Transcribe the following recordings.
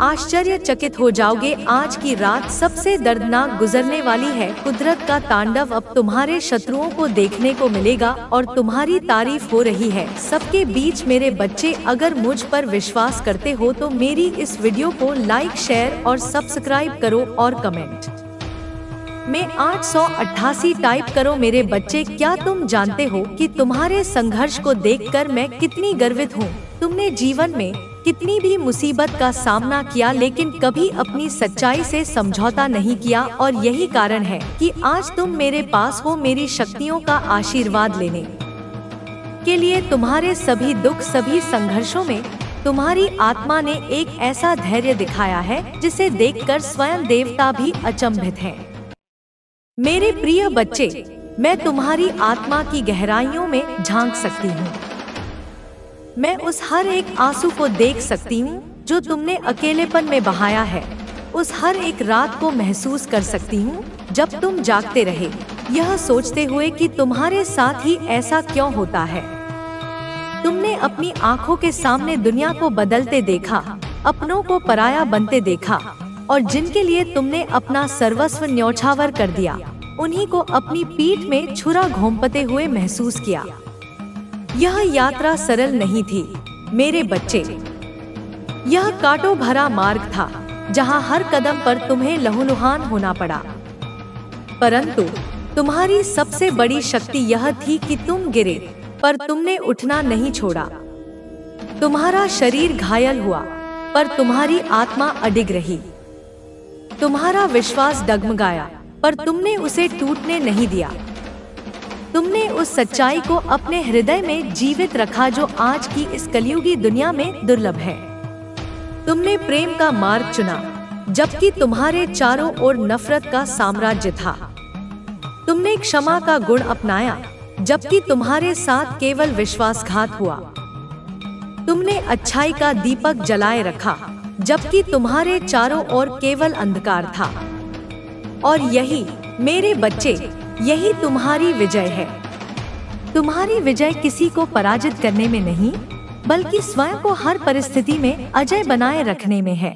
आश्चर्यचकित हो जाओगे। आज की रात सबसे दर्दनाक गुजरने वाली है। कुदरत का तांडव अब तुम्हारे शत्रुओं को देखने को मिलेगा और तुम्हारी तारीफ हो रही है सबके बीच। मेरे बच्चे, अगर मुझ पर विश्वास करते हो तो मेरी इस वीडियो को लाइक, शेयर और सब्सक्राइब करो और कमेंट में 888 टाइप करो। मेरे बच्चे, क्या तुम जानते हो कि तुम्हारे संघर्ष को देखकर मैं कितनी गर्वित हूँ। तुमने जीवन में कितनी भी मुसीबत का सामना किया लेकिन कभी अपनी सच्चाई से समझौता नहीं किया और यही कारण है कि आज तुम मेरे पास हो। मेरी शक्तियों का आशीर्वाद लेने के लिए तुम्हारे सभी दुख, सभी संघर्षों में तुम्हारी आत्मा ने एक ऐसा धैर्य दिखाया है जिसे देखकर स्वयं देवता भी अचंभित हैं। मेरे प्रिय बच्चे, मैं तुम्हारी आत्मा की गहराइयों में झांक सकती हूँ। मैं उस हर एक आंसू को देख सकती हूँ जो तुमने अकेलेपन में बहाया है। उस हर एक रात को महसूस कर सकती हूँ जब तुम जागते रहे, यह सोचते हुए कि तुम्हारे साथ ही ऐसा क्यों होता है। तुमने अपनी आंखों के सामने दुनिया को बदलते देखा, अपनों को पराया बनते देखा और जिनके लिए तुमने अपना सर्वस्व न्यौछावर कर दिया, उन्हीं को अपनी पीठ में छुरा घोंपते हुए महसूस किया। यह यात्रा सरल नहीं थी मेरे बच्चे। यह कांटों भरा मार्ग था जहां हर कदम पर तुम्हें लहूलुहान होना पड़ा। परंतु तुम्हारी सबसे बड़ी शक्ति यह थी कि तुम गिरे पर तुमने उठना नहीं छोड़ा। तुम्हारा शरीर घायल हुआ पर तुम्हारी आत्मा अडिग रही। तुम्हारा विश्वास डगमगाया पर तुमने उसे टूटने नहीं दिया। तुमने उस सच्चाई को अपने हृदय में जीवित रखा जो आज की इस कलयुगी दुनिया में दुर्लभ है। तुमने प्रेम का मार्ग चुना जबकि तुम्हारे चारों ओर नफरत का साम्राज्य था। तुमने क्षमा का गुण अपनाया जबकि तुम्हारे साथ केवल विश्वासघात हुआ। तुमने अच्छाई का दीपक जलाए रखा जबकि तुम्हारे चारों ओर केवल अंधकार था। और यही मेरे बच्चे, यही तुम्हारी विजय है। तुम्हारी विजय किसी को पराजित करने में नहीं, बल्कि स्वयं को हर परिस्थिति में अजय बनाए रखने में है।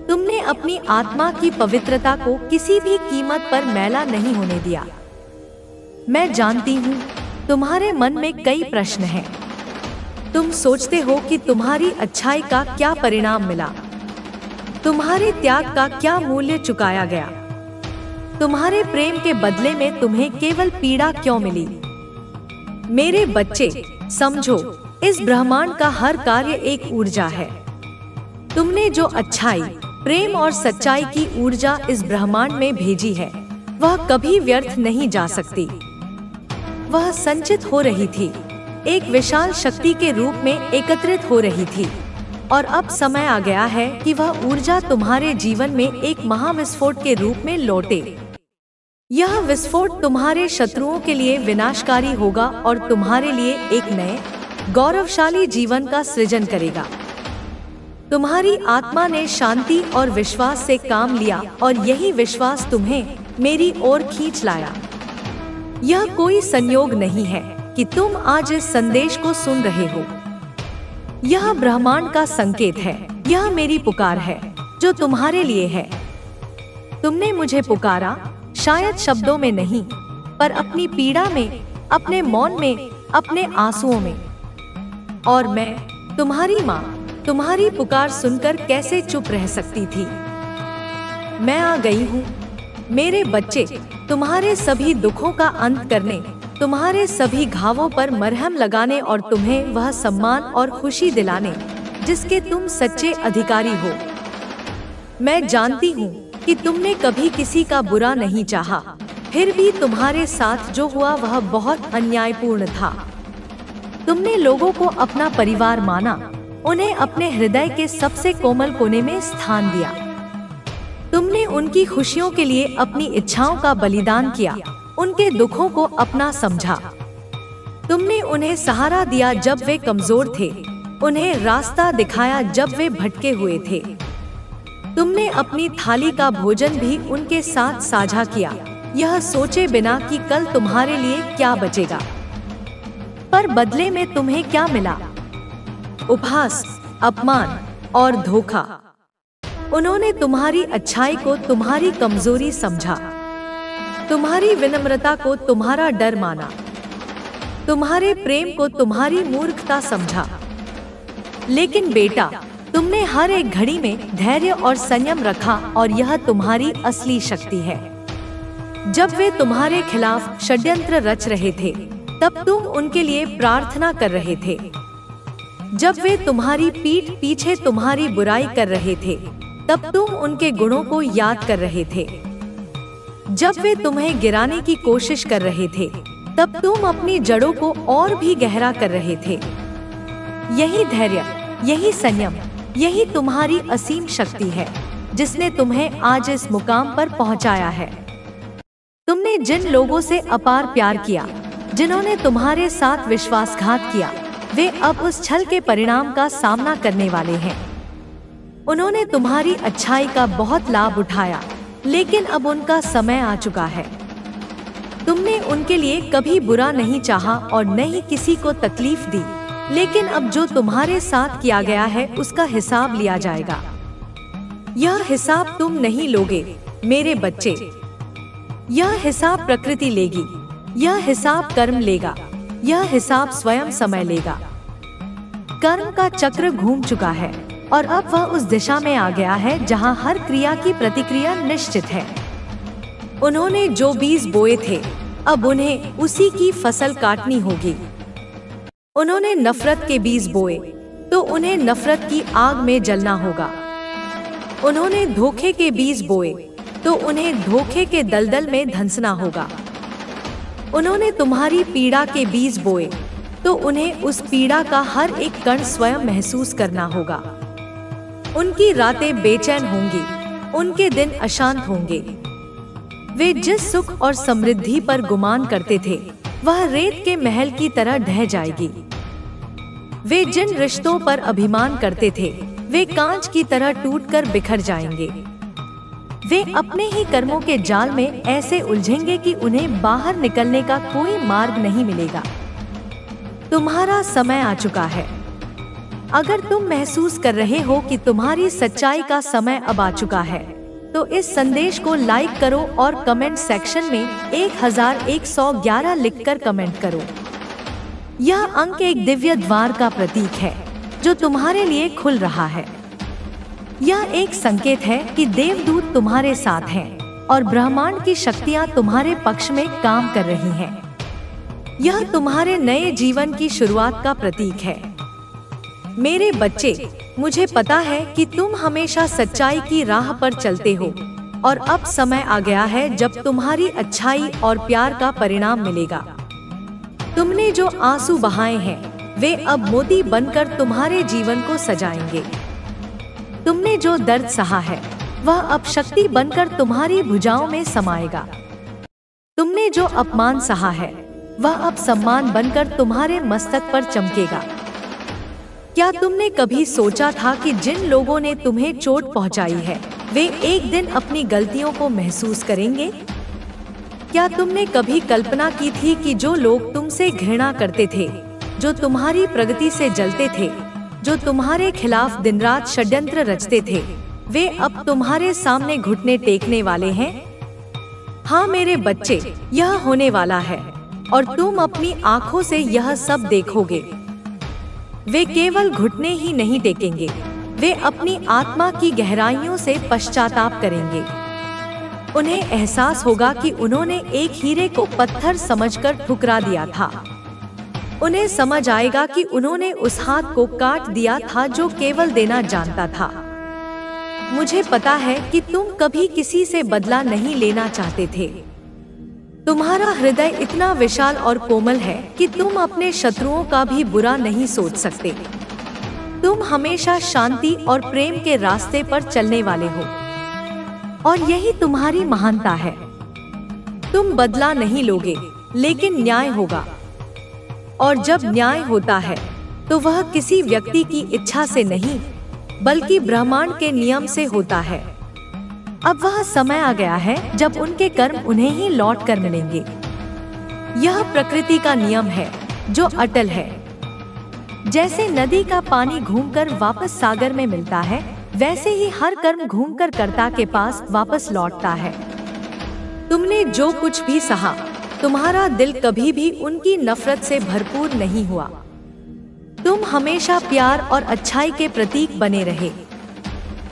तुमने अपनी आत्मा की पवित्रता को किसी भी कीमत पर मैला नहीं होने दिया। मैं जानती हूँ तुम्हारे मन में कई प्रश्न हैं। तुम सोचते हो कि तुम्हारी अच्छाई का क्या परिणाम मिला, तुम्हारे त्याग का क्या मूल्य चुकाया गया, तुम्हारे प्रेम के बदले में तुम्हें केवल पीड़ा क्यों मिली। मेरे बच्चे, समझो, इस ब्रह्मांड का हर कार्य एक ऊर्जा है। तुमने जो अच्छाई, प्रेम और सच्चाई की ऊर्जा इस ब्रह्मांड में भेजी है, वह कभी व्यर्थ नहीं जा सकती। वह संचित हो रही थी, एक विशाल शक्ति के रूप में एकत्रित हो रही थी और अब समय आ गया है कि वह ऊर्जा तुम्हारे जीवन में एक महाविस्फोट के रूप में लौटे। यह विस्फोट तुम्हारे शत्रुओं के लिए विनाशकारी होगा और तुम्हारे लिए एक नए गौरवशाली जीवन का सृजन करेगा। तुम्हारी आत्मा ने शांति और विश्वास से काम लिया और यही विश्वास तुम्हें मेरी ओर खींच लाया। यह कोई संयोग नहीं है कि तुम आज इस संदेश को सुन रहे हो। यह ब्रह्मांड का संकेत है। यह मेरी पुकार है जो तुम्हारे लिए है। तुमने मुझे पुकारा, शायद शब्दों में नहीं, पर अपनी पीड़ा में, अपने मौन में, अपने आंसुओं में। और मैं, तुम्हारी माँ, तुम्हारी पुकार सुनकर कैसे चुप रह सकती थी। मैं आ गई हूँ मेरे बच्चे, तुम्हारे सभी दुखों का अंत करने, तुम्हारे सभी घावों पर मरहम लगाने और तुम्हें वह सम्मान और खुशी दिलाने जिसके तुम सच्चे अधिकारी हो। मैं जानती हूँ कि तुमने कभी किसी का बुरा नहीं चाहा, फिर भी तुम्हारे साथ जो हुआ वह बहुत अन्यायपूर्ण था। तुमने लोगों को अपना परिवार माना, उन्हें अपने हृदय के सबसे कोमल कोने में स्थान दिया। तुमने उनकी खुशियों के लिए अपनी इच्छाओं का बलिदान किया, उनके दुखों को अपना समझा। तुमने उन्हें सहारा दिया जब वे कमजोर थे, उन्हें रास्ता दिखाया जब वे भटके हुए थे। तुमने अपनी थाली का भोजन भी उनके साथ साझा किया, यह सोचे बिना कि कल तुम्हारे लिए क्या बचेगा। पर बदले में तुम्हें क्या मिला? उपहास, अपमान और धोखा। उन्होंने तुम्हारी अच्छाई को तुम्हारी कमजोरी समझा, तुम्हारी विनम्रता को तुम्हारा डर माना, तुम्हारे प्रेम को तुम्हारी मूर्खता समझा। लेकिन बेटा, तुमने हर एक घड़ी में धैर्य और संयम रखा और यह तुम्हारी असली शक्ति है। जब वे तुम्हारे खिलाफ षड्यंत्र रच रहे थे, तब तुम उनके लिए प्रार्थना कर रहे थे। जब वे तुम्हारी पीठ पीछे तुम्हारी बुराई कर रहे थे, तब तुम उनके गुणों को याद कर रहे थे। जब वे तुम्हें गिराने की कोशिश कर रहे थे, तब तुम अपनी जड़ों को और भी गहरा कर रहे थे। यही धैर्य, यही संयम, यही तुम्हारी असीम शक्ति है, जिसने तुम्हें आज इस मुकाम पर पहुंचाया है। तुमने जिन लोगों से अपार प्यार किया, जिन्होंने तुम्हारे साथ विश्वासघात किया, वे अब उस छल के परिणाम का सामना करने वाले हैं। उन्होंने तुम्हारी अच्छाई का बहुत लाभ उठाया, लेकिन अब उनका समय आ चुका है। तुमने उनके लिए कभी बुरा नहीं चाहा और न ही किसी को तकलीफ दी, लेकिन अब जो तुम्हारे साथ किया गया है उसका हिसाब लिया जाएगा। यह हिसाब तुम नहीं लोगे मेरे बच्चे, यह हिसाब प्रकृति लेगी, यह हिसाब कर्म लेगा, यह हिसाब स्वयं समय लेगा। कर्म का चक्र घूम चुका है और अब वह उस दिशा में आ गया है जहां हर क्रिया की प्रतिक्रिया निश्चित है। उन्होंने जो बीज बोए थे, अब उन्हें उसी की फसल काटनी होगी। उन्होंने नफरत के बीज बोए, तो उन्हें नफरत की आग में जलना होगा। उन्होंने धोखे के बीज बोए, तो उन्हें धोखे के दलदल में धंसना होगा। उन्होंने तुम्हारी पीड़ा के बीज बोए, तो उन्हें उस पीड़ा का हर एक कण स्वयं महसूस करना होगा। उनकी रातें बेचैन होंगी, उनके दिन अशांत होंगे। वे जिस सुख और समृद्धि पर गुमान करते थे, वह रेत के महल की तरह ढह जाएगी। वे जिन रिश्तों पर अभिमान करते थे, वे कांच की तरह टूटकर बिखर जाएंगे। वे अपने ही कर्मों के जाल में ऐसे उलझेंगे कि उन्हें बाहर निकलने का कोई मार्ग नहीं मिलेगा। तुम्हारा समय आ चुका है। अगर तुम महसूस कर रहे हो कि तुम्हारी सच्चाई का समय अब आ चुका है, तो इस संदेश को लाइक करो और कमेंट सेक्शन में 1111 लिखकर कमेंट करो। यह अंक एक दिव्य द्वार का प्रतीक है जो तुम्हारे लिए खुल रहा है। यह एक संकेत है कि देवदूत तुम्हारे साथ हैं और ब्रह्मांड की शक्तियां तुम्हारे पक्ष में काम कर रही हैं। यह तुम्हारे नए जीवन की शुरुआत का प्रतीक है। मेरे बच्चे, मुझे पता है कि तुम हमेशा सच्चाई की राह पर चलते हो और अब समय आ गया है जब तुम्हारी अच्छाई और प्यार का परिणाम मिलेगा। तुमने जो आंसू बहाए हैं, वे अब मोती बनकर तुम्हारे जीवन को सजाएंगे। तुमने जो दर्द सहा है, वह अब शक्ति बनकर तुम्हारी भुजाओं में समाएगा। तुमने जो अपमान सहा है, वह अब सम्मान बनकर तुम्हारे मस्तक पर चमकेगा। क्या तुमने कभी सोचा था कि जिन लोगों ने तुम्हें चोट पहुंचाई है, वे एक दिन अपनी गलतियों को महसूस करेंगे? क्या तुमने कभी कल्पना की थी कि जो लोग तुमसे घृणा करते थे, जो तुम्हारी प्रगति से जलते थे, जो तुम्हारे खिलाफ दिन रात षड्यंत्र रचते थे, वे अब तुम्हारे सामने घुटने टेकने वाले हैं? हाँ मेरे बच्चे, यह होने वाला है और तुम अपनी आंखों से यह सब देखोगे। वे केवल घुटने ही नहीं टेकेंगे, वे अपनी आत्मा की गहराइयों से पश्चाताप करेंगे। उन्हें एहसास होगा कि उन्होंने एक हीरे को पत्थर समझकर ठुकरा दिया था। उन्हें समझ आएगा कि उन्होंने उस हाथ को काट दिया था जो केवल देना जानता था। मुझे पता है कि तुम कभी किसी से बदला नहीं लेना चाहते थे। तुम्हारा हृदय इतना विशाल और कोमल है कि तुम अपने शत्रुओं का भी बुरा नहीं सोच सकते। तुम हमेशा शांति और प्रेम के रास्ते पर चलने वाले हो और यही तुम्हारी महानता है। तुम बदला नहीं लोगे, लेकिन न्याय होगा। और जब न्याय होता है तो वह किसी व्यक्ति की इच्छा से नहीं, बल्कि ब्रह्मांड के नियम से होता है। अब वह समय आ गया है जब उनके कर्म उन्हें ही लौट कर मिलेंगे। यह प्रकृति का नियम है जो अटल है। जैसे नदी का पानी घूमकर वापस सागर में मिलता है, वैसे ही हर कर्म घूमकर कर्ता के पास वापस लौटता है। तुमने जो कुछ भी सहा, तुम्हारा दिल कभी भी उनकी नफरत से भरपूर नहीं हुआ। तुम हमेशा प्यार और अच्छाई के प्रतीक बने रहे।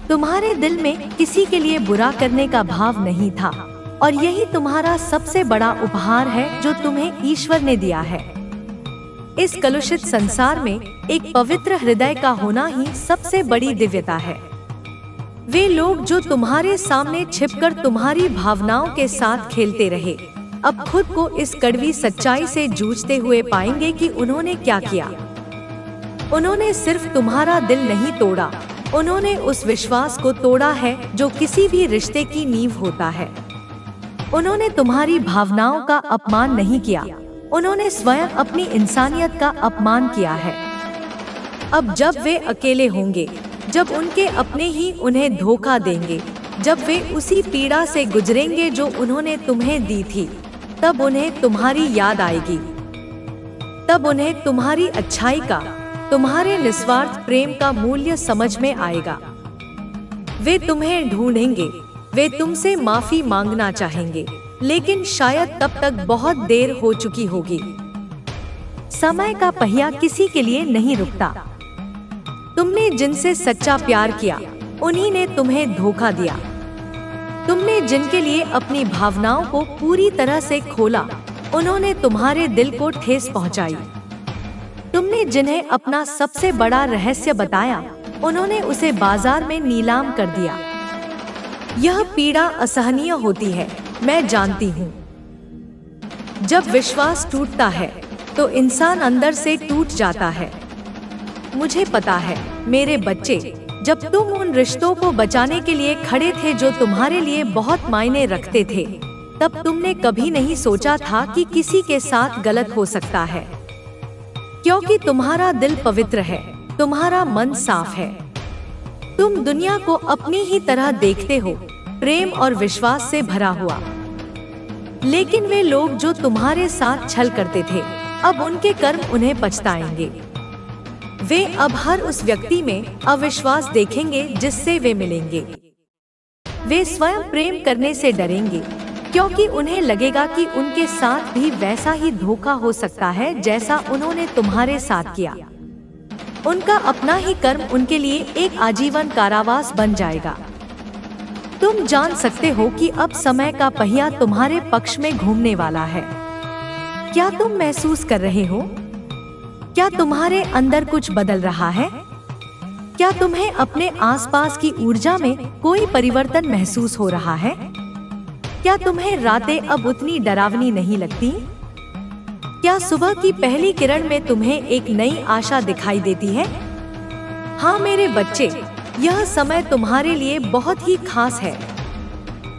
तुम्हारे दिल में किसी के लिए बुरा करने का भाव नहीं था, और यही तुम्हारा सबसे बड़ा उपहार है जो तुम्हें ईश्वर ने दिया है। इस कलुषित संसार में एक पवित्र हृदय का होना ही सबसे बड़ी दिव्यता है। वे लोग जो तुम्हारे सामने छिपकर तुम्हारी भावनाओं के साथ खेलते रहे, अब खुद को इस कड़वी सच्चाई से जूझते हुए पाएंगे कि उन्होंने क्या किया। उन्होंने सिर्फ तुम्हारा दिल नहीं तोड़ा, उन्होंने उस विश्वास को तोड़ा है जो किसी भी रिश्ते की नींव होता है। उन्होंने तुम्हारी भावनाओं का अपमान नहीं किया, उन्होंने स्वयं अपनी इंसानियत का अपमान किया है। अब जब वे अकेले होंगे, जब उनके अपने ही उन्हें धोखा देंगे, जब वे उसी पीड़ा से गुजरेंगे जो उन्होंने तुम्हें दी थी, तब उन्हें तुम्हारी याद आएगी। तब उन्हें तुम्हारी अच्छाई का, तुम्हारे निस्वार्थ प्रेम का मूल्य समझ में आएगा। वे तुम्हें ढूंढेंगे, वे तुमसे माफी मांगना चाहेंगे, लेकिन शायद तब तक बहुत देर हो चुकी होगी। समय का पहिया किसी के लिए नहीं रुकता। तुमने जिनसे सच्चा प्यार किया, उन्हीं ने तुम्हें धोखा दिया। तुमने जिनके लिए अपनी भावनाओं को पूरी तरह से खोला, उन्होंने तुम्हारे दिल को ठेस पहुंचाई। तुमने जिन्हें अपना सबसे बड़ा रहस्य बताया, उन्होंने उसे बाजार में नीलाम कर दिया। यह पीड़ा असहनीय होती है, मैं जानती हूँ। जब विश्वास टूटता है तो इंसान अंदर से टूट जाता है। मुझे पता है मेरे बच्चे, जब तुम उन रिश्तों को बचाने के लिए खड़े थे जो तुम्हारे लिए बहुत मायने रखते थे, तब तुमने कभी नहीं सोचा था कि किसी के साथ गलत हो सकता है। क्योंकि तुम्हारा दिल पवित्र है, तुम्हारा मन साफ है। तुम दुनिया को अपनी ही तरह देखते हो, प्रेम और विश्वास से भरा हुआ। लेकिन वे लोग जो तुम्हारे साथ छल करते थे, अब उनके कर्म उन्हें पछताएंगे। वे अब हर उस व्यक्ति में अविश्वास देखेंगे जिससे वे मिलेंगे। वे स्वयं प्रेम करने से डरेंगे, क्योंकि उन्हें लगेगा कि उनके साथ भी वैसा ही धोखा हो सकता है जैसा उन्होंने तुम्हारे साथ किया। उनका अपना ही कर्म उनके लिए एक आजीवन कारावास बन जाएगा। तुम जान सकते हो कि अब समय का पहिया तुम्हारे पक्ष में घूमने वाला है। क्या तुम महसूस कर रहे हो? क्या तुम्हारे अंदर कुछ बदल रहा है? क्या तुम्हें अपने आसपास की ऊर्जा में कोई परिवर्तन महसूस हो रहा है? क्या तुम्हें रातें अब उतनी डरावनी नहीं लगती? क्या सुबह की पहली किरण में तुम्हें एक नई आशा दिखाई देती है? हाँ मेरे बच्चे, यह समय तुम्हारे लिए बहुत ही खास है।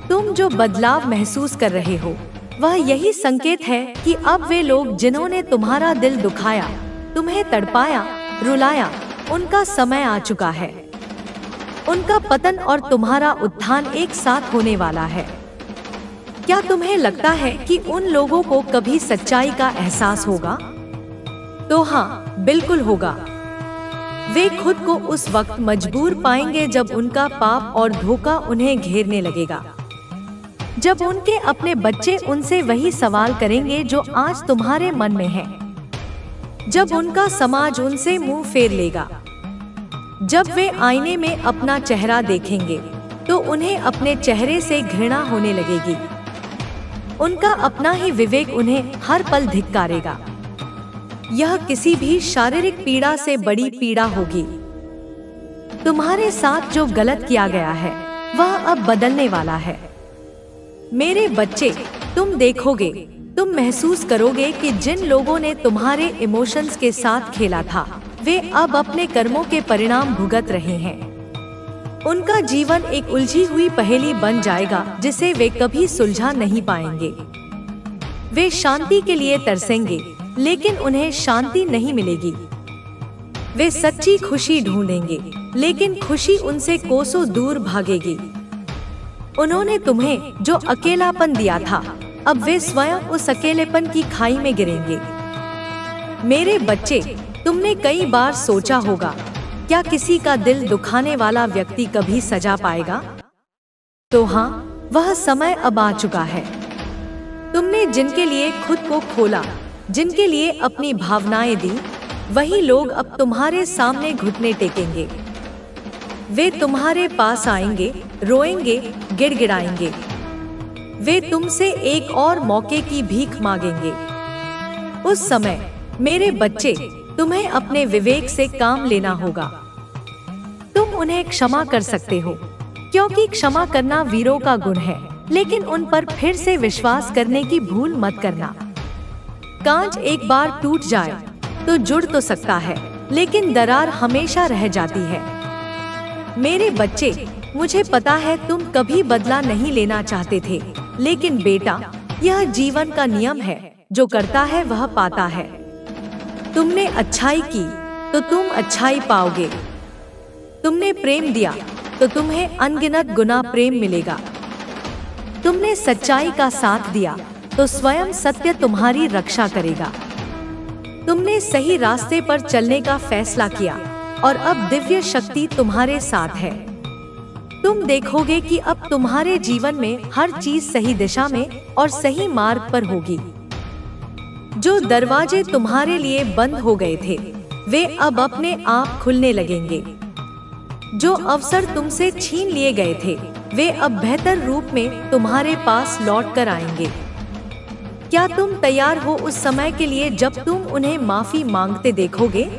तुम जो बदलाव महसूस कर रहे हो, वह यही संकेत है कि अब वे लोग जिन्होंने तुम्हारा दिल दुखाया, तुम्हें तड़पाया, रुलाया, उनका समय आ चुका है। उनका पतन और तुम्हारा उत्थान एक साथ होने वाला है। क्या तुम्हें लगता है कि उन लोगों को कभी सच्चाई का एहसास होगा? तो हाँ, बिल्कुल होगा। वे खुद को उस वक्त मजबूर पाएंगे जब उनका पाप और धोखा उन्हें घेरने लगेगा। जब उनके अपने बच्चे उनसे वही सवाल करेंगे जो आज तुम्हारे मन में है। जब उनका समाज उनसे मुंह फेर लेगा। जब वे आईने में अपना चेहरा देखेंगे तो उन्हें अपने चेहरे से घृणा होने लगेगी। उनका अपना ही विवेक उन्हें हर पल धिक्कारेगा। यह किसी भी शारीरिक पीड़ा से बड़ी पीड़ा होगी। तुम्हारे साथ जो गलत किया गया है, वह अब बदलने वाला है। मेरे बच्चे, तुम देखोगे, तुम महसूस करोगे कि जिन लोगों ने तुम्हारे इमोशंस के साथ खेला था, वे अब अपने कर्मों के परिणाम भुगत रहे हैं। उनका जीवन एक उलझी हुई पहेली बन जाएगा जिसे वे कभी सुलझा नहीं पाएंगे। वे शांति के लिए तरसेंगे, लेकिन उन्हें शांति नहीं मिलेगी। वे सच्ची खुशी ढूंढेंगे, लेकिन खुशी उनसे कोसों दूर भागेगी। उन्होंने तुम्हें जो अकेलापन दिया था, अब वे स्वयं उस अकेलेपन की खाई में गिरेंगे। मेरे बच्चे, तुमने कई बार सोचा होगा क्या किसी का दिल दुखाने वाला व्यक्ति कभी सजा पाएगा? तो हाँ, वह समय अब आ चुका है। तुमने जिनके लिए खुद को खोला, जिनके लिए अपनी भावनाएं दी, वही लोग अब तुम्हारे सामने घुटने टेकेंगे। वे तुम्हारे पास आएंगे, रोएंगे, गिड़गिड़ाएंगे। वे तुमसे एक और मौके की भीख मांगेंगे। उस समय मेरे बच्चे, तुम्हें अपने विवेक से काम लेना होगा। तुम उन्हें क्षमा कर सकते हो, क्योंकि क्षमा करना वीरों का गुण है, लेकिन उन पर फिर से विश्वास करने की भूल मत करना। कांच एक बार टूट जाए तो जुड़ तो सकता है, लेकिन दरार हमेशा रह जाती है। मेरे बच्चे, मुझे पता है तुम कभी बदला नहीं लेना चाहते थे, लेकिन बेटा, यह जीवन का नियम है, जो करता है वह पाता है। तुमने अच्छाई की तो तुम अच्छाई पाओगे। तुमने प्रेम दिया तो तुम्हें अनगिनत गुना प्रेम मिलेगा। तुमने सच्चाई का साथ दिया तो स्वयं सत्य तुम्हारी रक्षा करेगा। तुमने सही रास्ते पर चलने का फैसला किया और अब दिव्य शक्ति तुम्हारे साथ है। तुम देखोगे कि अब तुम्हारे जीवन में हर चीज सही दिशा में और सही मार्ग पर होगी। जो दरवाजे तुम्हारे लिए बंद हो गए थे, वे अब अपने आप खुलने लगेंगे। जो अवसर तुमसे छीन लिए गए थे, वे अब बेहतर रूप में तुम्हारे पास लौट कर आएंगे। क्या तुम तैयार हो उस समय के लिए जब तुम उन्हें माफी मांगते देखोगे?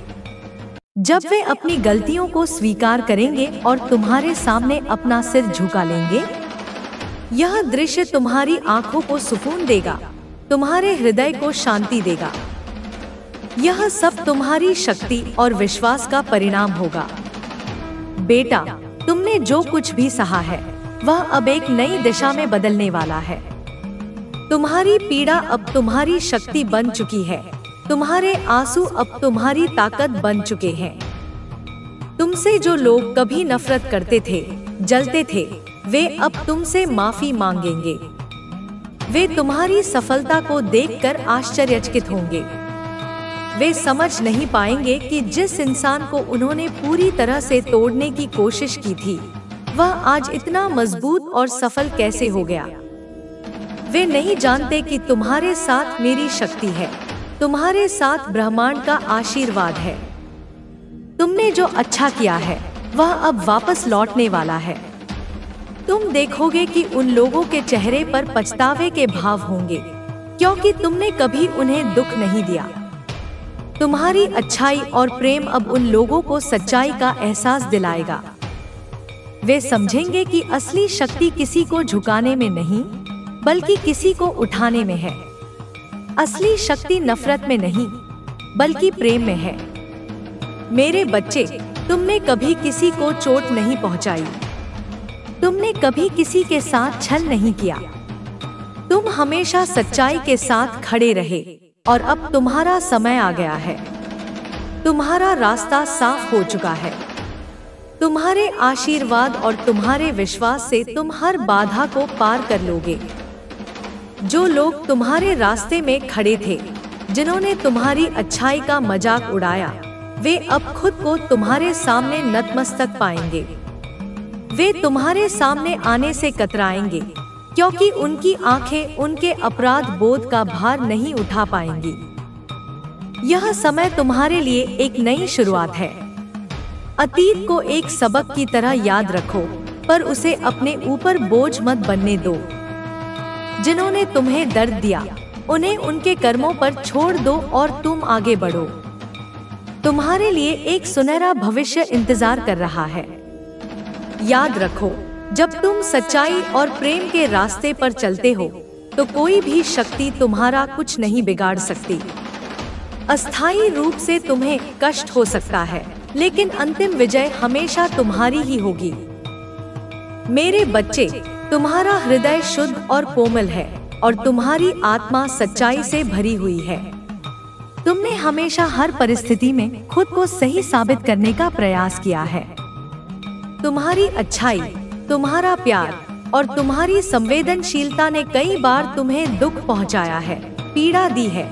जब वे अपनी गलतियों को स्वीकार करेंगे और तुम्हारे सामने अपना सिर झुका लेंगे? यह दृश्य तुम्हारी आंखों को सुकून देगा, तुम्हारे हृदय को शांति देगा। यह सब तुम्हारी शक्ति और विश्वास का परिणाम होगा। बेटा, तुमने जो कुछ भी सहा है, वह अब एक नई दिशा में बदलने वाला है। तुम्हारी पीड़ा अब तुम्हारी शक्ति बन चुकी है। तुम्हारे आंसू अब तुम्हारी ताकत बन चुके हैं। तुमसे जो लोग कभी नफरत करते थे, जलते थे, वे अब तुमसे माफी मांगेंगे। वे तुम्हारी सफलता को देखकर आश्चर्यचकित होंगे। वे समझ नहीं पाएंगे कि जिस इंसान को उन्होंने पूरी तरह से तोड़ने की कोशिश की थी, वह आज इतना मजबूत और सफल कैसे हो गया। वे नहीं जानते कि तुम्हारे साथ मेरी शक्ति है, तुम्हारे साथ ब्रह्मांड का आशीर्वाद है। तुमने जो अच्छा किया है, वह अब वापस लौटने वाला है। तुम देखोगे कि उन लोगों के चेहरे पर पछतावे के भाव होंगे, क्योंकि तुमने कभी उन्हें दुख नहीं दिया। तुम्हारी अच्छाई और प्रेम अब उन लोगों को सच्चाई का एहसास दिलाएगा। वे समझेंगे कि असली शक्ति किसी को झुकाने में नहीं, बल्कि किसी को उठाने में है। असली शक्ति नफरत में नहीं, बल्कि प्रेम में है। मेरे बच्चे, तुमने कभी किसी को चोट नहीं पहुंचाई। तुमने कभी किसी के साथ छल नहीं किया। तुम हमेशा सच्चाई के साथ खड़े रहे और अब तुम्हारा समय आ गया है। तुम्हारा रास्ता साफ हो चुका है। तुम्हारे आशीर्वाद और तुम्हारे विश्वास से तुम हर बाधा को पार कर लोगे। जो लोग तुम्हारे रास्ते में खड़े थे, जिन्होंने तुम्हारी अच्छाई का मजाक उड़ाया, वे अब खुद को तुम्हारे सामने नतमस्तक पाएंगे। वे तुम्हारे सामने आने से कतराएंगे, क्योंकि उनकी आंखें उनके अपराध बोध का भार नहीं उठा पाएंगी। यह समय तुम्हारे लिए एक नई शुरुआत है। अतीत को एक सबक की तरह याद रखो, पर उसे अपने ऊपर बोझ मत बनने दो। जिन्होंने तुम्हें दर्द दिया, उन्हें उनके कर्मों पर छोड़ दो और तुम आगे बढ़ो। तुम्हारे लिए एक सुनहरा भविष्य इंतजार कर रहा है। याद रखो, जब तुम सच्चाई और प्रेम के रास्ते पर चलते हो, तो कोई भी शक्ति तुम्हारा कुछ नहीं बिगाड़ सकती। अस्थायी रूप से तुम्हें कष्ट हो सकता है, लेकिन अंतिम विजय हमेशा तुम्हारी ही होगी। मेरे बच्चे, तुम्हारा हृदय शुद्ध और कोमल है और तुम्हारी आत्मा सच्चाई से भरी हुई है। तुमने हमेशा हर परिस्थिति में खुद को सही साबित करने का प्रयास किया है। तुम्हारी अच्छाई, तुम्हारा प्यार और तुम्हारी संवेदनशीलता ने कई बार तुम्हें दुख पहुंचाया है, पीड़ा दी है,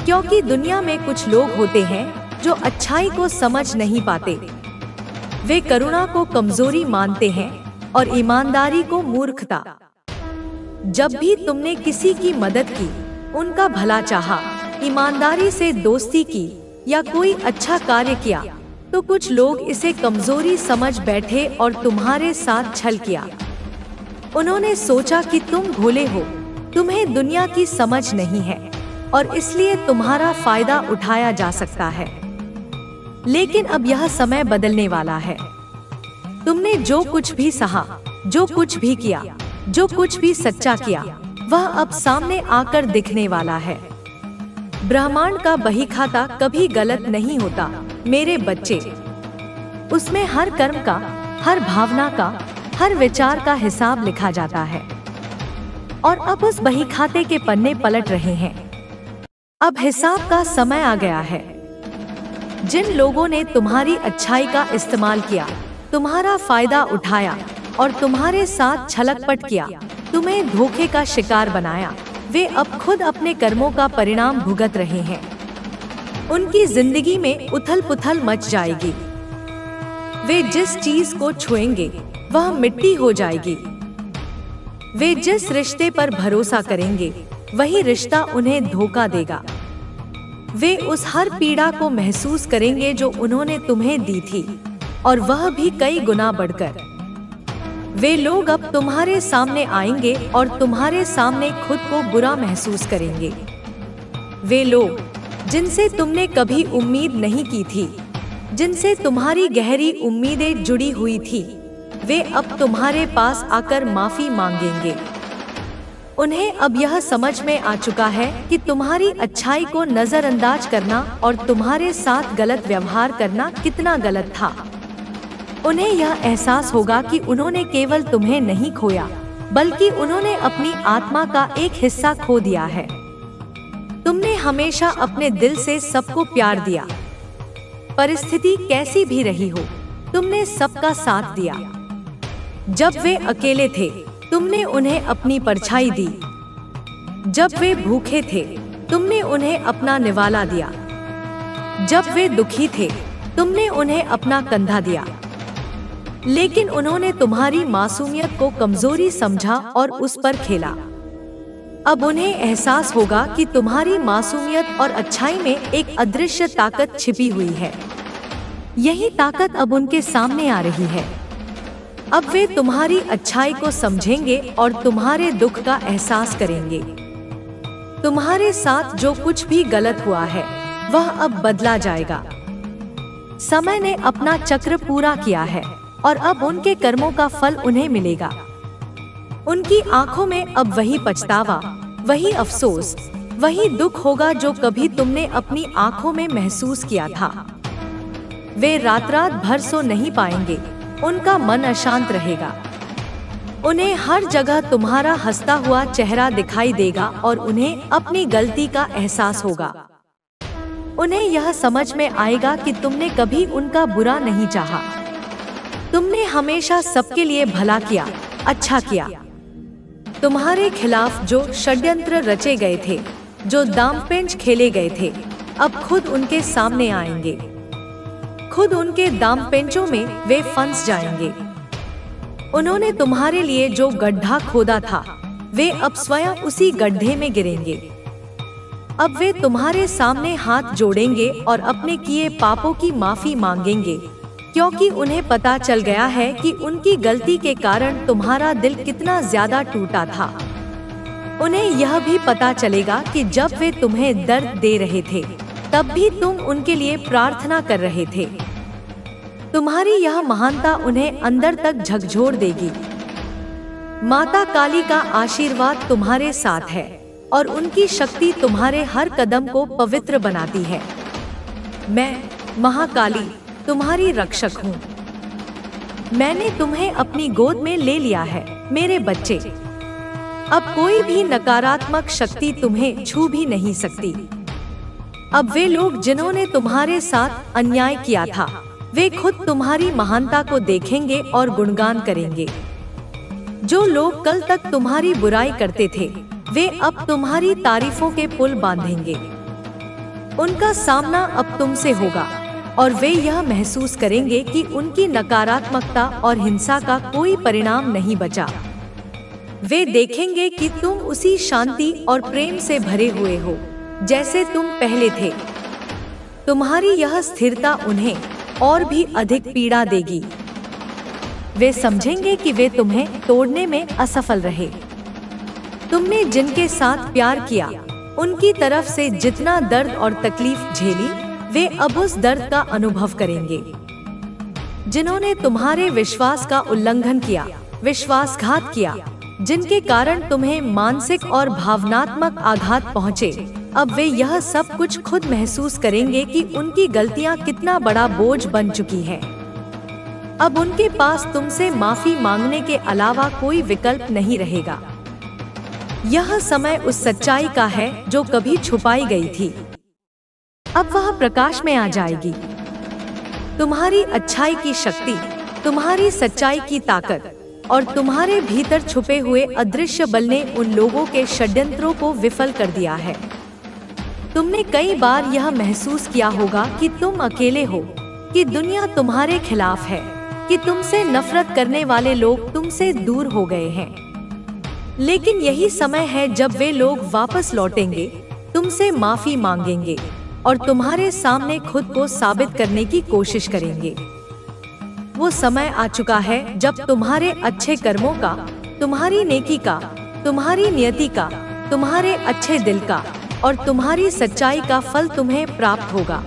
क्योंकि दुनिया में कुछ लोग होते हैं जो अच्छाई को समझ नहीं पाते। वे करुणा को कमजोरी मानते हैं और ईमानदारी को मूर्खता। जब भी तुमने किसी की मदद की, उनका भला चाहा, ईमानदारी से दोस्ती की या कोई अच्छा कार्य किया, तो कुछ लोग इसे कमजोरी समझ बैठे और तुम्हारे साथ छल किया। उन्होंने सोचा कि तुम भोले हो, तुम्हें दुनिया की समझ नहीं है और इसलिए तुम्हारा फायदा उठाया जा सकता है। लेकिन अब यह समय बदलने वाला है। तुमने जो कुछ भी सहा, जो कुछ भी किया, जो कुछ भी सच्चा किया, वह अब सामने आकर दिखने वाला है। ब्रह्मांड का बहीखाता कभी गलत नहीं होता मेरे बच्चे। उसमें हर कर्म का, हर भावना का, हर विचार का हिसाब लिखा जाता है और अब उस बहीखाते के पन्ने पलट रहे हैं। अब हिसाब का समय आ गया है। जिन लोगों ने तुम्हारी अच्छाई का इस्तेमाल किया, तुम्हारा फायदा उठाया और तुम्हारे साथ छलकपट किया, तुम्हें धोखे का शिकार बनाया, वे अब खुद अपने कर्मों का परिणाम भुगत रहे हैं। उनकी जिंदगी में उथल पुथल मच जाएगी। वे जिस चीज को छुएंगे वह मिट्टी हो जाएगी। वे जिस रिश्ते पर भरोसा करेंगे वही रिश्ता उन्हें धोखा देगा। वे उस हर पीड़ा को महसूस करेंगे जो उन्होंने तुम्हें दी थी, और वह भी कई गुना बढ़कर। वे लोग अब तुम्हारे सामने आएंगे और तुम्हारे सामने खुद को बुरा महसूस करेंगे। वे लोग जिनसे तुमने कभी उम्मीद नहीं की थी, जिनसे तुम्हारी गहरी उम्मीदें जुड़ी हुई थी, वे अब तुम्हारे पास आकर माफी मांगेंगे। उन्हें अब यह समझ में आ चुका है कि तुम्हारी अच्छाई को नजरअंदाज करना और तुम्हारे साथ गलत व्यवहार करना कितना गलत था। उन्हें यह एहसास होगा कि उन्होंने केवल तुम्हें नहीं खोया, बल्कि उन्होंने अपनी आत्मा का एक हिस्सा खो दिया है। तुमने हमेशा अपने दिल से सबको प्यार दिया। परिस्थिति कैसी भी रही हो, तुमने सबका साथ दिया। जब वे अकेले थे, तुमने उन्हें अपनी परछाई दी। जब वे भूखे थे, तुमने उन्हें अपना निवाला दिया। जब वे दुखी थे, तुमने उन्हें अपना कंधा दिया। लेकिन उन्होंने तुम्हारी मासूमियत को कमजोरी समझा और उस पर खेला। अब उन्हें एहसास होगा कि तुम्हारी मासूमियत और अच्छाई में एक अदृश्य ताकत छिपी हुई है। यही ताकत अब उनके सामने आ रही है। अब वे तुम्हारी अच्छाई को समझेंगे और तुम्हारे दुख का एहसास करेंगे। तुम्हारे साथ जो कुछ भी गलत हुआ है, वह अब बदला जाएगा। समय ने अपना चक्र पूरा किया है और अब उनके कर्मों का फल उन्हें मिलेगा। उनकी आंखों में अब वही पछतावा, वही अफसोस, वही दुख होगा जो कभी तुमने अपनी आंखों में महसूस किया था। वे रात रात भर सो नहीं पाएंगे, उनका मन अशांत रहेगा। उन्हें हर जगह तुम्हारा हंसता हुआ चेहरा दिखाई देगा और उन्हें अपनी गलती का एहसास होगा। उन्हें यह समझ में आएगा कि तुमने कभी उनका बुरा नहीं चाहा। तुमने हमेशा सबके लिए भला किया, अच्छा किया। तुम्हारे खिलाफ जो षड्यंत्र रचे गए थे, जो दांवपेच खेले गए थे, अब खुद उनके सामने आएंगे। खुद उनके दांवपेचों में वे फंस जाएंगे। उन्होंने तुम्हारे लिए जो गड्ढा खोदा था, वे अब स्वयं उसी गड्ढे में गिरेंगे। अब वे तुम्हारे सामने हाथ जोड़ेंगे और अपने किए पापों की माफी मांगेंगे, क्योंकि उन्हें पता चल गया है कि उनकी गलती के कारण तुम्हारा दिल कितना ज्यादा टूटा था। उन्हें यह भी पता चलेगा कि जब वे तुम्हें दर्द दे रहे थे, तब भी तुम उनके लिए प्रार्थना कर रहे थे। तुम्हारी यह महानता उन्हें अंदर तक झकझोर देगी। माता काली का आशीर्वाद तुम्हारे साथ है और उनकी शक्ति तुम्हारे हर कदम को पवित्र बनाती है। मैं महाकाली तुम्हारी रक्षक हूँ। मैंने तुम्हें अपनी गोद में ले लिया है मेरे बच्चे। अब कोई भी नकारात्मक शक्ति तुम्हें छू भी नहीं सकती। अब वे लोग जिन्होंने तुम्हारे साथ अन्याय किया था, वे खुद तुम्हारी महानता को देखेंगे और गुणगान करेंगे। जो लोग कल तक तुम्हारी बुराई करते थे, वे अब तुम्हारी तारीफों के पुल बांधेंगे। उनका सामना अब तुमसे होगा। और वे यह महसूस करेंगे कि उनकी नकारात्मकता और हिंसा का कोई परिणाम नहीं बचा। वे देखेंगे कि तुम उसी शांति और प्रेम से भरे हुए हो जैसे तुम पहले थे। तुम्हारी यह स्थिरता उन्हें और भी अधिक पीड़ा देगी। वे समझेंगे कि वे तुम्हें तोड़ने में असफल रहे। तुमने जिनके साथ प्यार किया, उनकी तरफ से जितना दर्द और तकलीफ झेली, वे अब उस दर्द का अनुभव करेंगे। जिन्होंने तुम्हारे विश्वास का उल्लंघन किया, विश्वासघात किया, जिनके कारण तुम्हें मानसिक और भावनात्मक आघात पहुँचे, अब वे यह सब कुछ खुद महसूस करेंगे कि उनकी गलतियां कितना बड़ा बोझ बन चुकी है। अब उनके पास तुमसे माफी मांगने के अलावा कोई विकल्प नहीं रहेगा। यह समय उस सच्चाई का है जो कभी छुपाई गई थी, अब वह प्रकाश में आ जाएगी। तुम्हारी अच्छाई की शक्ति, तुम्हारी सच्चाई की ताकत और तुम्हारे भीतर छुपे हुए अदृश्य बल ने उन लोगों के षड्यंत्रों को विफल कर दिया है। तुमने कई बार यह महसूस किया होगा कि तुम अकेले हो, कि दुनिया तुम्हारे खिलाफ है, कि तुमसे नफरत करने वाले लोग तुमसे दूर हो गए हैं। लेकिन यही समय है जब वे लोग वापस लौटेंगे, तुमसे माफी मांगेंगे और तुम्हारे सामने खुद को साबित करने की कोशिश करेंगे। वो समय आ चुका है जब तुम्हारे अच्छे कर्मों का, तुम्हारी नेकी का, तुम्हारी नियति का, तुम्हारे अच्छे दिल का और तुम्हारी सच्चाई का फल तुम्हें प्राप्त होगा।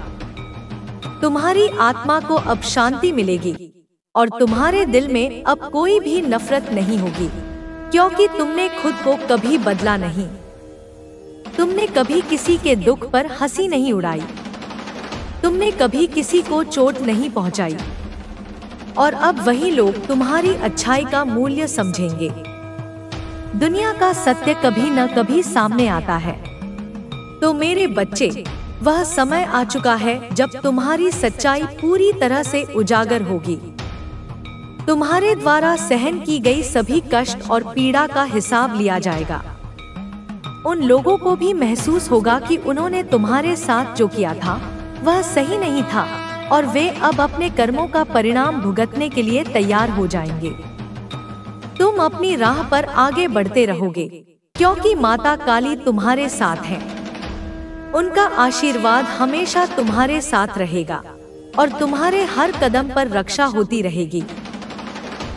तुम्हारी आत्मा को अब शांति मिलेगी और तुम्हारे दिल में अब कोई भी नफरत नहीं होगी, क्योंकि तुमने खुद को कभी बदला नहीं। तुमने कभी किसी के दुख पर हंसी नहीं उड़ाई, तुमने कभी किसी को चोट नहीं पहुंचाई और अब वही लोग तुम्हारी अच्छाई का मूल्य समझेंगे। दुनिया का सत्य कभी न कभी सामने आता है। तो मेरे बच्चे, वह समय आ चुका है जब तुम्हारी सच्चाई पूरी तरह से उजागर होगी। तुम्हारे द्वारा सहन की गई सभी कष्ट और पीड़ा का हिसाब लिया जाएगा। उन लोगों को भी महसूस होगा कि उन्होंने तुम्हारे साथ जो किया था वह सही नहीं था और वे अब अपने कर्मों का परिणाम भुगतने के लिए तैयार हो जाएंगे। तुम अपनी राह पर आगे बढ़ते रहोगे, क्योंकि माता काली तुम्हारे साथ है। उनका आशीर्वाद हमेशा तुम्हारे साथ रहेगा और तुम्हारे हर कदम पर रक्षा होती रहेगी।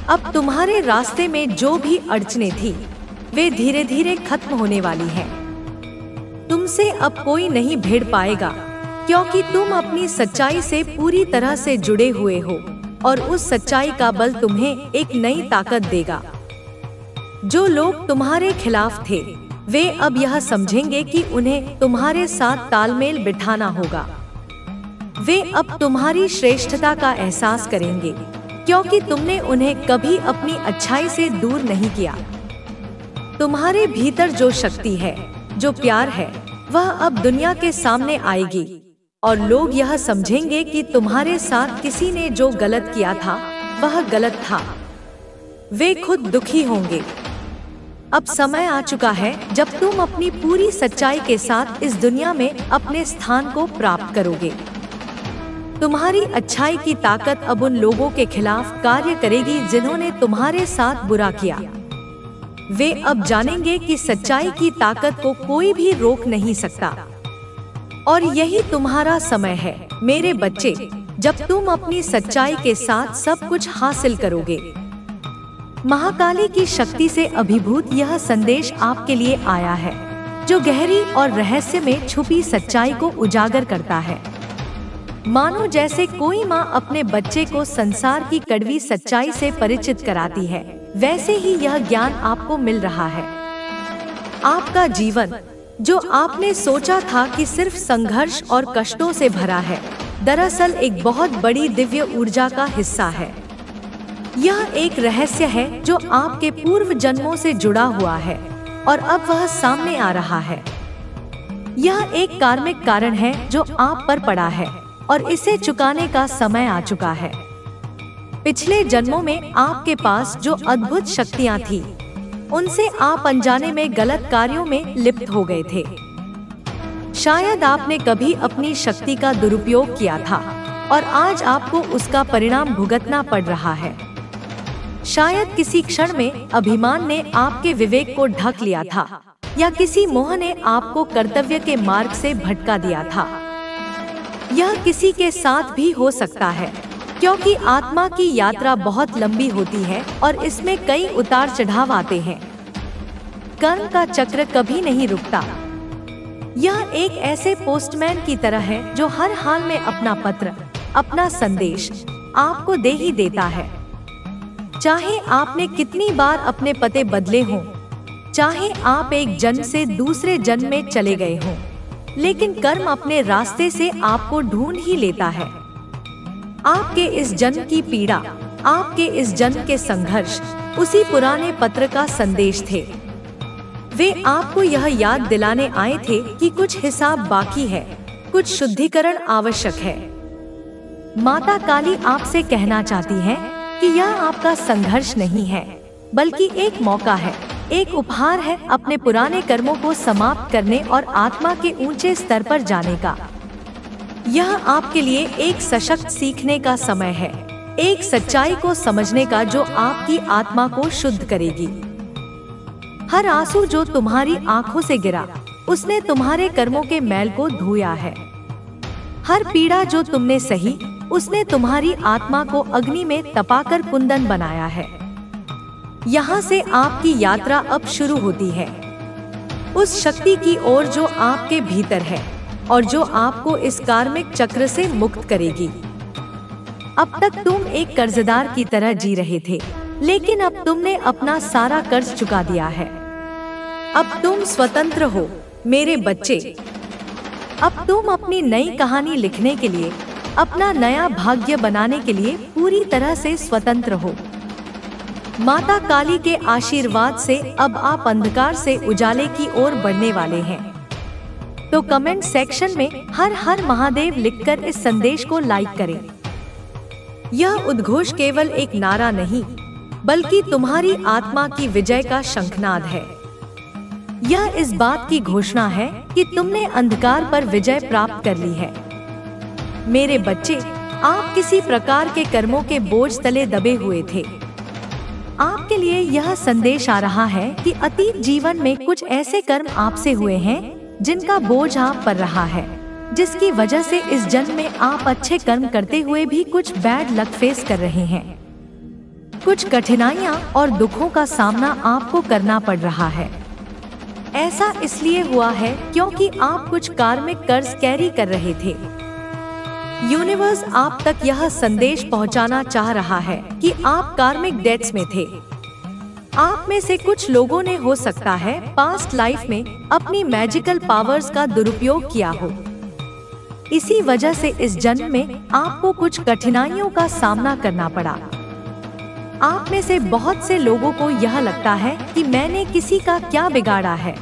अब तुम्हारे रास्ते में जो भी अड़चने थी, वे धीरे धीरे खत्म होने वाली हैं। तुमसे अब कोई नहीं भिड़ पाएगा, क्योंकि तुम अपनी सच्चाई से पूरी तरह से जुड़े हुए हो और उस सच्चाई का बल तुम्हें एक नई ताकत देगा। जो लोग तुम्हारे खिलाफ थे, वे अब यह समझेंगे कि उन्हें तुम्हारे साथ तालमेल बिठाना होगा। वे अब तुम्हारी श्रेष्ठता का एहसास करेंगे, क्योंकि तुमने उन्हें कभी अपनी अच्छाई से दूर नहीं किया। तुम्हारे भीतर जो शक्ति है, जो प्यार है, वह अब दुनिया के सामने आएगी और लोग यह समझेंगे कि तुम्हारे साथ किसी ने जो गलत किया था वह गलत था। वे खुद दुखी होंगे। अब समय आ चुका है जब तुम अपनी पूरी सच्चाई के साथ इस दुनिया में अपने स्थान को प्राप्त करोगे। तुम्हारी अच्छाई की ताकत अब उन लोगों के खिलाफ कार्य करेगी जिन्होंने तुम्हारे साथ बुरा किया। वे अब जानेंगे कि सच्चाई की ताकत को कोई भी रोक नहीं सकता। और यही तुम्हारा समय है मेरे बच्चे, जब तुम अपनी सच्चाई के साथ सब कुछ हासिल करोगे। महाकाली की शक्ति से अभिभूत यह संदेश आपके लिए आया है, जो गहरी और रहस्य में छुपी सच्चाई को उजागर करता है। मानो जैसे कोई माँ अपने बच्चे को संसार की कड़वी सच्चाई से परिचित कराती है, वैसे ही यह ज्ञान आपको मिल रहा है। आपका जीवन, जो आपने सोचा था कि सिर्फ संघर्ष और कष्टों से भरा है, दरअसल एक बहुत बड़ी दिव्य ऊर्जा का हिस्सा है। यह एक रहस्य है जो आपके पूर्व जन्मों से जुड़ा हुआ है और अब वह सामने आ रहा है। यह एक कार्मिक कारण है जो आप पर पड़ा है और इसे चुकाने का समय आ चुका है। पिछले जन्मों में आपके पास जो अद्भुत शक्तियां थी, उनसे आप अनजाने में गलत कार्यों में लिप्त हो गए थे। शायद आपने कभी अपनी शक्ति का दुरुपयोग किया था और आज आपको उसका परिणाम भुगतना पड़ रहा है। शायद किसी क्षण में अभिमान ने आपके विवेक को ढक लिया था, या किसी मोह ने आपको कर्तव्य के मार्ग से भटका दिया था। यह किसी के साथ भी हो सकता है, क्योंकि आत्मा की यात्रा बहुत लंबी होती है और इसमें कई उतार चढ़ाव आते हैं। कर्म का चक्र कभी नहीं रुकता। यह एक ऐसे पोस्टमैन की तरह है जो हर हाल में अपना पत्र, अपना संदेश आपको दे ही देता है। चाहे आपने कितनी बार अपने पते बदले हों, चाहे आप एक जन्म से दूसरे जन्म में चले गए हों, लेकिन कर्म अपने रास्ते से आपको ढूंढ ही लेता है। आपके इस जन्म की पीड़ा, आपके इस जन्म के संघर्ष उसी पुराने पत्र का संदेश थे। वे आपको यह याद दिलाने आए थे कि कुछ हिसाब बाकी है, कुछ शुद्धिकरण आवश्यक है। माता काली आपसे कहना चाहती है कि यह आपका संघर्ष नहीं है, बल्कि एक मौका है, एक उपहार है अपने पुराने कर्मों को समाप्त करने और आत्मा के ऊंचे स्तर पर जाने का। यह आपके लिए एक सशक्त सीखने का समय है, एक सच्चाई को समझने का जो आपकी आत्मा को शुद्ध करेगी। हर आंसू जो तुम्हारी आंखों से गिरा, उसने तुम्हारे कर्मों के मैल को धोया है। हर पीड़ा जो तुमने सही, उसने तुम्हारी आत्मा को अग्नि में तपाकर कुंदन बनाया है। यहाँ से आपकी यात्रा अब शुरू होती है, उस शक्ति की ओर जो आपके भीतर है और जो आपको इस कार्मिक चक्र से मुक्त करेगी। अब तक तुम एक कर्जदार की तरह जी रहे थे, लेकिन अब तुमने अपना सारा कर्ज चुका दिया है। अब तुम स्वतंत्र हो मेरे बच्चे। अब तुम अपनी नई कहानी लिखने के लिए, अपना नया भाग्य बनाने के लिए पूरी तरह से स्वतंत्र हो। माता काली के आशीर्वाद से अब आप अंधकार से उजाले की ओर बढ़ने वाले हैं। तो कमेंट सेक्शन में हर हर महादेव लिखकर इस संदेश को लाइक करें। यह उद्घोष केवल एक नारा नहीं, बल्कि तुम्हारी आत्मा की विजय का शंखनाद है। यह इस बात की घोषणा है कि तुमने अंधकार पर विजय प्राप्त कर ली है। मेरे बच्चे, आप किसी प्रकार के कर्मों के बोझ तले दबे हुए थे। आपके लिए यह संदेश आ रहा है कि अतीत जीवन में कुछ ऐसे कर्म आपसे हुए हैं जिनका बोझ आप पर रहा है, जिसकी वजह से इस जन्म में आप अच्छे कर्म करते हुए भी कुछ बैड लक फेस कर रहे हैं। कुछ कठिनाइयां और दुखों का सामना आपको करना पड़ रहा है। ऐसा इसलिए हुआ है क्योंकि आप कुछ कार्मिक कर्ज कैरी कर रहे थे। यूनिवर्स आप तक यह संदेश पहुंचाना चाह रहा है कि आप कार्मिक डेट्स में थे। आप में से कुछ लोगों ने हो सकता है पास्ट लाइफ में अपनी मैजिकल पावर्स का दुरुपयोग किया हो। इसी वजह से इस जन्म में आपको कुछ कठिनाइयों का सामना करना पड़ा। आप में से बहुत से लोगों को यह लगता है कि मैंने किसी का क्या बिगाड़ा है,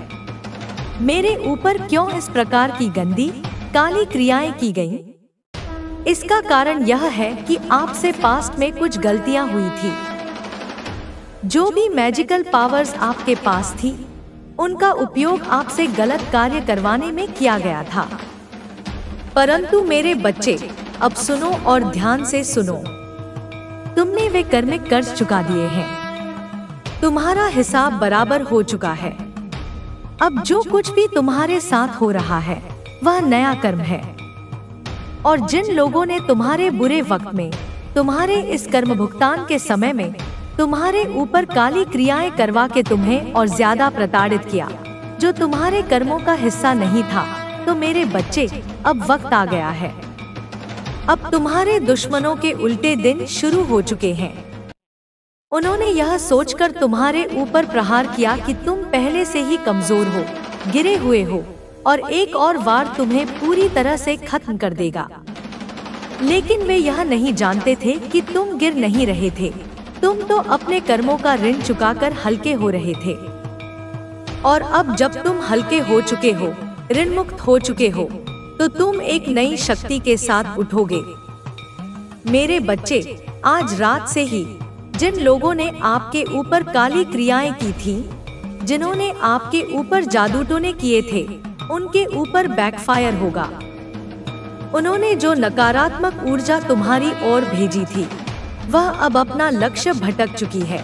मेरे ऊपर क्यों इस प्रकार की गंदी काली क्रियाएं की गईं? इसका कारण यह है कि आपसे पास्ट में कुछ गलतियां हुई थी। जो भी मैजिकल पावर्स आपके पास थी, उनका उपयोग आपसे गलत कार्य करवाने में किया गया था। परंतु मेरे बच्चे, अब सुनो और ध्यान से सुनो। तुमने वे कर्मिक कर्ज चुका दिए हैं। तुम्हारा हिसाब बराबर हो चुका है। अब जो कुछ भी तुम्हारे साथ हो रहा है, वह नया कर्म है। और जिन लोगों ने तुम्हारे बुरे वक्त में, तुम्हारे इस कर्म भुगतान के समय में तुम्हारे ऊपर काली क्रियाएं करवा के तुम्हें और ज्यादा प्रताड़ित किया, जो तुम्हारे कर्मों का हिस्सा नहीं था, तो मेरे बच्चे, अब वक्त आ गया है। अब तुम्हारे दुश्मनों के उल्टे दिन शुरू हो चुके हैं। उन्होंने यह सोचकर तुम्हारे ऊपर प्रहार किया कि तुम पहले से ही कमजोर हो, गिरे हुए हो और एक और वार तुम्हें पूरी तरह से खत्म कर देगा। लेकिन वे यह नहीं जानते थे कि तुम गिर नहीं रहे थे। तुम तो अपने कर्मों का ऋण चुकाकर हल्के हो रहे थे। और अब जब तुम हल्के हो चुके हो, ऋण मुक्त हो चुके हो, तो तुम एक नई शक्ति के साथ उठोगे। मेरे बच्चे, आज रात से ही जिन लोगों ने आपके ऊपर काली क्रियाएं की थी, जिन्होंने आपके ऊपर जादू टोने किए थे, उनके ऊपर बैकफायर होगा। उन्होंने जो नकारात्मक ऊर्जा तुम्हारी ओर भेजी थी वह अब अपना लक्ष्य भटक चुकी है,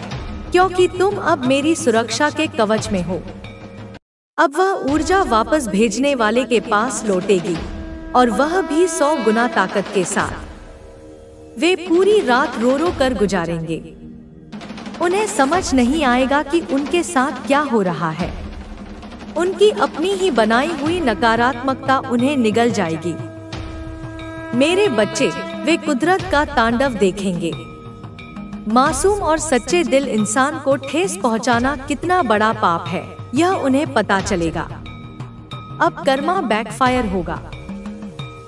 क्योंकि तुम अब मेरी सुरक्षा के कवच में हो। अब वह ऊर्जा वापस भेजने वाले के पास लौटेगी, और वह भी 100 गुना ताकत के साथ। वे पूरी रात रो रो कर गुजारेंगे। उन्हें समझ नहीं आएगा कि उनके साथ क्या हो रहा है। उनकी अपनी ही बनाई हुई नकारात्मकता उन्हें निगल जाएगी। मेरे बच्चे, वे कुदरत का तांडव देखेंगे। मासूम और सच्चे दिल इंसान को ठेस पहुंचाना कितना बड़ा पाप है, यह उन्हें पता चलेगा। अब कर्मा बैकफायर होगा।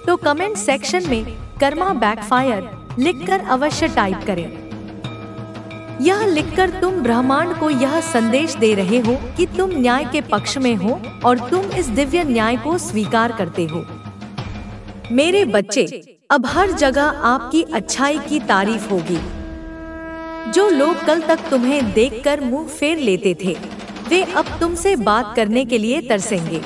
तो कमेंट सेक्शन में कर्मा बैकफायर लिखकर अवश्य टाइप करें। यह लिखकर तुम ब्रह्मांड को यह संदेश दे रहे हो कि तुम न्याय के पक्ष में हो और तुम इस दिव्य न्याय को स्वीकार करते हो। मेरे बच्चे, अब हर जगह आपकी अच्छाई की तारीफ होगी। जो लोग कल तक तुम्हें देखकर मुंह फेर लेते थे, वे अब तुमसे बात करने के लिए तरसेंगे।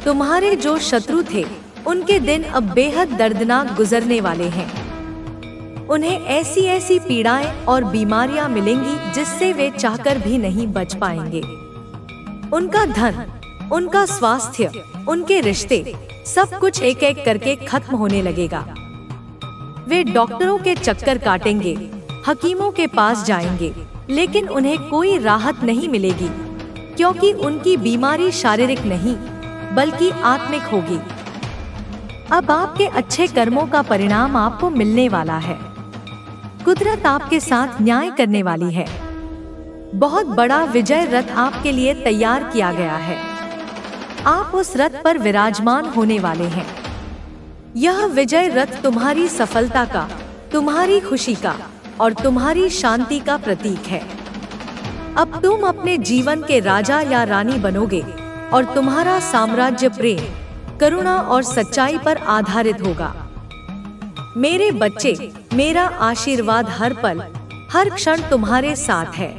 तुम्हारे जो शत्रु थे, उनके दिन अब बेहद दर्दनाक गुजरने वाले हैं। उन्हें ऐसी ऐसी पीड़ाएं और बीमारियां मिलेंगी जिससे वे चाहकर भी नहीं बच पाएंगे। उनका धन, उनका स्वास्थ्य, उनके रिश्ते, सब कुछ एक एक करके खत्म होने लगेगा। वे डॉक्टरों के चक्कर काटेंगे, हकीमों के पास जाएंगे, लेकिन उन्हें कोई राहत नहीं मिलेगी, क्योंकि उनकी बीमारी शारीरिक नहीं बल्कि आत्मिक होगी। अब आपके अच्छे कर्मों का परिणाम आपको मिलने वाला है। कुदरत आपके साथ न्याय करने वाली है। बहुत बड़ा विजय रथ आपके लिए तैयार किया गया है। आप उस रथ पर विराजमान होने वाले हैं। यह विजय रथ तुम्हारी सफलता का, तुम्हारी खुशी का और तुम्हारी शांति का प्रतीक है। अब तुम अपने जीवन के राजा या रानी बनोगे और तुम्हारा साम्राज्य प्रेम, करुणा और सच्चाई पर आधारित होगा। मेरे बच्चे, मेरा आशीर्वाद हर पल, हर क्षण तुम्हारे साथ है।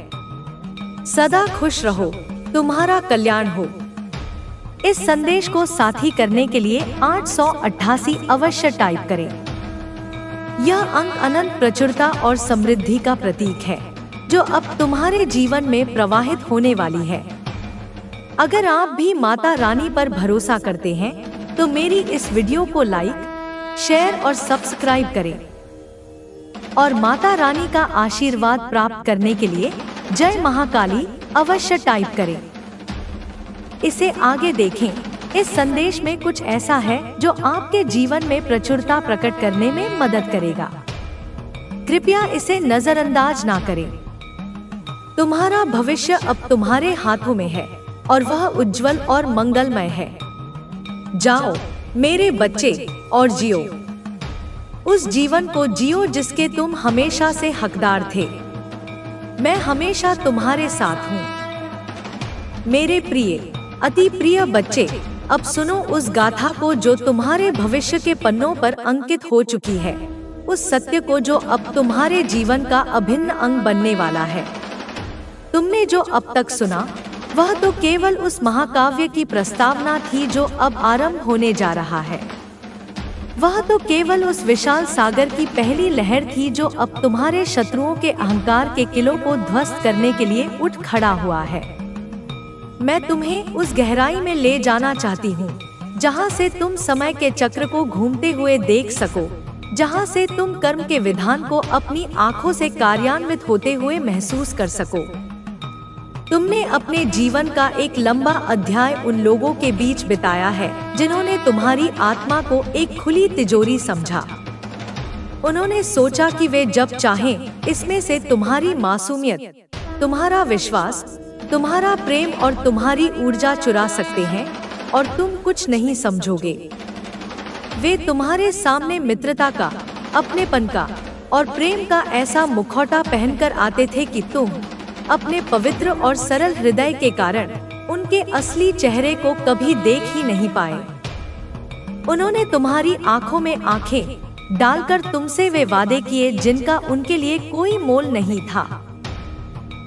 सदा खुश रहो, तुम्हारा कल्याण हो। इस संदेश को साथी करने के लिए 888 अवश्य टाइप करें। यह अंक अनंत प्रचुरता और समृद्धि का प्रतीक है, जो अब तुम्हारे जीवन में प्रवाहित होने वाली है। अगर आप भी माता रानी पर भरोसा करते हैं, तो मेरी इस वीडियो को लाइक, शेयर और सब्सक्राइब करें। और माता रानी का आशीर्वाद प्राप्त करने के लिए जय महाकाली अवश्य टाइप करें। इसे आगे देखें। इस संदेश में कुछ ऐसा है जो आपके जीवन में प्रचुरता प्रकट करने में मदद करेगा। कृपया इसे नजरअंदाज ना करें। तुम्हारा भविष्य अब तुम्हारे हाथों में है और वह उज्जवल और मंगलमय है। जाओ मेरे बच्चे और जियो, उस जीवन को जियो जिसके तुम हमेशा से हकदार थे। मैं हमेशा तुम्हारे साथ हूँ। मेरे प्रिय, अति प्रिय बच्चे, अब सुनो उस गाथा को जो तुम्हारे भविष्य के पन्नों पर अंकित हो चुकी है, उस सत्य को जो अब तुम्हारे जीवन का अभिन्न अंग बनने वाला है। तुमने जो अब तक सुना, वह तो केवल उस महाकाव्य की प्रस्तावना थी जो अब आरंभ होने जा रहा है। वह तो केवल उस विशाल सागर की पहली लहर थी जो अब तुम्हारे शत्रुओं के अहंकार के किलों को ध्वस्त करने के लिए उठ खड़ा हुआ है। मैं तुम्हें उस गहराई में ले जाना चाहती हूँ, जहाँ से तुम समय के चक्र को घूमते हुए देख सको, जहाँ से तुम कर्म के विधान को अपनी आँखों से कार्यान्वित होते हुए महसूस कर सको। तुमने अपने जीवन का एक लंबा अध्याय उन लोगों के बीच बिताया है जिन्होंने तुम्हारी आत्मा को एक खुली तिजोरी समझा। उन्होंने सोचा कि वे जब चाहें इसमें से तुम्हारी मासूमियत, तुम्हारा विश्वास, तुम्हारा प्रेम और तुम्हारी ऊर्जा चुरा सकते हैं और तुम कुछ नहीं समझोगे। वे तुम्हारे सामने मित्रता का, अपनेपन का और प्रेम का ऐसा मुखौटा पहनकर आते थे कि तुम अपने पवित्र और सरल हृदय के कारण उनके असली चेहरे को कभी देख ही नहीं पाए। उन्होंने तुम्हारी आंखों में आंखें डालकर तुमसे वे वादे किए जिनका उनके लिए कोई मोल नहीं था।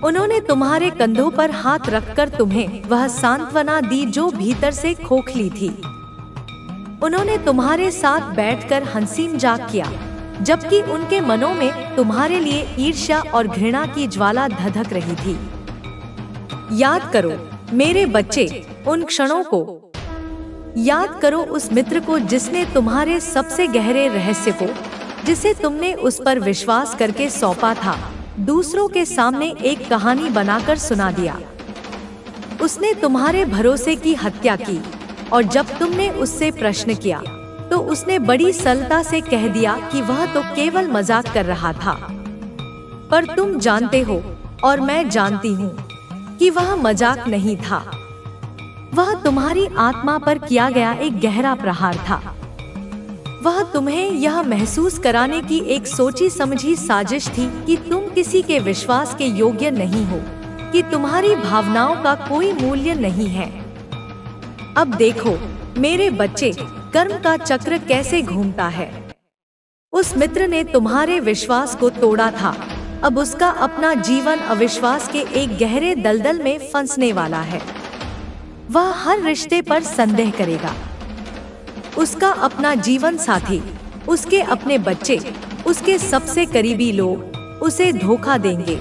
उन्होंने तुम्हारे कंधों पर हाथ रखकर तुम्हें वह सांत्वना दी जो भीतर से खोखली थी। उन्होंने तुम्हारे साथ बैठकर हंसी मजाक किया, जबकि उनके मनों में तुम्हारे लिए ईर्ष्या और घृणा की ज्वाला धधक रही थी। याद करो मेरे बच्चे उन क्षणों को। याद करो उस मित्र को जिसने तुम्हारे सबसे गहरे रहस्य को, जिसे तुमने उस पर विश्वास करके सौंपा था, दूसरों के सामने एक कहानी बनाकर सुना दिया। उसने तुम्हारे भरोसे की हत्या की और जब तुमने उससे प्रश्न किया तो उसने बड़ी सरलता से कह दिया कि वह तो केवल मजाक कर रहा था। पर तुम जानते हो और मैं जानती हूँ कि वह मजाक नहीं था। वह तुम्हारी आत्मा पर किया गया एक गहरा प्रहार था। वह तुम्हें यह महसूस कराने की एक सोची समझी साजिश थी कि तुम किसी के विश्वास के योग्य नहीं हो, कि तुम्हारी भावनाओं का कोई मूल्य नहीं है। अब देखो मेरे बच्चे, कर्म का चक्र कैसे घूमता है। उस मित्र ने तुम्हारे विश्वास को तोड़ा था, अब उसका अपना जीवन अविश्वास के एक गहरे दलदल में फंसने वाला है। वह हर रिश्ते पर संदेह करेगा। उसका अपना जीवन साथी, उसके अपने बच्चे, उसके सबसे करीबी लोग उसे धोखा देंगे।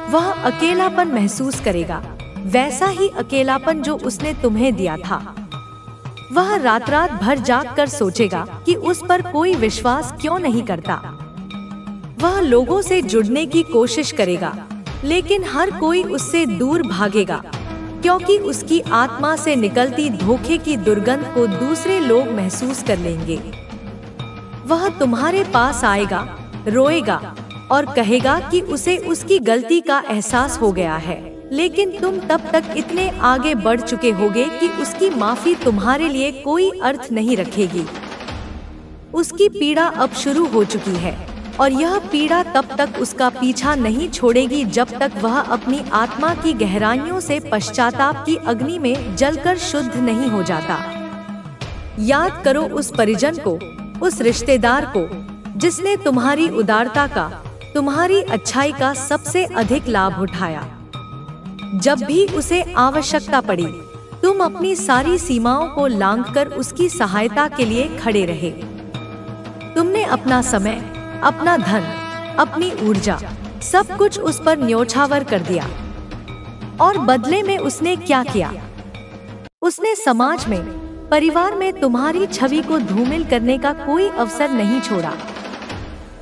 वह अकेलापन महसूस करेगा, वैसा ही अकेलापन जो उसने तुम्हें दिया था। वह रात रात भर जाग कर सोचेगा कि उस पर कोई विश्वास क्यों नहीं करता। वह लोगों से जुड़ने की कोशिश करेगा, लेकिन हर कोई उससे दूर भागेगा, क्योंकि उसकी आत्मा से निकलती धोखे की दुर्गंध को दूसरे लोग महसूस कर लेंगे। वह तुम्हारे पास आएगा, रोएगा और कहेगा कि उसे उसकी गलती का एहसास हो गया है, लेकिन तुम तब तक इतने आगे बढ़ चुके होगे कि उसकी माफी तुम्हारे लिए कोई अर्थ नहीं रखेगी। उसकी पीड़ा अब शुरू हो चुकी है और यह पीड़ा तब तक उसका पीछा नहीं छोड़ेगी जब तक वह अपनी आत्मा की गहराइयों से पश्चाताप की अग्नि में जलकर शुद्ध नहीं हो जाता। याद करो उस परिजन को, उस रिश्तेदार को जिसने तुम्हारी उदारता का, तुम्हारी अच्छाई का सबसे अधिक लाभ उठाया। जब भी उसे आवश्यकता पड़ी, तुम अपनी सारी सीमाओं को लांघकर उसकी सहायता के लिए खड़े रहे। तुमने अपना समय, अपना धन, अपनी ऊर्जा, सब कुछ उस पर न्योछावर कर दिया। और बदले में उसने क्या किया? उसने समाज में, परिवार में तुम्हारी छवि को धूमिल करने का कोई अवसर नहीं छोड़ा।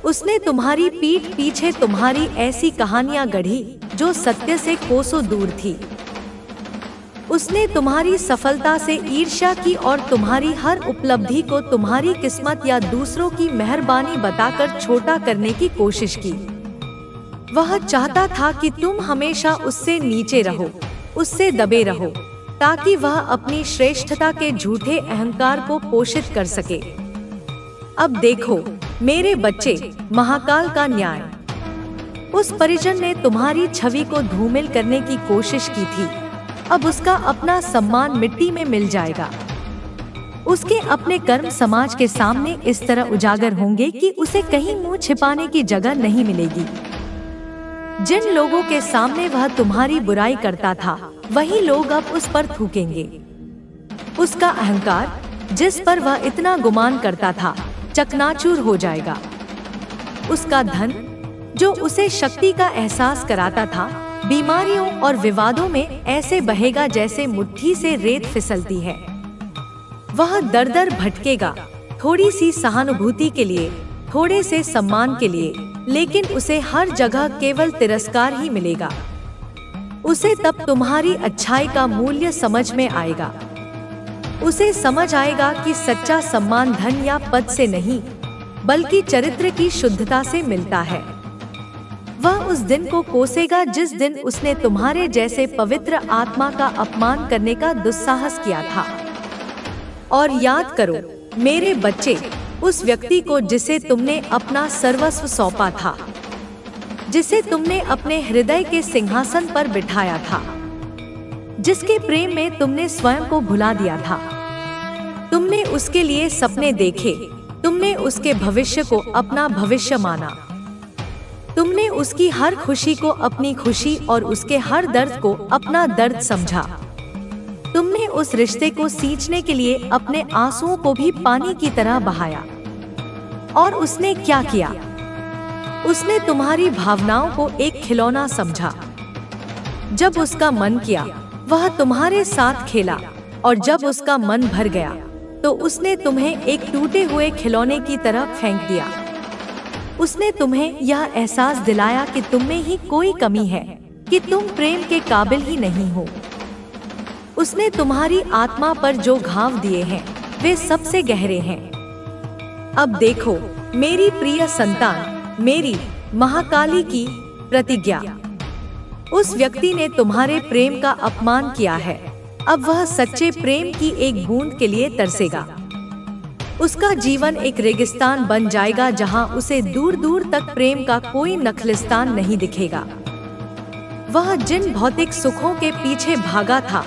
उसने तुम्हारी पीठ पीछे तुम्हारी ऐसी कहानियां गढ़ी जो सत्य से कोसों दूर थी। उसने तुम्हारी सफलता से ईर्ष्या की और तुम्हारी हर उपलब्धि को तुम्हारी किस्मत या दूसरों की मेहरबानी बताकर छोटा करने की कोशिश की। वह चाहता था कि तुम हमेशा उससे नीचे रहो, उससे दबे रहो, ताकि वह अपनी श्रेष्ठता के झूठे अहंकार को पोषित कर सके। अब देखो मेरे बच्चे, महाकाल का न्याय। उस परिजन ने तुम्हारी छवि को धूमिल करने की कोशिश की थी। अब उसका अपना सम्मान मिट्टी में मिल जाएगा। उसके अपने कर्म समाज के सामने इस तरह उजागर होंगे कि उसे कहीं मुंह छिपाने की जगह नहीं मिलेगी। जिन लोगों के सामने वह तुम्हारी बुराई करता था, वही लोग अब उस पर थूकेंगे। उसका अहंकार, जिस पर वह इतना गुमान करता था, चकनाचूर हो जाएगा। उसका धन, जो उसे शक्ति का एहसास कराता था, बीमारियों और विवादों में ऐसे बहेगा जैसे मुट्ठी से रेत फिसलती है। वह दर दर भटकेगा, थोड़ी सी सहानुभूति के लिए, थोड़े से सम्मान के लिए, लेकिन उसे हर जगह केवल तिरस्कार ही मिलेगा। उसे तब तुम्हारी अच्छाई का मूल्य समझ में आएगा। उसे समझ आएगा कि सच्चा सम्मान धन या पद से नहीं, बल्कि चरित्र की शुद्धता से मिलता है। वह उस दिन को कोसेगा जिस दिन उसने तुम्हारे जैसे पवित्र आत्मा का अपमान करने का दुस्साहस किया था। और याद करो मेरे बच्चे, उस व्यक्ति को जिसे तुमने अपना सर्वस्व सौंपा था, जिसे तुमने अपने हृदय के सिंहासन पर बिठाया था, जिसके प्रेम में तुमने स्वयं को भुला दिया था। तुमने उसके लिए सपने देखे, तुमने उसके भविष्य को अपना भविष्य माना, तुमने उसकी हर खुशी को अपनी खुशी और उसके हर दर्द को अपना दर्द समझा। तुमने उस रिश्ते को सींचने के लिए अपने आंसुओं को भी पानी की तरह बहाया। और उसने क्या किया? उसने तुम्हारी भावनाओं को एक खिलौना समझा। जब उसका मन किया, वह तुम्हारे साथ खेला, और जब उसका मन भर गया तो उसने तुम्हें एक टूटे हुए खिलौने की तरह फेंक दिया। उसने तुम्हें यह एहसास दिलाया कि तुम में ही कोई कमी है, कि तुम प्रेम के काबिल ही नहीं हो। उसने तुम्हारी आत्मा पर जो घाव दिए हैं वे सबसे गहरे हैं। अब देखो मेरी प्रिय संतान, मेरी महाकाली की प्रतिज्ञा। उस व्यक्ति ने तुम्हारे प्रेम का अपमान किया है, अब वह सच्चे प्रेम की एक बूंद के लिए तरसेगा। उसका जीवन एक रेगिस्तान बन जाएगा जहां उसे दूर दूर तक प्रेम का कोई नखलिस्तान नहीं दिखेगा। वह जिन भौतिक सुखों के पीछे भागा था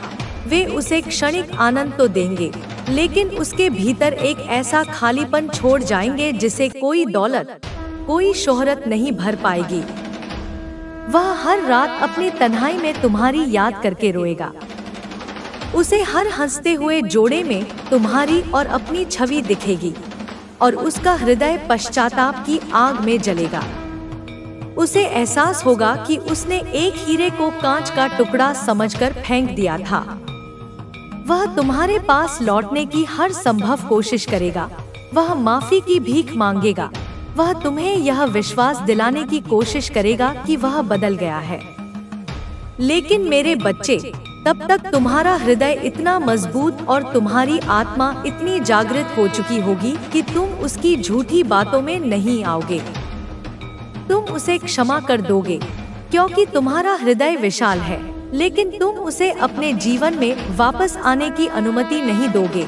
वे उसे क्षणिक आनंद तो देंगे, लेकिन उसके भीतर एक ऐसा खालीपन छोड़ जाएंगे जिसे कोई दौलत, कोई शोहरत नहीं भर पाएगी। वह हर रात अपनी तन्हाई में तुम्हारी याद करके रोएगा। उसे हर हंसते हुए जोड़े में तुम्हारी और अपनी छवि दिखेगी, और उसका हृदय पश्चाताप की आग में जलेगा। उसे एहसास होगा कि उसने एक हीरे को कांच का टुकड़ा समझकर फेंक दिया था। वह तुम्हारे पास लौटने की हर संभव कोशिश करेगा। वह माफी की भीख मांगेगा। वह तुम्हें यह विश्वास दिलाने की कोशिश करेगा कि वह बदल गया है। लेकिन मेरे बच्चे, तब तक तुम्हारा हृदय इतना मजबूत और तुम्हारी आत्मा इतनी जागृत हो चुकी होगी कि तुम उसकी झूठी बातों में नहीं आओगे। तुम उसे क्षमा कर दोगे, क्योंकि तुम्हारा हृदय विशाल है, लेकिन तुम उसे अपने जीवन में वापस आने की अनुमति नहीं दोगे,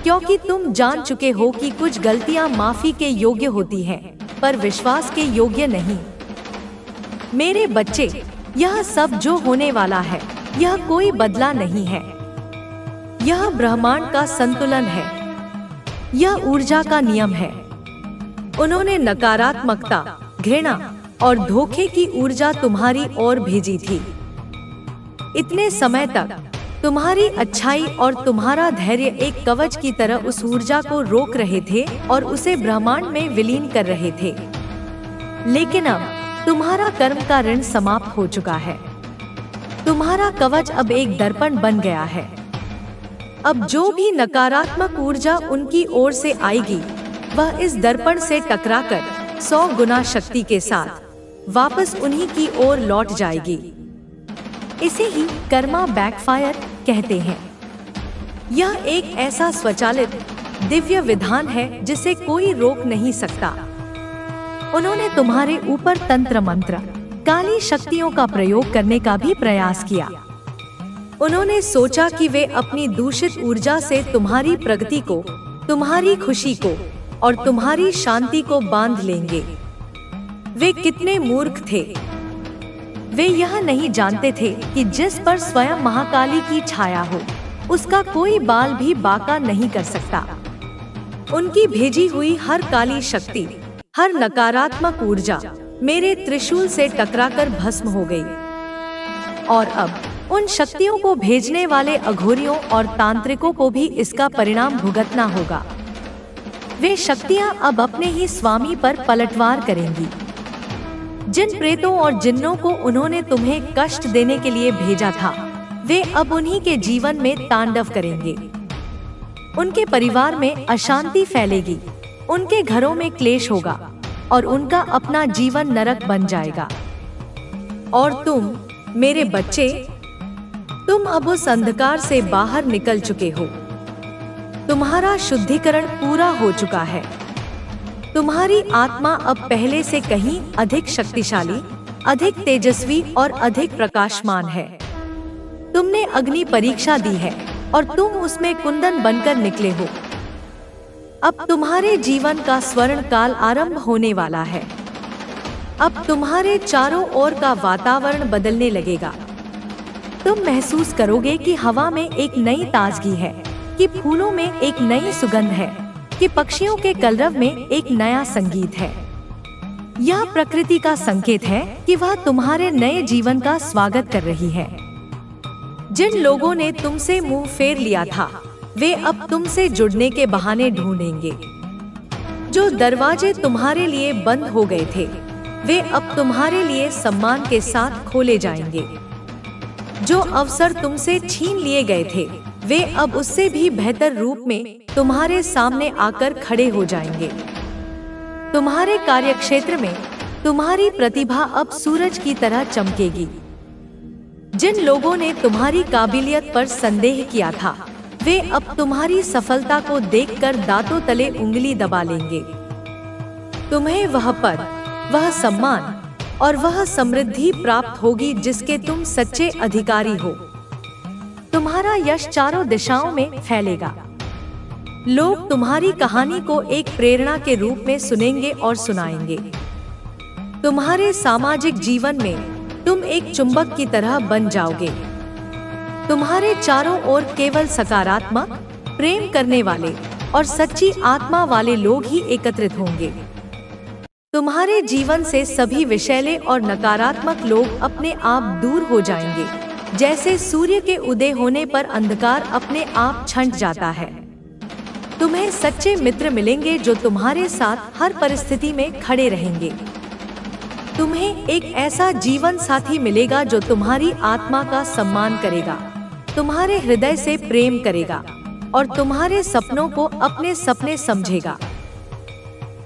क्योंकि तुम जान चुके हो कि कुछ गलतियां माफी के योग्य होती हैं, पर विश्वास के योग्य नहीं। मेरे बच्चे, यह सब जो होने वाला है यह कोई बदला नहीं है। यह ब्रह्मांड का संतुलन है। यह ऊर्जा का नियम है। उन्होंने नकारात्मकता, घृणा और धोखे की ऊर्जा तुम्हारी ओर भेजी थी। इतने समय तक तुम्हारी अच्छाई और तुम्हारा धैर्य एक कवच की तरह उस ऊर्जा को रोक रहे थे और उसे ब्रह्मांड में विलीन कर रहे थे। लेकिन अब तुम्हारा कर्म का ऋण समाप्त हो चुका है। तुम्हारा कवच अब एक दर्पण बन गया है। अब जो भी नकारात्मक ऊर्जा उनकी ओर से आएगी, वह इस दर्पण से टकराकर 100 गुना शक्ति के साथ वापस उन्हीं की ओर लौट जाएगी। इसे ही कर्मा बैकफायर कहते हैं। यह एक ऐसा स्वचालित दिव्य विधान है जिसे कोई रोक नहीं सकता। उन्होंने तुम्हारे ऊपर तंत्र मंत्र, काली शक्तियों का प्रयोग करने का भी प्रयास किया। उन्होंने सोचा कि वे अपनी दूषित ऊर्जा से तुम्हारी प्रगति को, तुम्हारी खुशी को और तुम्हारी शांति को बांध लेंगे। वे कितने मूर्ख थे। वे यह नहीं जानते थे कि जिस पर स्वयं महाकाली की छाया हो, उसका कोई बाल भी बांका नहीं कर सकता। उनकी भेजी हुई हर काली शक्ति, हर नकारात्मक ऊर्जा मेरे त्रिशूल से टकराकर भस्म हो गई। और अब उन शक्तियों को भेजने वाले अघोरियों और तांत्रिकों को भी इसका परिणाम भुगतना होगा। वे शक्तियां अब अपने ही स्वामी पर पलटवार करेंगी। जिन प्रेतों और जिन्नों को उन्होंने तुम्हें कष्ट देने के लिए भेजा था, वे अब उन्हीं के जीवन में तांडव करेंगे। उनके परिवार में अशांति फैलेगी, उनके घरों में क्लेश होगा और उनका अपना जीवन नरक बन जाएगा। और तुम, मेरे बच्चे, तुम अब उस अंधकार से बाहर निकल चुके हो। तुम्हारा शुद्धिकरण पूरा हो चुका है। तुम्हारी आत्मा अब पहले से कहीं अधिक शक्तिशाली, अधिक तेजस्वी और अधिक प्रकाशमान है। तुमने अग्नि परीक्षा दी है और तुम उसमें कुंदन बनकर निकले हो। अब तुम्हारे जीवन का स्वर्ण काल आरंभ होने वाला है। अब तुम्हारे चारों ओर का वातावरण बदलने लगेगा। तुम महसूस करोगे कि हवा में एक नई ताजगी है, कि फूलों में एक नई सुगंध है, कि पक्षियों के कलरव में एक नया संगीत है। यह प्रकृति का संकेत है कि वह तुम्हारे नए जीवन का स्वागत कर रही है। जिन लोगों ने तुमसे मुंह फेर लिया था वे अब तुमसे जुड़ने के बहाने ढूंढेंगे। जो दरवाजे तुम्हारे लिए बंद हो गए थे वे अब तुम्हारे लिए सम्मान के साथ खोले जाएंगे। जो अवसर तुमसे छीन लिए गए थे वे अब उससे भी बेहतर रूप में तुम्हारे सामने आकर खड़े हो जाएंगे। तुम्हारे कार्यक्षेत्र में तुम्हारी प्रतिभा अब सूरज की तरह चमकेगी। जिन लोगों ने तुम्हारी काबिलियत पर संदेह किया था वे अब तुम्हारी सफलता को देखकर दांतों तले उंगली दबा लेंगे। तुम्हें वह पद, वह सम्मान और वह समृद्धि प्राप्त होगी जिसके तुम सच्चे अधिकारी हो। तुम्हारा यश चारों दिशाओं में फैलेगा। लोग तुम्हारी कहानी को एक प्रेरणा के रूप में सुनेंगे और सुनाएंगे। तुम्हारे सामाजिक जीवन में तुम एक चुंबक की तरह बन जाओगे। तुम्हारे चारों ओर केवल सकारात्मक, प्रेम करने वाले और सच्ची आत्मा वाले लोग ही एकत्रित होंगे। तुम्हारे जीवन से सभी विषैले और नकारात्मक लोग अपने आप दूर हो जाएंगे, जैसे सूर्य के उदय होने पर अंधकार अपने आप छंट जाता है। तुम्हें सच्चे मित्र मिलेंगे जो तुम्हारे साथ हर परिस्थिति में खड़े रहेंगे। तुम्हें एक ऐसा जीवन साथी मिलेगा जो तुम्हारी आत्मा का सम्मान करेगा, तुम्हारे हृदय से प्रेम करेगा और तुम्हारे सपनों को अपने सपने समझेगा।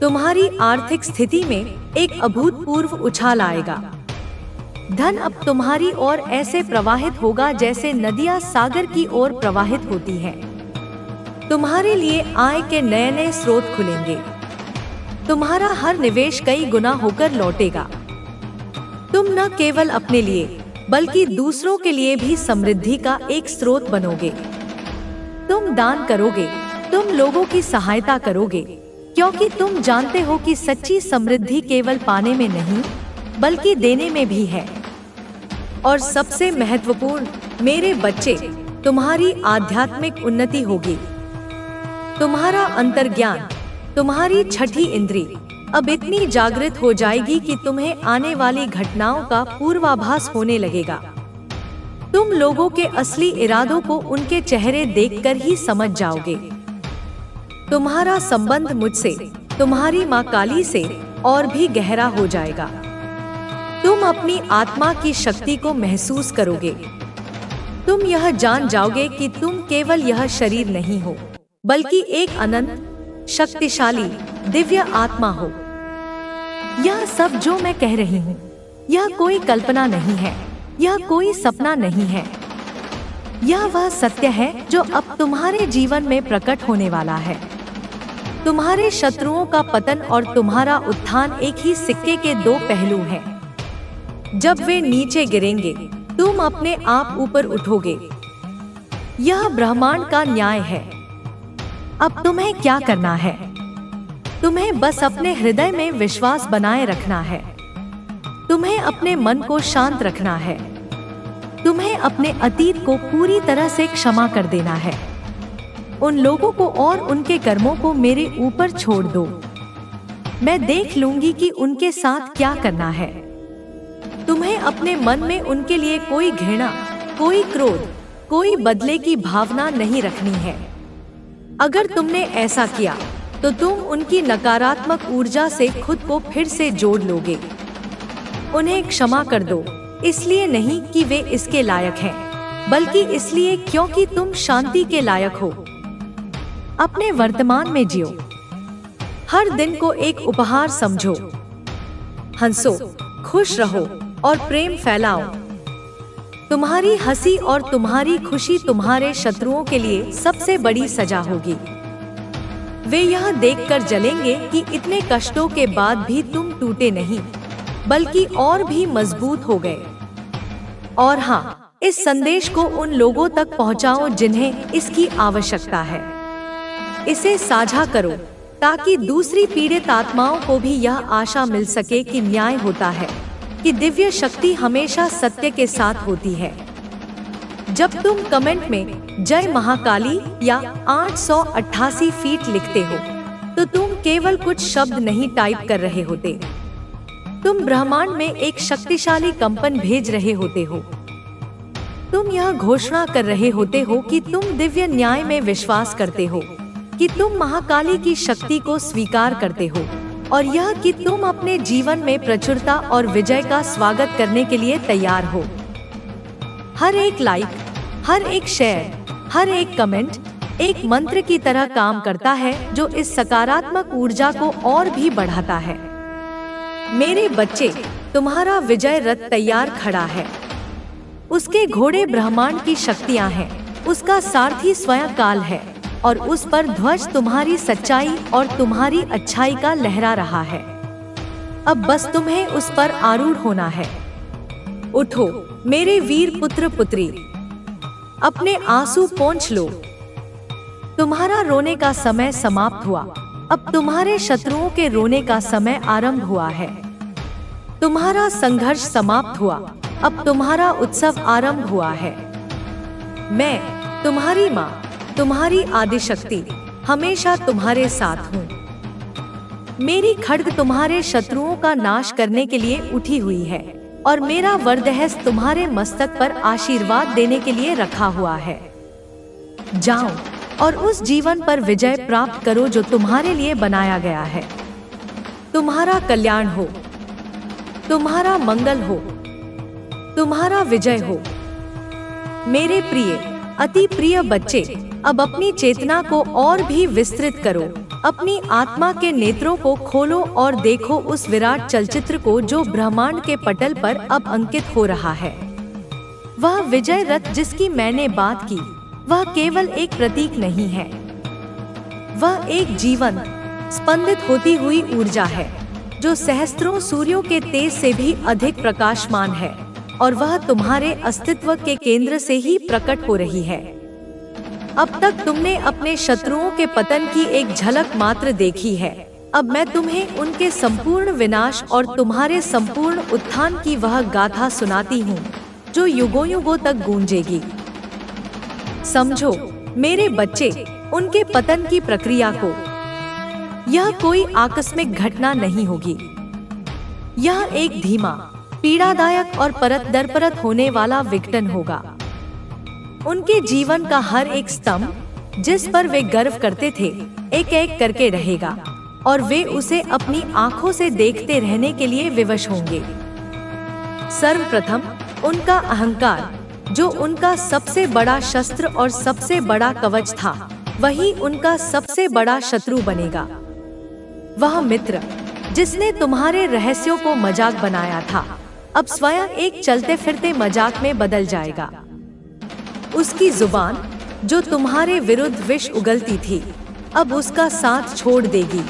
तुम्हारी आर्थिक स्थिति में एक अभूतपूर्व उछाल आएगा। धन अब तुम्हारी ओर ऐसे प्रवाहित होगा जैसे नदियां सागर की ओर प्रवाहित होती हैं। तुम्हारे लिए आय के नए नए स्रोत खुलेंगे। तुम्हारा हर निवेश कई गुना होकर लौटेगा। तुम न केवल अपने लिए बल्कि दूसरों के लिए भी समृद्धि का एक स्रोत बनोगे। तुम दान करोगे, तुम लोगों की सहायता करोगे, क्योंकि तुम जानते हो कि सच्ची समृद्धि केवल पाने में नहीं बल्कि देने में भी है। और सबसे महत्वपूर्ण मेरे बच्चे, तुम्हारी आध्यात्मिक उन्नति होगी। तुम्हारा अंतर्ज्ञान, तुम्हारी छठी इंद्री अब इतनी जागृत हो जाएगी कि तुम्हें आने वाली घटनाओं का पूर्वाभास होने लगेगा। तुम लोगों के असली इरादों को उनके चेहरे देखकर ही समझ जाओगे। तुम्हारा संबंध मुझसे, तुम्हारी माँ काली से और भी गहरा हो जाएगा। तुम अपनी आत्मा की शक्ति को महसूस करोगे। तुम यह जान जाओगे कि तुम केवल यह शरीर नहीं हो बल्कि एक अनंत, शक्तिशाली, दिव्य आत्मा हो। यह सब जो मैं कह रही हूँ यह कोई कल्पना नहीं है, यह कोई सपना नहीं है। यह वह सत्य है जो अब तुम्हारे जीवन में प्रकट होने वाला है। तुम्हारे शत्रुओं का पतन और तुम्हारा उत्थान एक ही सिक्के के दो पहलू हैं। जब वे नीचे गिरेंगे तुम अपने आप ऊपर उठोगे। यह ब्रह्मांड का न्याय है। अब तुम्हें क्या करना है? तुम्हें बस अपने हृदय में विश्वास बनाए रखना है। तुम्हें अपने मन को शांत रखना है। तुम्हें अपने अतीत को पूरी तरह से क्षमा कर देना है। उन लोगों को और उनके कर्मों को मेरे ऊपर छोड़ दो। मैं देख लूंगी कि उनके साथ क्या करना है। तुम्हें अपने मन में उनके लिए कोई घृणा, कोई क्रोध, कोई बदले की भावना नहीं रखनी है। अगर तुमने ऐसा किया तो तुम उनकी नकारात्मक ऊर्जा से खुद को फिर से जोड़ लोगे। उन्हें क्षमा कर दो, इसलिए नहीं कि वे इसके लायक हैं, बल्कि इसलिए क्योंकि तुम शांति के लायक हो। अपने वर्तमान में जियो। हर दिन को एक उपहार समझो। हंसो, खुश रहो और प्रेम फैलाओ। तुम्हारी हंसी और तुम्हारी खुशी तुम्हारे शत्रुओं के लिए सबसे बड़ी सजा होगी। वे यह देखकर जलेंगे कि इतने कष्टों के बाद भी तुम टूटे नहीं, बल्कि और भी मजबूत हो गए। और हाँ, इस संदेश को उन लोगों तक पहुंचाओ जिन्हें इसकी आवश्यकता है। इसे साझा करो ताकि दूसरी पीड़ित आत्माओं को भी यह आशा मिल सके कि न्याय होता है, कि दिव्य शक्ति हमेशा सत्य के साथ होती है। जब तुम कमेंट में जय महाकाली या 888 फीट लिखते हो तो तुम केवल कुछ शब्द नहीं टाइप कर रहे होते, तुम ब्रह्मांड में एक शक्तिशाली कंपन भेज रहे होते हो। तुम यह घोषणा कर रहे होते हो कि तुम दिव्य न्याय में विश्वास करते हो, कि तुम महाकाली की शक्ति को स्वीकार करते हो, और यह कि तुम अपने जीवन में प्रचुरता और विजय का स्वागत करने के लिए तैयार हो। हर एक लाइक, हर एक शेयर, हर एक कमेंट एक मंत्र की तरह काम करता है जो इस सकारात्मक ऊर्जा को और भी बढ़ाता है। मेरे बच्चे, तुम्हारा विजय रथ तैयार खड़ा है। उसके घोड़े ब्रह्मांड की शक्तियां हैं, उसका सारथी स्वयं काल है, और उस पर ध्वज तुम्हारी सच्चाई और तुम्हारी अच्छाई का लहरा रहा है। अब बस तुम्हें उस पर आरूढ़ होना है। उठो मेरे वीर पुत्र पुत्री, अपने आंसू पोंछ लो। तुम्हारा रोने का समय समाप्त हुआ, अब तुम्हारे शत्रुओं के रोने का समय आरंभ हुआ है। तुम्हारा संघर्ष समाप्त हुआ, अब तुम्हारा उत्सव आरंभ हुआ है। मैं तुम्हारी माँ, तुम्हारी आदिशक्ति, हमेशा तुम्हारे साथ हूँ। मेरी खड्ग तुम्हारे शत्रुओं का नाश करने के लिए उठी हुई है, और मेरा वरदहस्त तुम्हारे मस्तक पर आशीर्वाद देने के लिए रखा हुआ है। जाओ और उस जीवन पर विजय प्राप्त करो जो तुम्हारे लिए बनाया गया है। तुम्हारा कल्याण हो, तुम्हारा मंगल हो, तुम्हारा विजय हो। मेरे प्रिय, अति प्रिय बच्चे, अब अपनी चेतना को और भी विस्तृत करो। अपनी आत्मा के नेत्रों को खोलो और देखो उस विराट चलचित्र को जो ब्रह्मांड के पटल पर अब अंकित हो रहा है। वह विजय रथ जिसकी मैंने बात की, वह केवल एक प्रतीक नहीं है। वह एक जीवन, स्पंदित होती हुई ऊर्जा है जो सहस्त्रों सूर्यों के तेज से भी अधिक प्रकाशमान है, और वह तुम्हारे अस्तित्व के केंद्र से ही प्रकट हो रही है। अब तक तुमने अपने शत्रुओं के पतन की एक झलक मात्र देखी है। अब मैं तुम्हें उनके संपूर्ण विनाश और तुम्हारे संपूर्ण उत्थान की वह गाथा सुनाती हूँ जो युगों युगों तक गूंजेगी। समझो मेरे बच्चे उनके पतन की प्रक्रिया को। यह कोई आकस्मिक घटना नहीं होगी। यह एक धीमा, पीड़ादायक और परत दर परत होने वाला विघटन होगा। उनके जीवन का हर एक स्तंभ जिस पर वे गर्व करते थे, एक एक करके रहेगा, और वे उसे अपनी आंखों से देखते रहने के लिए विवश होंगे। सर्वप्रथम उनका अहंकार, जो उनका सबसे बड़ा शस्त्र और सबसे बड़ा कवच था, वही उनका सबसे बड़ा शत्रु बनेगा। वह मित्र जिसने तुम्हारे रहस्यों को मजाक बनाया था, अब स्वयं एक चलते फिरते मजाक में बदल जाएगा। उसकी जुबान जो तुम्हारे विरुद्ध विष उगलती थी, अब उसका साथ छोड़ देगी।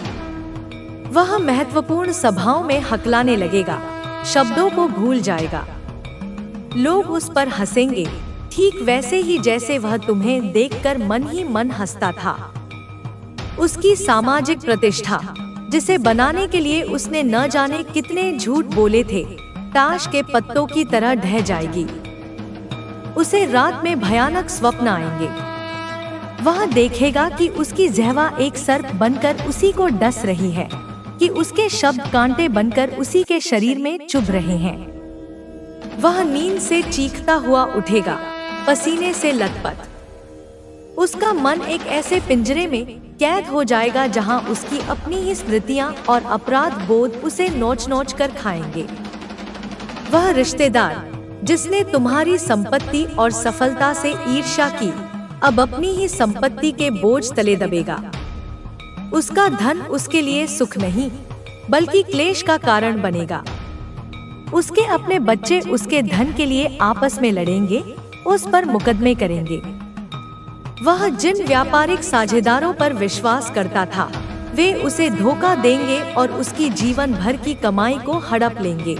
वह महत्वपूर्ण सभाओं में हकलाने लगेगा, शब्दों को भूल जाएगा। लोग उस पर हंसेंगे, ठीक वैसे ही जैसे वह तुम्हें देखकर मन ही मन हंसता था। उसकी सामाजिक प्रतिष्ठा, जिसे बनाने के लिए उसने न जाने कितने झूठ बोले थे, ताश के पत्तों की तरह ढह जाएगी। उसे रात में भयानक स्वप्न आएंगे। वह देखेगा कि उसकी जिह्वा एक सर्प बनकर उसी को डस रही है, कि उसके शब्द कांटे बनकर उसी के शरीर में चुभ रहे हैं। वह नींद से चीखता हुआ उठेगा, पसीने से लथपथ। उसका मन एक ऐसे पिंजरे में कैद हो जाएगा जहां उसकी अपनी ही स्मृतियां और अपराध बोध उसे नोच नोच कर खाएंगे। वह रिश्तेदार जिसने तुम्हारी संपत्ति और सफलता से ईर्ष्या की, अब अपनी ही संपत्ति के बोझ तले दबेगा। उसका धन उसके लिए सुख नहीं, बल्कि क्लेश का कारण बनेगा। उसके अपने बच्चे उसके धन के लिए आपस में लड़ेंगे, उस पर मुकदमे करेंगे। वह जिन व्यापारिक साझेदारों पर विश्वास करता था, वे उसे धोखा देंगे और उसकी जीवन भर की कमाई को हड़प लेंगे।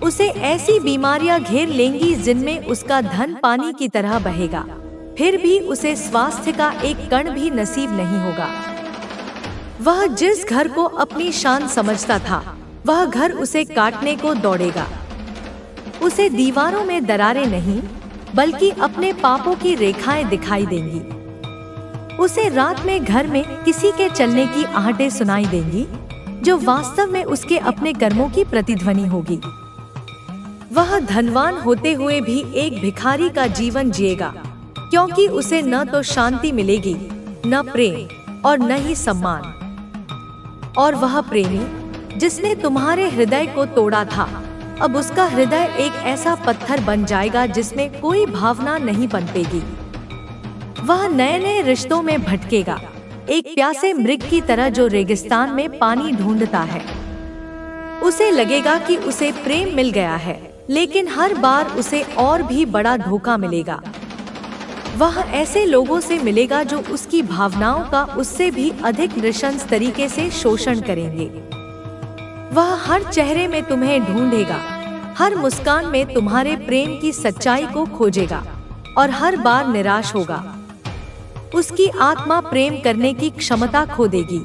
उसे ऐसी बीमारियां घेर लेंगी जिनमें उसका धन पानी की तरह बहेगा, फिर भी उसे स्वास्थ्य का एक कण भी नसीब नहीं होगा। वह जिस घर को अपनी शान समझता था, वह घर उसे काटने को दौड़ेगा। उसे दीवारों में दरारें नहीं, बल्कि अपने पापों की रेखाएं दिखाई देंगी। उसे रात में घर में किसी के चलने की आहटें सुनाई देंगी, जो वास्तव में उसके अपने कर्मों की प्रतिध्वनि होगी। वह धनवान होते हुए भी एक भिखारी का जीवन जिएगा, क्योंकि उसे न तो शांति मिलेगी, न प्रेम और न ही सम्मान। और वह प्रेमी जिसने तुम्हारे हृदय को तोड़ा था, अब उसका हृदय एक ऐसा पत्थर बन जाएगा जिसमें कोई भावना नहीं पनपेगी। वह नए नए रिश्तों में भटकेगा, एक प्यासे मृग की तरह जो रेगिस्तान में पानी ढूंढता है। उसे लगेगा कि उसे प्रेम मिल गया है, लेकिन हर बार उसे और भी बड़ा धोखा मिलेगा। वह ऐसे लोगों से मिलेगा जो उसकी भावनाओं का उससे भी अधिक नृशंस तरीके से शोषण करेंगे। वह हर चेहरे में तुम्हें ढूंढेगा, हर मुस्कान में तुम्हारे प्रेम की सच्चाई को खोजेगा और हर बार निराश होगा। उसकी आत्मा प्रेम करने की क्षमता खो देगी।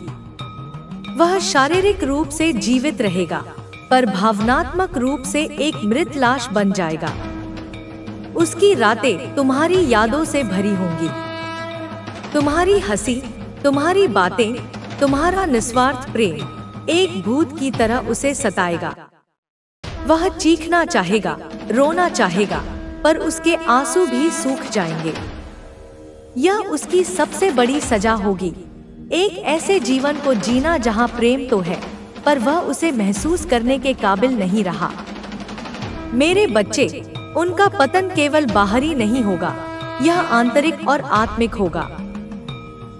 वह शारीरिक रूप से जीवित रहेगा, पर भावनात्मक रूप से एक मृत लाश बन जाएगा। उसकी रातें तुम्हारी यादों से भरी होंगी। तुम्हारी हंसी, तुम्हारी बातें, तुम्हारा निस्वार्थ प्रेम एक भूत की तरह उसे सताएगा। वह चीखना चाहेगा, रोना चाहेगा, पर उसके आंसू भी सूख जाएंगे। यह उसकी सबसे बड़ी सजा होगी, एक ऐसे जीवन को जीना जहां प्रेम तो है, पर वह उसे महसूस करने के काबिल नहीं रहा। मेरे बच्चे, उनका पतन केवल बाहरी नहीं होगा, यह आंतरिक और आत्मिक होगा।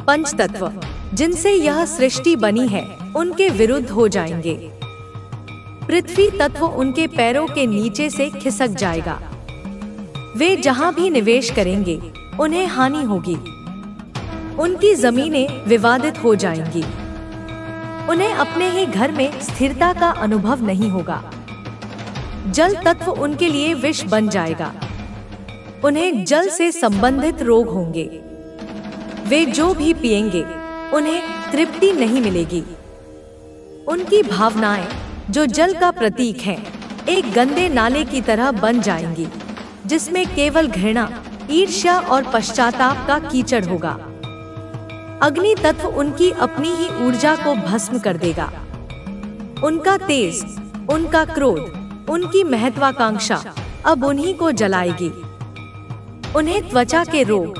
पंचतत्व जिनसे यह सृष्टि बनी है, उनके विरुद्ध हो जाएंगे। पृथ्वी तत्व उनके पैरों के नीचे से खिसक जाएगा। वे जहां भी निवेश करेंगे, उन्हें हानि होगी। उनकी जमीनें विवादित हो जाएंगी। उन्हें अपने ही घर में स्थिरता का अनुभव नहीं होगा। जल तत्व उनके लिए विष बन जाएगा। उन्हें जल से संबंधित रोग होंगे। वे जो भी पिएंगे, उन्हें तृप्ति नहीं मिलेगी। उनकी भावनाएं, जो जल का प्रतीक हैं, एक गंदे नाले की तरह बन जाएंगी, जिसमें केवल घृणा, ईर्ष्या और पश्चाताप का कीचड़ होगा। अग्नि तत्व उनकी अपनी ही ऊर्जा को भस्म कर देगा। उनका तेज, उनका क्रोध, उनकी महत्वाकांक्षा अब उन्हीं को जलाएगी। उन्हें त्वचा के रोग,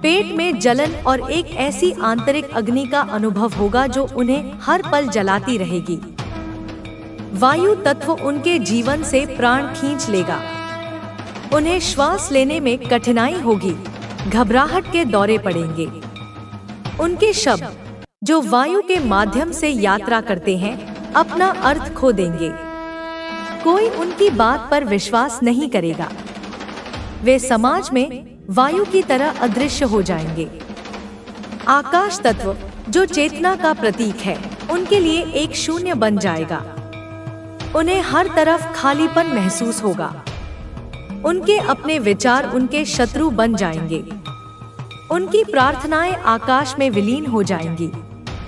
पेट में जलन और एक ऐसी आंतरिक अग्नि का अनुभव होगा जो उन्हें हर पल जलाती रहेगी। वायु तत्व उनके जीवन से प्राण खींच लेगा। उन्हें श्वास लेने में कठिनाई होगी, घबराहट के दौरे पड़ेंगे। उनके शब्द, जो वायु के माध्यम से यात्रा करते हैं, अपना अर्थ खो देंगे। कोई उनकी बात पर विश्वास नहीं करेगा। वे समाज में वायु की तरह अदृश्य हो जाएंगे। आकाश तत्व, जो चेतना का प्रतीक है, उनके लिए एक शून्य बन जाएगा। उन्हें हर तरफ खालीपन महसूस होगा। उनके अपने विचार उनके शत्रु बन जाएंगे। उनकी प्रार्थनाएं आकाश में विलीन हो जाएंगी,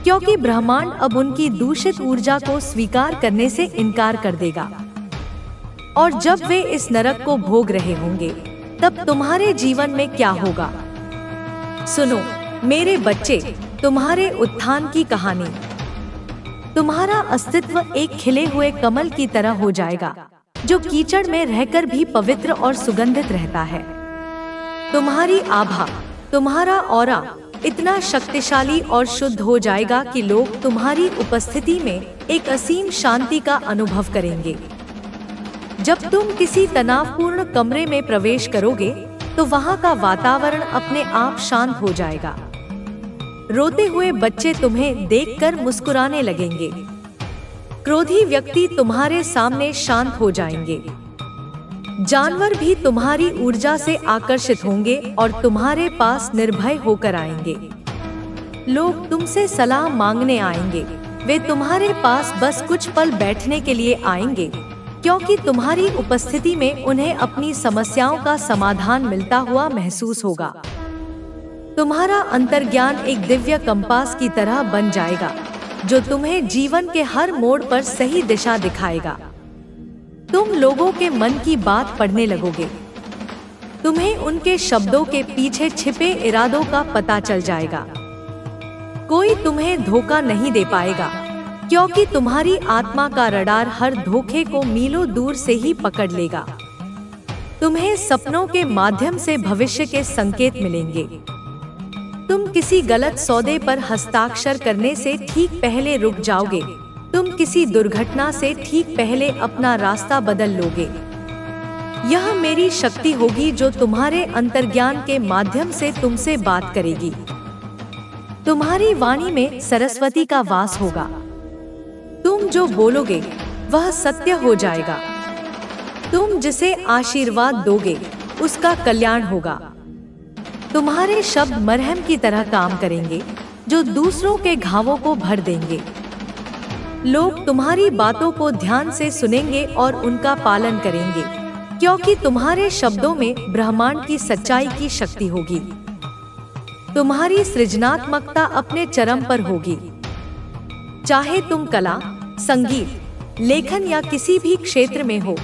क्योंकि ब्रह्मांड अब उनकी दूषित ऊर्जा को स्वीकार करने से इनकार कर देगा। और जब वे इस नरक को भोग रहे होंगे, तब तुम्हारे जीवन में क्या होगा? सुनो मेरे बच्चे, तुम्हारे उत्थान की कहानी। तुम्हारा अस्तित्व एक खिले हुए कमल की तरह हो जाएगा, जो कीचड़ में रहकर भी पवित्र और सुगंधित रहता है। तुम्हारी आभा, तुम्हारा ऑरा इतना शक्तिशाली और शुद्ध हो जाएगा कि लोग तुम्हारी उपस्थिति में एक असीम शांति का अनुभव करेंगे। जब तुम किसी तनावपूर्ण कमरे में प्रवेश करोगे, तो वहां का वातावरण अपने आप शांत हो जाएगा। रोते हुए बच्चे तुम्हें देखकर मुस्कुराने लगेंगे। क्रोधी व्यक्ति तुम्हारे सामने शांत हो जाएंगे। जानवर भी तुम्हारी ऊर्जा से आकर्षित होंगे और तुम्हारे पास निर्भय होकर आएंगे। लोग तुमसे सलाह मांगने आएंगे। वे तुम्हारे पास बस कुछ पल बैठने के लिए आएंगे, क्योंकि तुम्हारी उपस्थिति में उन्हें अपनी समस्याओं का समाधान मिलता हुआ महसूस होगा। तुम्हारा अंतर्ज्ञान एक दिव्य कंपास की तरह बन जाएगा, जो तुम्हें जीवन के हर मोड़ पर सही दिशा दिखाएगा। तुम लोगों के मन की बात पढ़ने लगोगे। तुम्हें उनके शब्दों के पीछे छिपे इरादों का पता चल जाएगा। कोई तुम्हें धोखा नहीं दे पाएगा, क्योंकि तुम्हारी आत्मा का रडार हर धोखे को मीलों दूर से ही पकड़ लेगा। तुम्हें सपनों के माध्यम से भविष्य के संकेत मिलेंगे। तुम किसी गलत सौदे पर हस्ताक्षर करने से ठीक पहले रुक जाओगे। तुम किसी दुर्घटना से ठीक पहले अपना रास्ता बदल लोगे। यह मेरी शक्ति होगी जो तुम्हारे अंतर्ज्ञान के माध्यम से तुमसे बात करेगी। तुम्हारी वाणी में सरस्वती का वास होगा। तुम जो बोलोगे वह सत्य हो जाएगा। तुम जिसे आशीर्वाद दोगे उसका कल्याण होगा। तुम्हारे शब्द मरहम की तरह काम करेंगे जो दूसरों के घावों को भर देंगे। लोग तुम्हारी बातों को ध्यान से सुनेंगे और उनका पालन करेंगे, क्योंकि तुम्हारे शब्दों में ब्रह्मांड की सच्चाई की शक्ति होगी। तुम्हारी सृजनात्मकता अपने चरम पर होगी। चाहे तुम कला, संगीत, लेखन या किसी भी क्षेत्र में हो,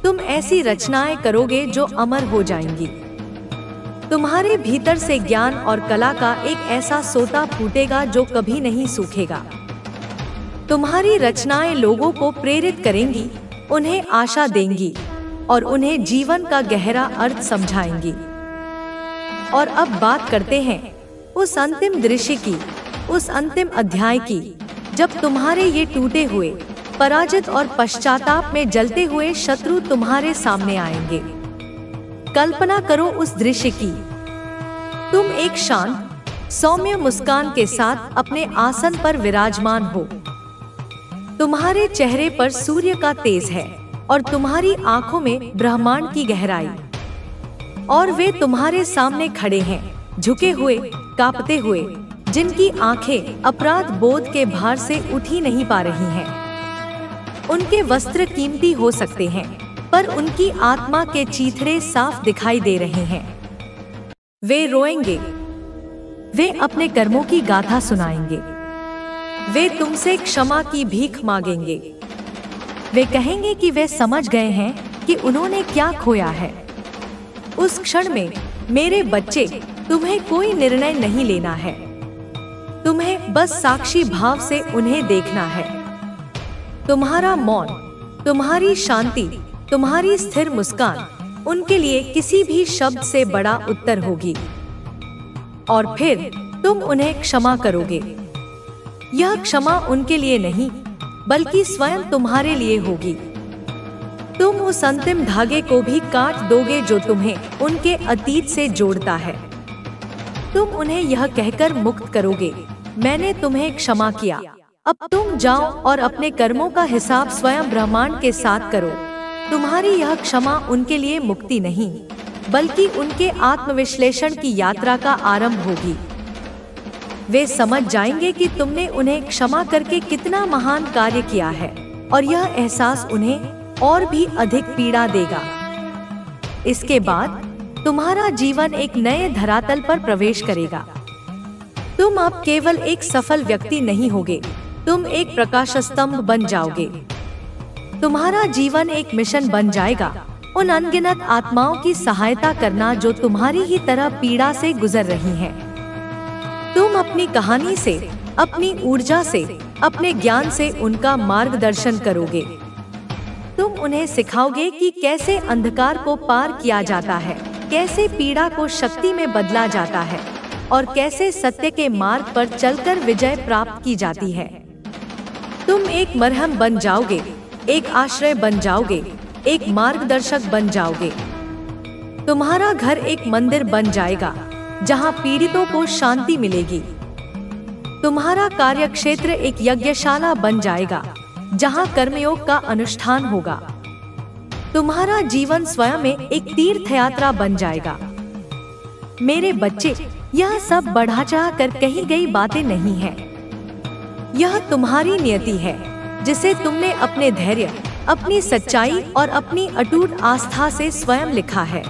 तुम ऐसी रचनाएं करोगे जो अमर हो जाएंगी। तुम्हारे भीतर से ज्ञान और कला का एक ऐसा सोता फूटेगा जो कभी नहीं सूखेगा। तुम्हारी रचनाएं लोगों को प्रेरित करेंगी, उन्हें आशा देंगी और उन्हें जीवन का गहरा अर्थ समझाएंगी। और अब बात करते हैं उस अंतिम दृश्य की, उस अंतिम अध्याय की, जब तुम्हारे ये टूटे हुए, पराजित और पश्चाताप में जलते हुए शत्रु तुम्हारे सामने आएंगे। कल्पना करो उस दृश्य की। तुम एक शांत, सौम्य मुस्कान के साथ अपने आसन पर विराजमान हो। तुम्हारे चेहरे पर सूर्य का तेज है और तुम्हारी आंखों में ब्रह्मांड की गहराई। और वे तुम्हारे सामने खड़े हैं, झुके हुए, कांपते हुए, जिनकी आंखें अपराध बोध के भार से उठ ही नहीं पा रही हैं। उनके वस्त्र कीमती हो सकते हैं, पर उनकी आत्मा के चीथड़े साफ दिखाई दे रहे हैं। वे रोएंगे, वे अपने कर्मों की गाथा सुनाएंगे, वे तुमसे क्षमा की भीख मांगेंगे। वे कहेंगे कि वे समझ गए हैं कि उन्होंने क्या खोया है। उस क्षण में मेरे बच्चे, तुम्हें कोई निर्णय नहीं लेना है। तुम्हें बस साक्षी भाव से उन्हें देखना है। तुम्हारा मौन, तुम्हारी शांति, तुम्हारी स्थिर मुस्कान उनके लिए किसी भी शब्द से बड़ा उत्तर होगी। और फिर तुम उन्हें क्षमा करोगे। यह क्षमा उनके लिए नहीं, बल्कि स्वयं तुम्हारे लिए होगी। तुम उस अंतिम धागे को भी काट दोगे जो तुम्हें उनके अतीत से जोड़ता है। तुम उन्हें यह कहकर मुक्त करोगे, मैंने तुम्हें क्षमा किया, अब तुम जाओ और अपने कर्मों का हिसाब स्वयं ब्रह्मांड के साथ करो। तुम्हारी यह क्षमा उनके लिए मुक्ति नहीं, बल्कि उनके आत्मविश्लेषण की यात्रा का आरंभ होगी। वे समझ जाएंगे कि तुमने उन्हें क्षमा करके कितना महान कार्य किया है, और यह एहसास उन्हें और भी अधिक पीड़ा देगा। इसके बाद तुम्हारा जीवन एक नए धरातल पर प्रवेश करेगा। तुम अब केवल एक सफल व्यक्ति नहीं होगे, तुम एक प्रकाश स्तंभ बन जाओगे। तुम्हारा जीवन एक मिशन बन जाएगा, उन अनगिनत आत्माओं की सहायता करना जो तुम्हारी ही तरह पीड़ा से गुजर रही हैं। तुम अपनी कहानी से, अपनी ऊर्जा से, अपने ज्ञान से उनका मार्गदर्शन करोगे। तुम उन्हें सिखाओगे कि कैसे अंधकार को पार किया जाता है, कैसे पीड़ा को शक्ति में बदला जाता है, और कैसे सत्य के मार्ग पर चलकर विजय प्राप्त की जाती है। तुम एक मरहम बन जाओगे, एक आश्रय बन जाओगे, एक मार्गदर्शक बन जाओगे। तुम्हारा घर एक मंदिर बन जाएगा, जहां पीड़ितों को शांति मिलेगी। तुम्हारा कार्यक्षेत्र एक यज्ञशाला बन जाएगा, जहां कर्मयोग का अनुष्ठान होगा। तुम्हारा जीवन स्वयं में एक तीर्थ यात्रा बन जाएगा। मेरे बच्चे, यह सब बढ़ा चढ़ा कर कही गई बातें नहीं हैं। यह तुम्हारी नियति है, जिसे तुमने अपने धैर्य, अपनी सच्चाई और अपनी अटूट आस्था से स्वयं लिखा है।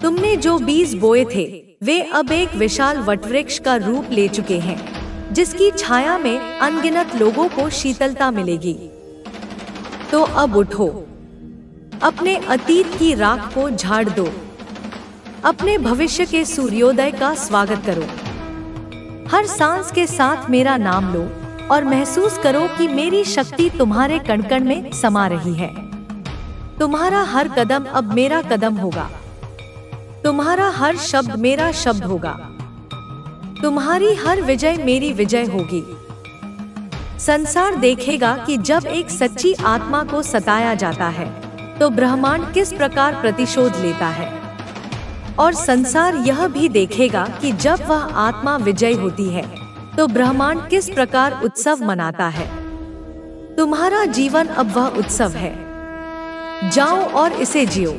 तुमने जो बीज बोए थे, वे अब एक विशाल वटवृक्ष का रूप ले चुके हैं, जिसकी छाया में अनगिनत लोगों को शीतलता मिलेगी। तो अब उठो, अपने अतीत की राख को झाड़ दो, अपने भविष्य के सूर्योदय का स्वागत करो। हर सांस के साथ मेरा नाम लो और महसूस करो कि मेरी शक्ति तुम्हारे कण कण में समा रही है। तुम्हारा हर कदम अब मेरा कदम होगा। तुम्हारा हर शब्द मेरा शब्द होगा। तुम्हारी हर विजय मेरी विजय होगी। संसार देखेगा कि जब एक सच्ची आत्मा को सताया जाता है तो ब्रह्मांड किस प्रकार प्रतिशोध लेता है, और संसार यह भी देखेगा कि जब वह आत्मा विजय होती है तो ब्रह्मांड किस प्रकार उत्सव मनाता है। तुम्हारा जीवन अब वह उत्सव है। जाओ और इसे जियो,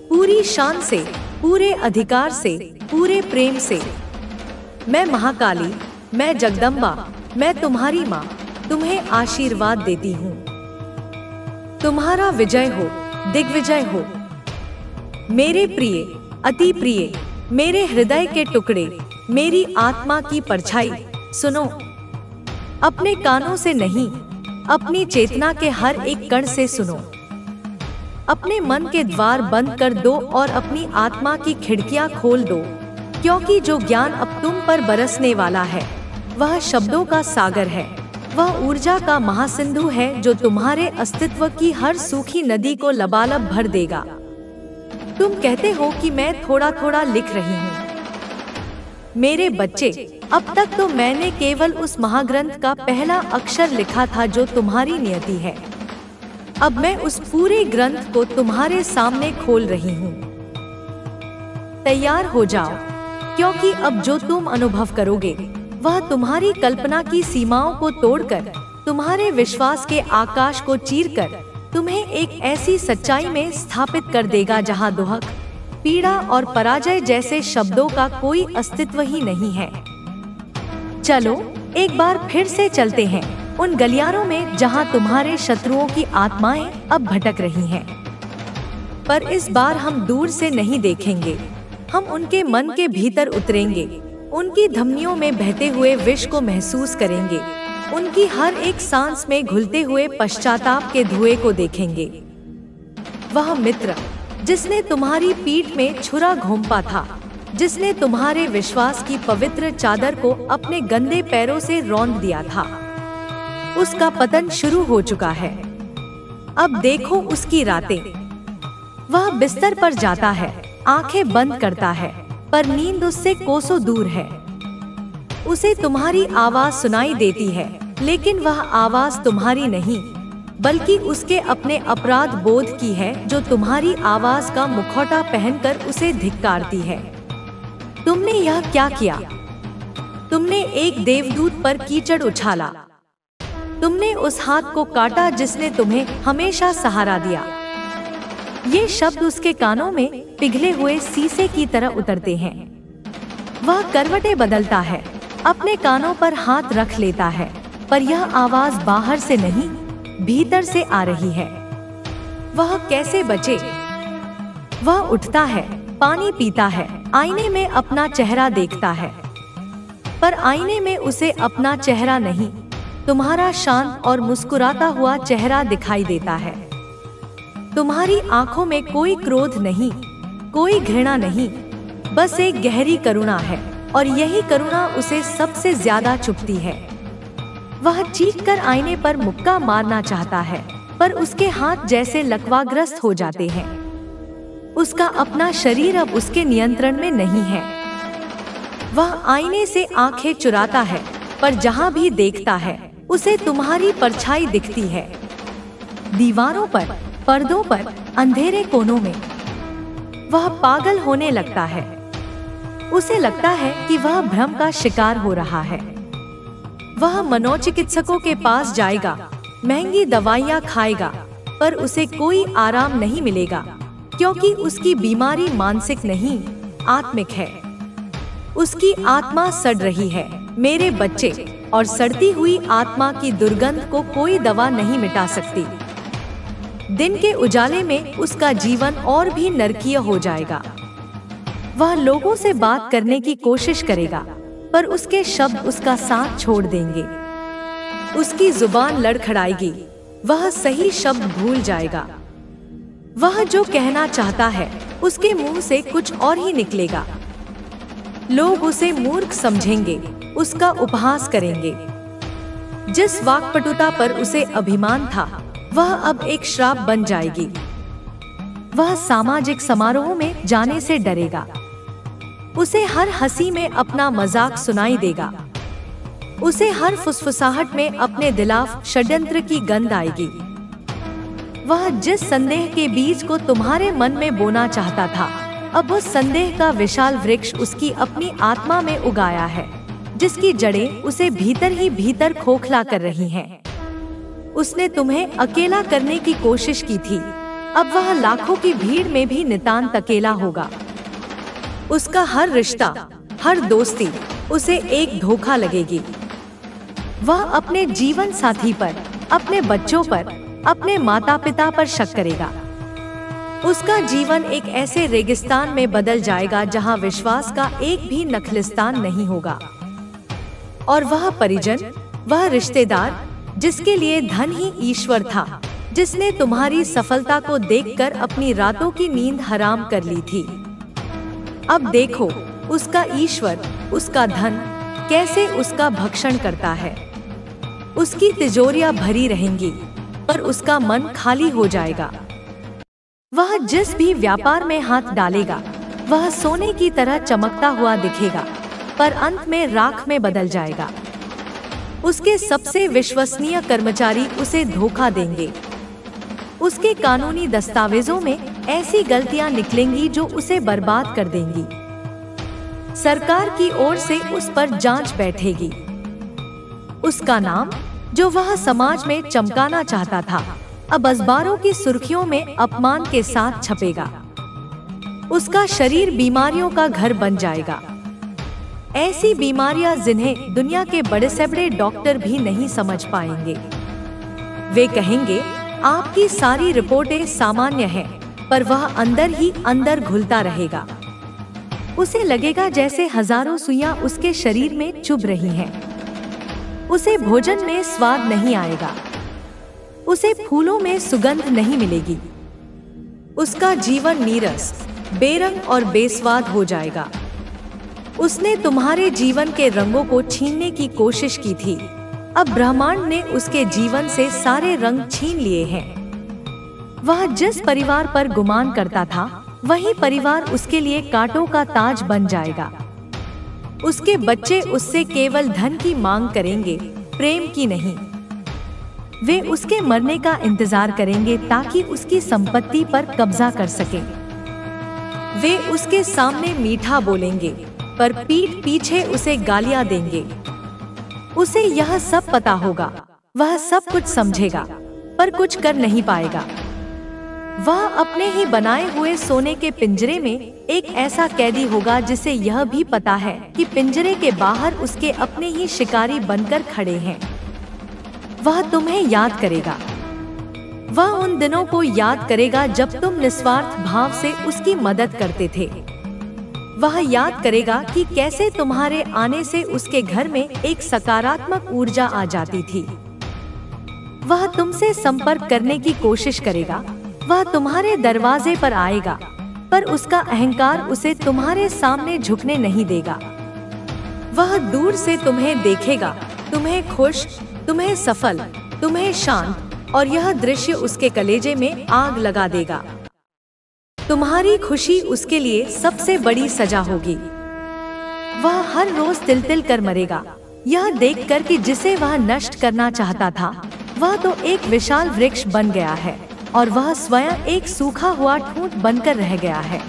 पूरी शान से, पूरे अधिकार से, पूरे प्रेम से। मैं महाकाली, मैं जगदम्बा, मैं तुम्हारी माँ तुम्हें आशीर्वाद देती हूँ। तुम्हारा विजय हो, दिग्विजय हो। मेरे प्रिय, अति प्रिय, मेरे हृदय के टुकड़े, मेरी आत्मा की परछाई, सुनो। अपने कानों से नहीं, अपनी चेतना के हर एक कण से सुनो। अपने मन के द्वार बंद कर दो और अपनी आत्मा की खिड़कियां खोल दो, क्योंकि जो ज्ञान अब तुम पर बरसने वाला है वह शब्दों का सागर है। वह ऊर्जा का महासिंधु है जो तुम्हारे अस्तित्व की हर सूखी नदी को लबालब भर देगा। तुम कहते हो कि मैं थोड़ा थोड़ा लिख रही हूँ। मेरे बच्चे, अब तक तो मैंने केवल उस महाग्रंथ का पहला अक्षर लिखा था जो तुम्हारी नियति है। अब मैं उस पूरे ग्रंथ को तुम्हारे सामने खोल रही हूँ। तैयार हो जाओ, क्योंकि अब जो तुम अनुभव करोगे वह तुम्हारी कल्पना की सीमाओं को तोड़कर, तुम्हारे विश्वास के आकाश को चीरकर तुम्हें एक ऐसी सच्चाई में स्थापित कर देगा जहाँ दुख, पीड़ा और पराजय जैसे शब्दों का कोई अस्तित्व ही नहीं है। चलो एक बार फिर से चलते हैं उन गलियारों में जहां तुम्हारे शत्रुओं की आत्माएं अब भटक रही हैं। पर इस बार हम दूर से नहीं देखेंगे, हम उनके मन के भीतर उतरेंगे, उनकी धमनियों में बहते हुए विष को महसूस करेंगे, उनकी हर एक सांस में घुलते हुए पश्चाताप के धुएं को देखेंगे। वह मित्र जिसने तुम्हारी पीठ में छुरा घोंपा था, जिसने तुम्हारे विश्वास की पवित्र चादर को अपने गंदे पैरों से रौंद दिया था, उसका पतन शुरू हो चुका है। अब देखो उसकी रातें। वह बिस्तर पर जाता है, आंखें बंद करता है, पर नींद उससे कोसों दूर है। उसे तुम्हारी आवाज सुनाई देती है, लेकिन वह आवाज तुम्हारी नहीं, बल्कि उसके अपने अपराध बोध की है जो तुम्हारी आवाज का मुखौटा पहनकर उसे धिक्कारती है। तुमने यह क्या किया? तुमने एक देवदूत पर कीचड़ उछाला। तुमने उस हाथ को काटा जिसने तुम्हें हमेशा सहारा दिया। ये शब्द उसके कानों में पिघले हुए शीशे की तरह उतरते हैं। वह करवटें बदलता है, अपने कानों पर हाथ रख लेता है, पर यह आवाज बाहर से नहीं, भीतर से आ रही है। वह कैसे बचे? वह उठता है, पानी पीता है, आईने में अपना चेहरा देखता है, पर आईने में उसे अपना चेहरा नहीं, तुम्हारा शांत और मुस्कुराता हुआ चेहरा दिखाई देता है। तुम्हारी आंखों में कोई क्रोध नहीं, कोई घृणा नहीं, बस एक गहरी करुणा है, और यही करुणा उसे सबसे ज्यादा चुभती है। वह चीखकर आईने पर मुक्का मारना चाहता है, पर उसके हाथ जैसे लकवाग्रस्त हो जाते हैं। उसका अपना शरीर अब उसके नियंत्रण में नहीं है। वह आईने से आंखें चुराता है, पर जहां भी देखता है उसे तुम्हारी परछाई दिखती है। दीवारों पर, पर्दों पर, अंधेरे कोनों में। वह पागल होने लगता है। उसे लगता है कि वह भ्रम का शिकार हो रहा है। वह मनोचिकित्सकों के पास जाएगा, महंगी दवाइयाँ खाएगा, पर उसे कोई आराम नहीं मिलेगा, क्योंकि उसकी बीमारी मानसिक नहीं, आत्मिक है। उसकी आत्मा सड़ रही है, मेरे बच्चे, और सड़ती हुई आत्मा की दुर्गंध को कोई दवा नहीं मिटा सकती। दिन के उजाले में उसका जीवन और भी नरकीय हो जाएगा। वह लोगों से बात करने की कोशिश करेगा, पर उसके शब्द उसका साथ छोड़ देंगे। उसकी जुबान लड़खड़ाएगी, वह सही शब्द भूल जाएगा। वह जो कहना चाहता है उसके मुंह से कुछ और ही निकलेगा। लोग उसे मूर्ख समझेंगे, उसका उपहास करेंगे। जिस वाक्पटुता पर उसे अभिमान था वह अब एक श्राप बन जाएगी। वह सामाजिक समारोह में जाने से डरेगा। उसे हर हंसी में अपना मजाक सुनाई देगा। उसे हर फुसफुसाहट में अपने खिलाफ षड्यंत्र की गंध आएगी। वह जिस संदेह के बीज को तुम्हारे मन में बोना चाहता था, अब उस संदेह का विशाल वृक्ष उसकी अपनी आत्मा में उगाया है, जिसकी जड़ें उसे भीतर ही भीतर खोखला कर रही हैं। उसने तुम्हें अकेला करने की कोशिश की थी, अब वह लाखों की भीड़ में भी नितांत अकेला होगा। उसका हर रिश्ता, हर दोस्ती उसे एक धोखा लगेगी। वह अपने जीवन साथी पर, अपने बच्चों पर, अपने माता पिता पर शक करेगा। उसका जीवन एक ऐसे रेगिस्तान में बदल जाएगा जहां विश्वास का एक भी नखलिस्तान नहीं होगा। और वह परिजन, वह रिश्तेदार जिसके लिए धन ही ईश्वर था, जिसने तुम्हारी सफलता को देखकर अपनी रातों की नींद हराम कर ली थी, अब देखो उसका ईश्वर, उसका धन कैसे उसका भक्षण करता है। उसकी तिजोरियां भरी रहेंगी पर उसका मन खाली हो जाएगा। वह जिस भी व्यापार में हाथ डालेगा वह सोने की तरह चमकता हुआ दिखेगा, पर अंत में राख में बदल जाएगा। उसके सबसे विश्वसनीय कर्मचारी उसे धोखा देंगे। उसके कानूनी दस्तावेजों में ऐसी गलतियां निकलेंगी जो उसे बर्बाद कर देंगी। सरकार की ओर से उस पर जांच बैठेगी। उसका नाम, जो वह समाज में चमकाना चाहता था, अब अखबारों की सुर्खियों में अपमान के साथ छपेगा। उसका शरीर बीमारियों का घर बन जाएगा। ऐसी बीमारियां जिन्हें दुनिया के बड़े से बड़े डॉक्टर भी नहीं समझ पाएंगे। वे कहेंगे आपकी सारी रिपोर्टें सामान्य हैं, पर वह अंदर ही अंदर घुलता रहेगा। उसे लगेगा जैसे हजारों सुइयां उसके शरीर में चुभ रही हैं। उसे भोजन में स्वाद नहीं आएगा। उसे फूलों में सुगंध नहीं मिलेगी। उसका जीवन नीरस, बेरंग और बेस्वाद हो जाएगा। उसने तुम्हारे जीवन के रंगों को छीनने की कोशिश की थी, अब ब्रह्मांड ने उसके जीवन से सारे रंग छीन लिए हैं। वह जिस परिवार पर गुमान करता था, वही परिवार उसके लिए कांटों का ताज बन जाएगा। उसके बच्चे उससे केवल धन की मांग करेंगे, प्रेम की नहीं। वे उसके मरने का इंतजार करेंगे ताकि उसकी संपत्ति पर कब्जा कर सकें। वे उसके सामने मीठा बोलेंगे, पर पीठ पीछे उसे गालियां देंगे। उसे यह सब पता होगा, वह सब कुछ समझेगा, पर कुछ कर नहीं पाएगा। वह अपने ही बनाए हुए सोने के पिंजरे में एक ऐसा कैदी होगा जिसे यह भी पता है कि पिंजरे के बाहर उसके अपने ही शिकारी बनकर खड़े हैं। वह तुम्हें याद करेगा। वह उन दिनों को याद करेगा जब तुम निस्वार्थ भाव से उसकी मदद करते थे। वह याद करेगा कि कैसे तुम्हारे आने से उसके घर में एक सकारात्मक ऊर्जा आ जाती थी। वह तुमसे संपर्क करने की कोशिश करेगा। वह तुम्हारे दरवाजे पर आएगा, पर उसका अहंकार उसे तुम्हारे सामने झुकने नहीं देगा। वह दूर से तुम्हें देखेगा, तुम्हें खुश, तुम्हें सफल, तुम्हें शांत, और यह दृश्य उसके कलेजे में आग लगा देगा। तुम्हारी खुशी उसके लिए सबसे बड़ी सजा होगी। वह हर रोज तिल तिल कर मरेगा, यह देखकर कि जिसे वह नष्ट करना चाहता था वह तो एक विशाल वृक्ष बन गया है और वह स्वयं एक सूखा हुआ ठूंठ बनकर रह गया है।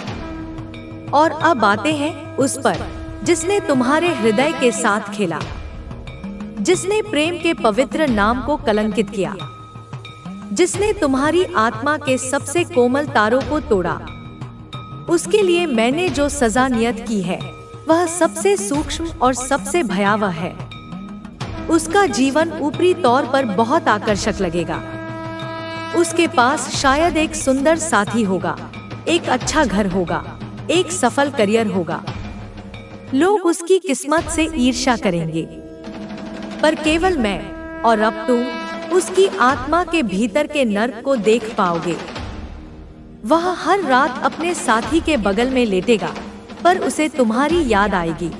और अब आते हैं उस पर जिसने तुम्हारे हृदय के साथ खेला, जिसने प्रेम के पवित्र नाम को कलंकित किया, जिसने तुम्हारी आत्मा के सबसे कोमल तारों को तोड़ा। उसके लिए मैंने जो सजा नियत की है वह सबसे सूक्ष्म और सबसे भयावह है। उसका जीवन ऊपरी तौर पर बहुत आकर्षक लगेगा। उसके पास शायद एक सुंदर साथी होगा, एक अच्छा घर होगा, एक सफल करियर होगा। लोग उसकी किस्मत से ईर्ष्या करेंगे, पर केवल मैं और अब तुम उसकी आत्मा के भीतर के नर्क को देख पाओगे। वह हर रात अपने साथी के बगल में लेटेगा, पर उसे तुम्हारी याद आएगी।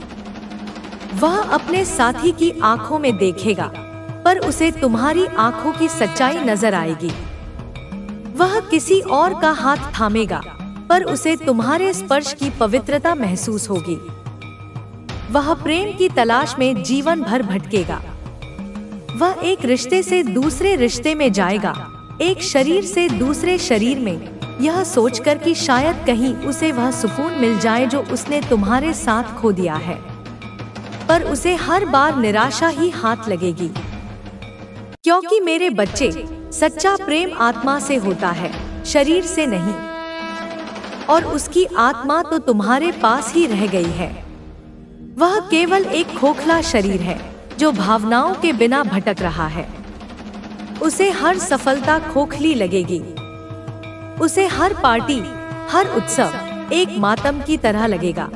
वह अपने साथी की आंखों में देखेगा, पर उसे तुम्हारी आंखों की सच्चाई नजर आएगी। वह किसी और का हाथ थामेगा, पर उसे तुम्हारे स्पर्श की पवित्रता महसूस होगी। वह प्रेम की तलाश में जीवन भर भटकेगा। वह एक रिश्ते से दूसरे रिश्ते में जाएगा, एक शरीर से दूसरे शरीर में, यह सोचकर कि शायद कहीं उसे वह सुकून मिल जाए जो उसने तुम्हारे साथ खो दिया है। पर उसे हर बार निराशा ही हाथ लगेगी, क्योंकि मेरे बच्चे, सच्चा प्रेम आत्मा से होता है, शरीर से नहीं। और उसकी आत्मा तो तुम्हारे पास ही रह गई है। वह केवल एक खोखला शरीर है जो भावनाओं के बिना भटक रहा है। उसे हर सफलता खोखली लगेगी। उसे हर पार्टी, हर उत्सव एक मातम की तरह लगेगा।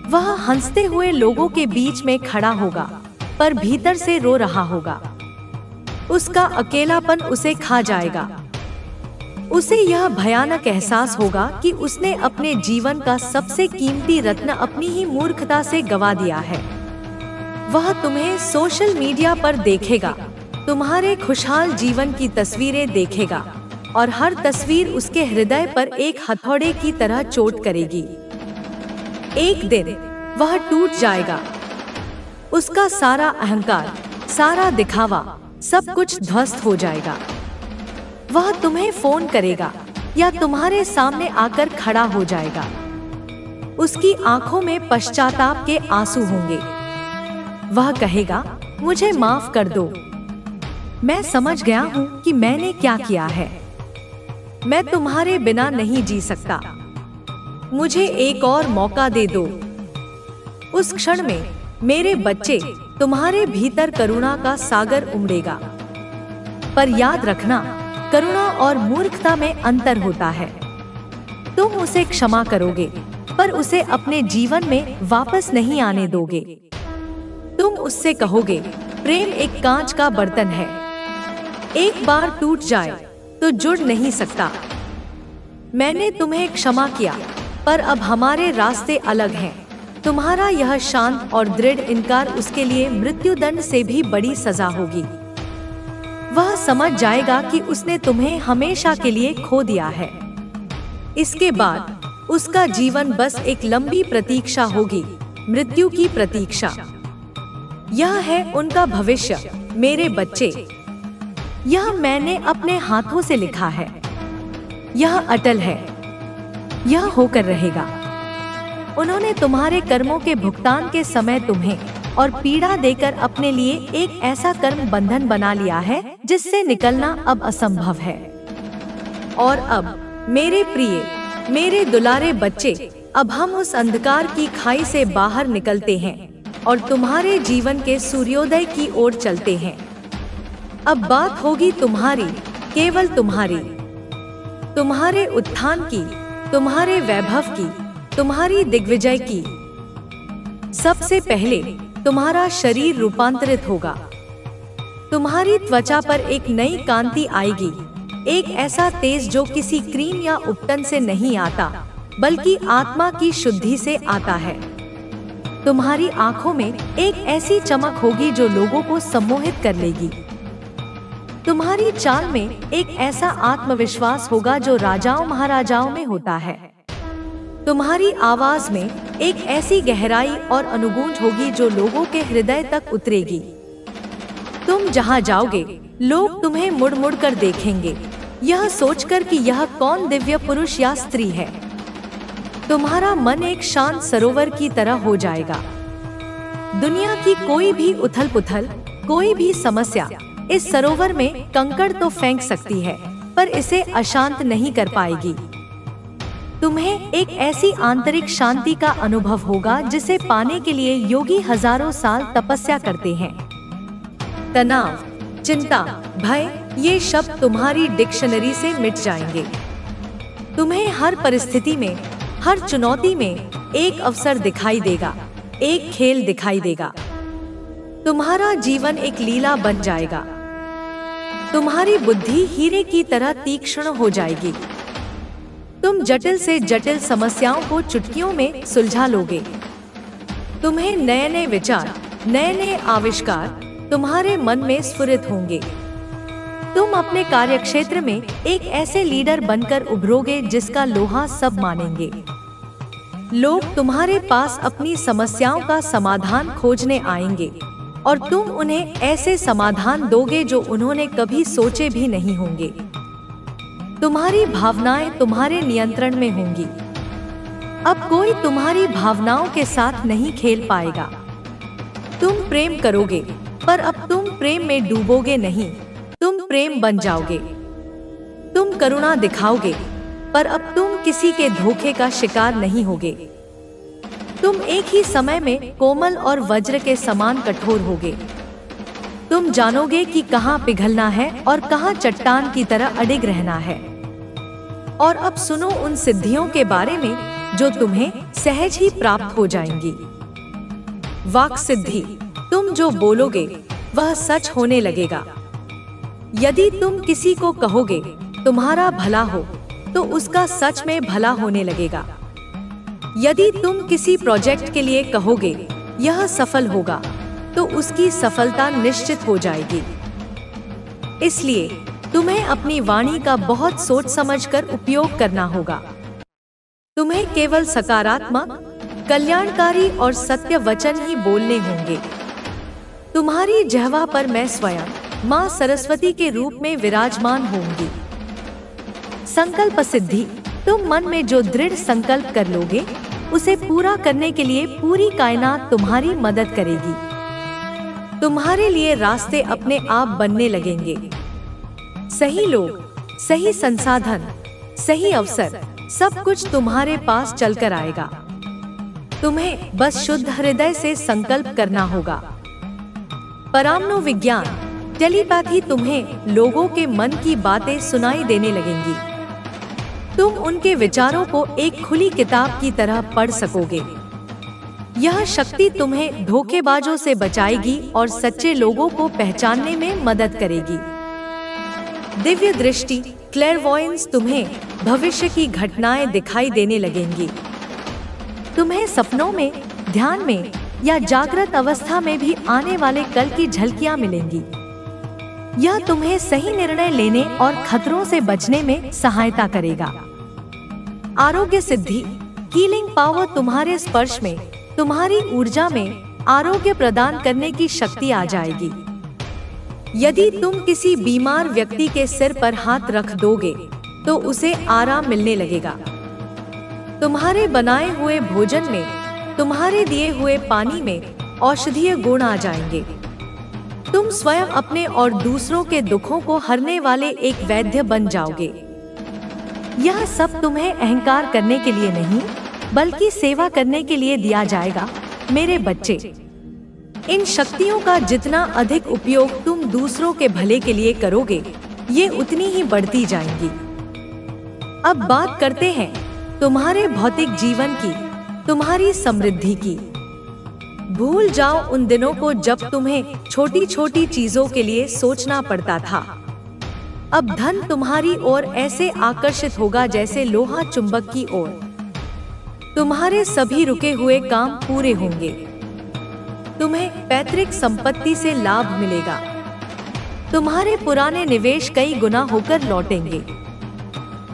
वह हंसते हुए लोगों के बीच में खड़ा होगा, पर भीतर से रो रहा होगा। उसका अकेलापन उसे खा जाएगा। उसे यह भयानक एहसास होगा कि उसने अपने जीवन का सबसे कीमती रत्न अपनी ही मूर्खता से गवा दिया है। वह तुम्हें सोशल मीडिया पर देखेगा, तुम्हारे खुशहाल जीवन की तस्वीरें देखेगा, और हर तस्वीर उसके हृदय पर एक हथौड़े की तरह चोट करेगी। एक दिन वह टूट जाएगा। उसका सारा अहंकार, सारा दिखावा, सब कुछ ध्वस्त हो जाएगा। वह तुम्हें फोन करेगा या तुम्हारे सामने आकर खड़ा हो जाएगा। उसकी आंखों में पश्चाताप के आंसू होंगे। वह कहेगा, मुझे माफ कर दो। मैं समझ गया हूँ कि मैंने क्या किया है। मैं तुम्हारे बिना नहीं जी सकता। मुझे एक और मौका दे दो। उस क्षण में मेरे बच्चे, तुम्हारे भीतर करुणा का सागर उमड़ेगा। पर याद रखना, करुणा और मूर्खता में अंतर होता है। तुम उसे क्षमा करोगे, पर उसे अपने जीवन में वापस नहीं आने दोगे। तुम उससे कहोगे, प्रेम एक कांच का बर्तन है, एक बार टूट जाए तो जुड़ नहीं सकता। मैंने तुम्हें क्षमा किया, पर अब हमारे रास्ते अलग हैं। तुम्हारा यह शांत और दृढ़ इनकार उसके लिए मृत्युदंड से भी बड़ी सजा होगी। वह समझ जाएगा कि उसने तुम्हें हमेशा के लिए खो दिया है। इसके बाद उसका जीवन बस एक लंबी प्रतीक्षा होगी, मृत्यु की प्रतीक्षा। यह है उनका भविष्य, मेरे बच्चे। यह मैंने अपने हाथों से लिखा है। यह अटल है, यह होकर रहेगा। उन्होंने तुम्हारे कर्मों के भुगतान के समय तुम्हें और पीड़ा देकर अपने लिए एक ऐसा कर्म बंधन बना लिया है जिससे निकलना अब असंभव है। और अब मेरे प्रिय, मेरे दुलारे बच्चे, अब हम उस अंधकार की खाई से बाहर निकलते हैं और तुम्हारे जीवन के सूर्योदय की ओर चलते हैं। अब बात होगी तुम्हारी, केवल तुम्हारी, तुम्हारे उत्थान की, तुम्हारे वैभव की, तुम्हारी दिग्विजय की। सबसे पहले तुम्हारा शरीर रूपांतरित होगा। तुम्हारी त्वचा पर एक नई कांति आएगी, एक ऐसा तेज जो किसी क्रीम या उपटन से नहीं आता, बल्कि आत्मा की शुद्धि से आता है। तुम्हारी आंखों में एक ऐसी चमक होगी जो लोगों को सम्मोहित कर लेगी। तुम्हारी चाल में एक ऐसा आत्मविश्वास होगा जो राजाओं महाराजाओं में होता है। तुम्हारी आवाज में एक ऐसी गहराई और अनुगूंज होगी जो लोगों के हृदय तक उतरेगी। तुम जहां जाओगे, लोग तुम्हें मुड़ मुड़ कर देखेंगे, यह सोचकर कि यह कौन दिव्य पुरुष या स्त्री है। तुम्हारा मन एक शांत सरोवर की तरह हो जाएगा। दुनिया की कोई भी उथल पुथल, कोई भी समस्या इस सरोवर में कंकड़ तो फेंक सकती है, पर इसे अशांत नहीं कर पाएगी। तुम्हें एक ऐसी आंतरिक शांति का अनुभव होगा जिसे पाने के लिए योगी हजारों साल तपस्या करते हैं। तनाव, चिंता, भय, ये शब्द तुम्हारी डिक्शनरी से मिट जाएंगे। तुम्हें हर परिस्थिति में, हर चुनौती में एक अवसर दिखाई देगा, एक खेल दिखाई देगा। तुम्हारा जीवन एक लीला बन जाएगा। तुम्हारी बुद्धि हीरे की तरह तीक्ष्ण हो जाएगी। तुम जटिल से जटिल समस्याओं को चुटकियों में सुलझा लोगे। तुम्हें नए नए विचार, नए नए आविष्कार तुम्हारे मन में स्फुरित होंगे। तुम अपने कार्यक्षेत्र में एक ऐसे लीडर बनकर उभरोगे जिसका लोहा सब मानेंगे। लोग तुम्हारे पास अपनी समस्याओं का समाधान खोजने आएंगे और तुम उन्हें ऐसे समाधान दोगे जो उन्होंने कभी सोचे भी नहीं होंगे। तुम्हारी भावनाएं तुम्हारे नियंत्रण में होंगी। अब कोई तुम्हारी भावनाओं के साथ नहीं खेल पाएगा। तुम प्रेम करोगे, पर अब तुम प्रेम में डूबोगे नहीं, तुम प्रेम बन जाओगे। तुम करुणा दिखाओगे, पर अब तुम किसी के धोखे का शिकार नहीं होगे। तुम एक ही समय में कोमल और वज्र के समान कठोर होगे। तुम जानोगे कि कहाँ पिघलना है और कहाँ चट्टान की तरह अडिग रहना है। और अब सुनो उन सिद्धियों के बारे में जो तुम्हें सहज ही प्राप्त हो जाएंगी। वाक सिद्धि, तुम जो बोलोगे वह सच होने लगेगा। यदि तुम किसी को कहोगे तुम्हारा भला हो, तो उसका सच में भला होने लगेगा। यदि तुम किसी प्रोजेक्ट के लिए कहोगे यह सफल होगा, तो उसकी सफलता निश्चित हो जाएगी। इसलिए तुम्हें अपनी वाणी का बहुत सोच समझकर उपयोग करना होगा। तुम्हें केवल सकारात्मक, कल्याणकारी और सत्य वचन ही बोलने होंगे। तुम्हारी जिह्वा पर मैं स्वयं माँ सरस्वती के रूप में विराजमान होंगी। संकल्प सिद्धि, तुम मन में जो दृढ़ संकल्प कर लोगे उसे पूरा करने के लिए पूरी कायनात तुम्हारी मदद करेगी। तुम्हारे लिए रास्ते अपने आप बनने लगेंगे। सही लोग, सही संसाधन, सही अवसर, सब कुछ तुम्हारे पास चलकर आएगा। तुम्हें बस शुद्ध हृदय से संकल्प करना होगा। परामनोविज्ञान, टेलीपैथी, तुम्हें लोगों के मन की बातें सुनाई देने लगेंगी। तुम उनके विचारों को एक खुली किताब की तरह पढ़ सकोगे। यह शक्ति तुम्हें धोखेबाजों से बचाएगी और सच्चे लोगों को पहचानने में मदद करेगी। दिव्य दृष्टि, क्लेरवॉयंस, तुम्हें भविष्य की घटनाएं दिखाई देने लगेंगी। तुम्हें सपनों में, ध्यान में या जागृत अवस्था में भी आने वाले कल की झलकियां मिलेंगी। यह तुम्हें सही निर्णय लेने और खतरों से बचने में सहायता करेगा। आरोग्य सिद्धि, हीलिंग पावर, तुम्हारे स्पर्श में, तुम्हारी ऊर्जा में आरोग्य प्रदान करने की शक्ति आ जाएगी। यदि तुम किसी बीमार व्यक्ति के सिर पर हाथ रख दोगे तो उसे आराम मिलने लगेगा। तुम्हारे बनाए हुए भोजन में, तुम्हारे दिए हुए पानी में औषधीय गुण आ जाएंगे। तुम स्वयं अपने और दूसरों के दुखों को हरने वाले एक वैद्य बन जाओगे। यह सब तुम्हें अहंकार करने के लिए नहीं, बल्कि सेवा करने के लिए दिया जाएगा। मेरे बच्चे, इन शक्तियों का जितना अधिक उपयोग तुम दूसरों के भले के लिए करोगे, ये उतनी ही बढ़ती जाएंगी। अब बात करते हैं तुम्हारे भौतिक जीवन की, तुम्हारी समृद्धि की। भूल जाओ उन दिनों को जब तुम्हें छोटी छोटी चीजों के लिए सोचना पड़ता था। अब धन तुम्हारी ओर ऐसे आकर्षित होगा जैसे लोहा चुंबक की ओर। तुम्हारे सभी रुके हुए काम पूरे होंगे। तुम्हें पैतृक संपत्ति से लाभ मिलेगा। तुम्हारे पुराने निवेश कई गुना होकर लौटेंगे।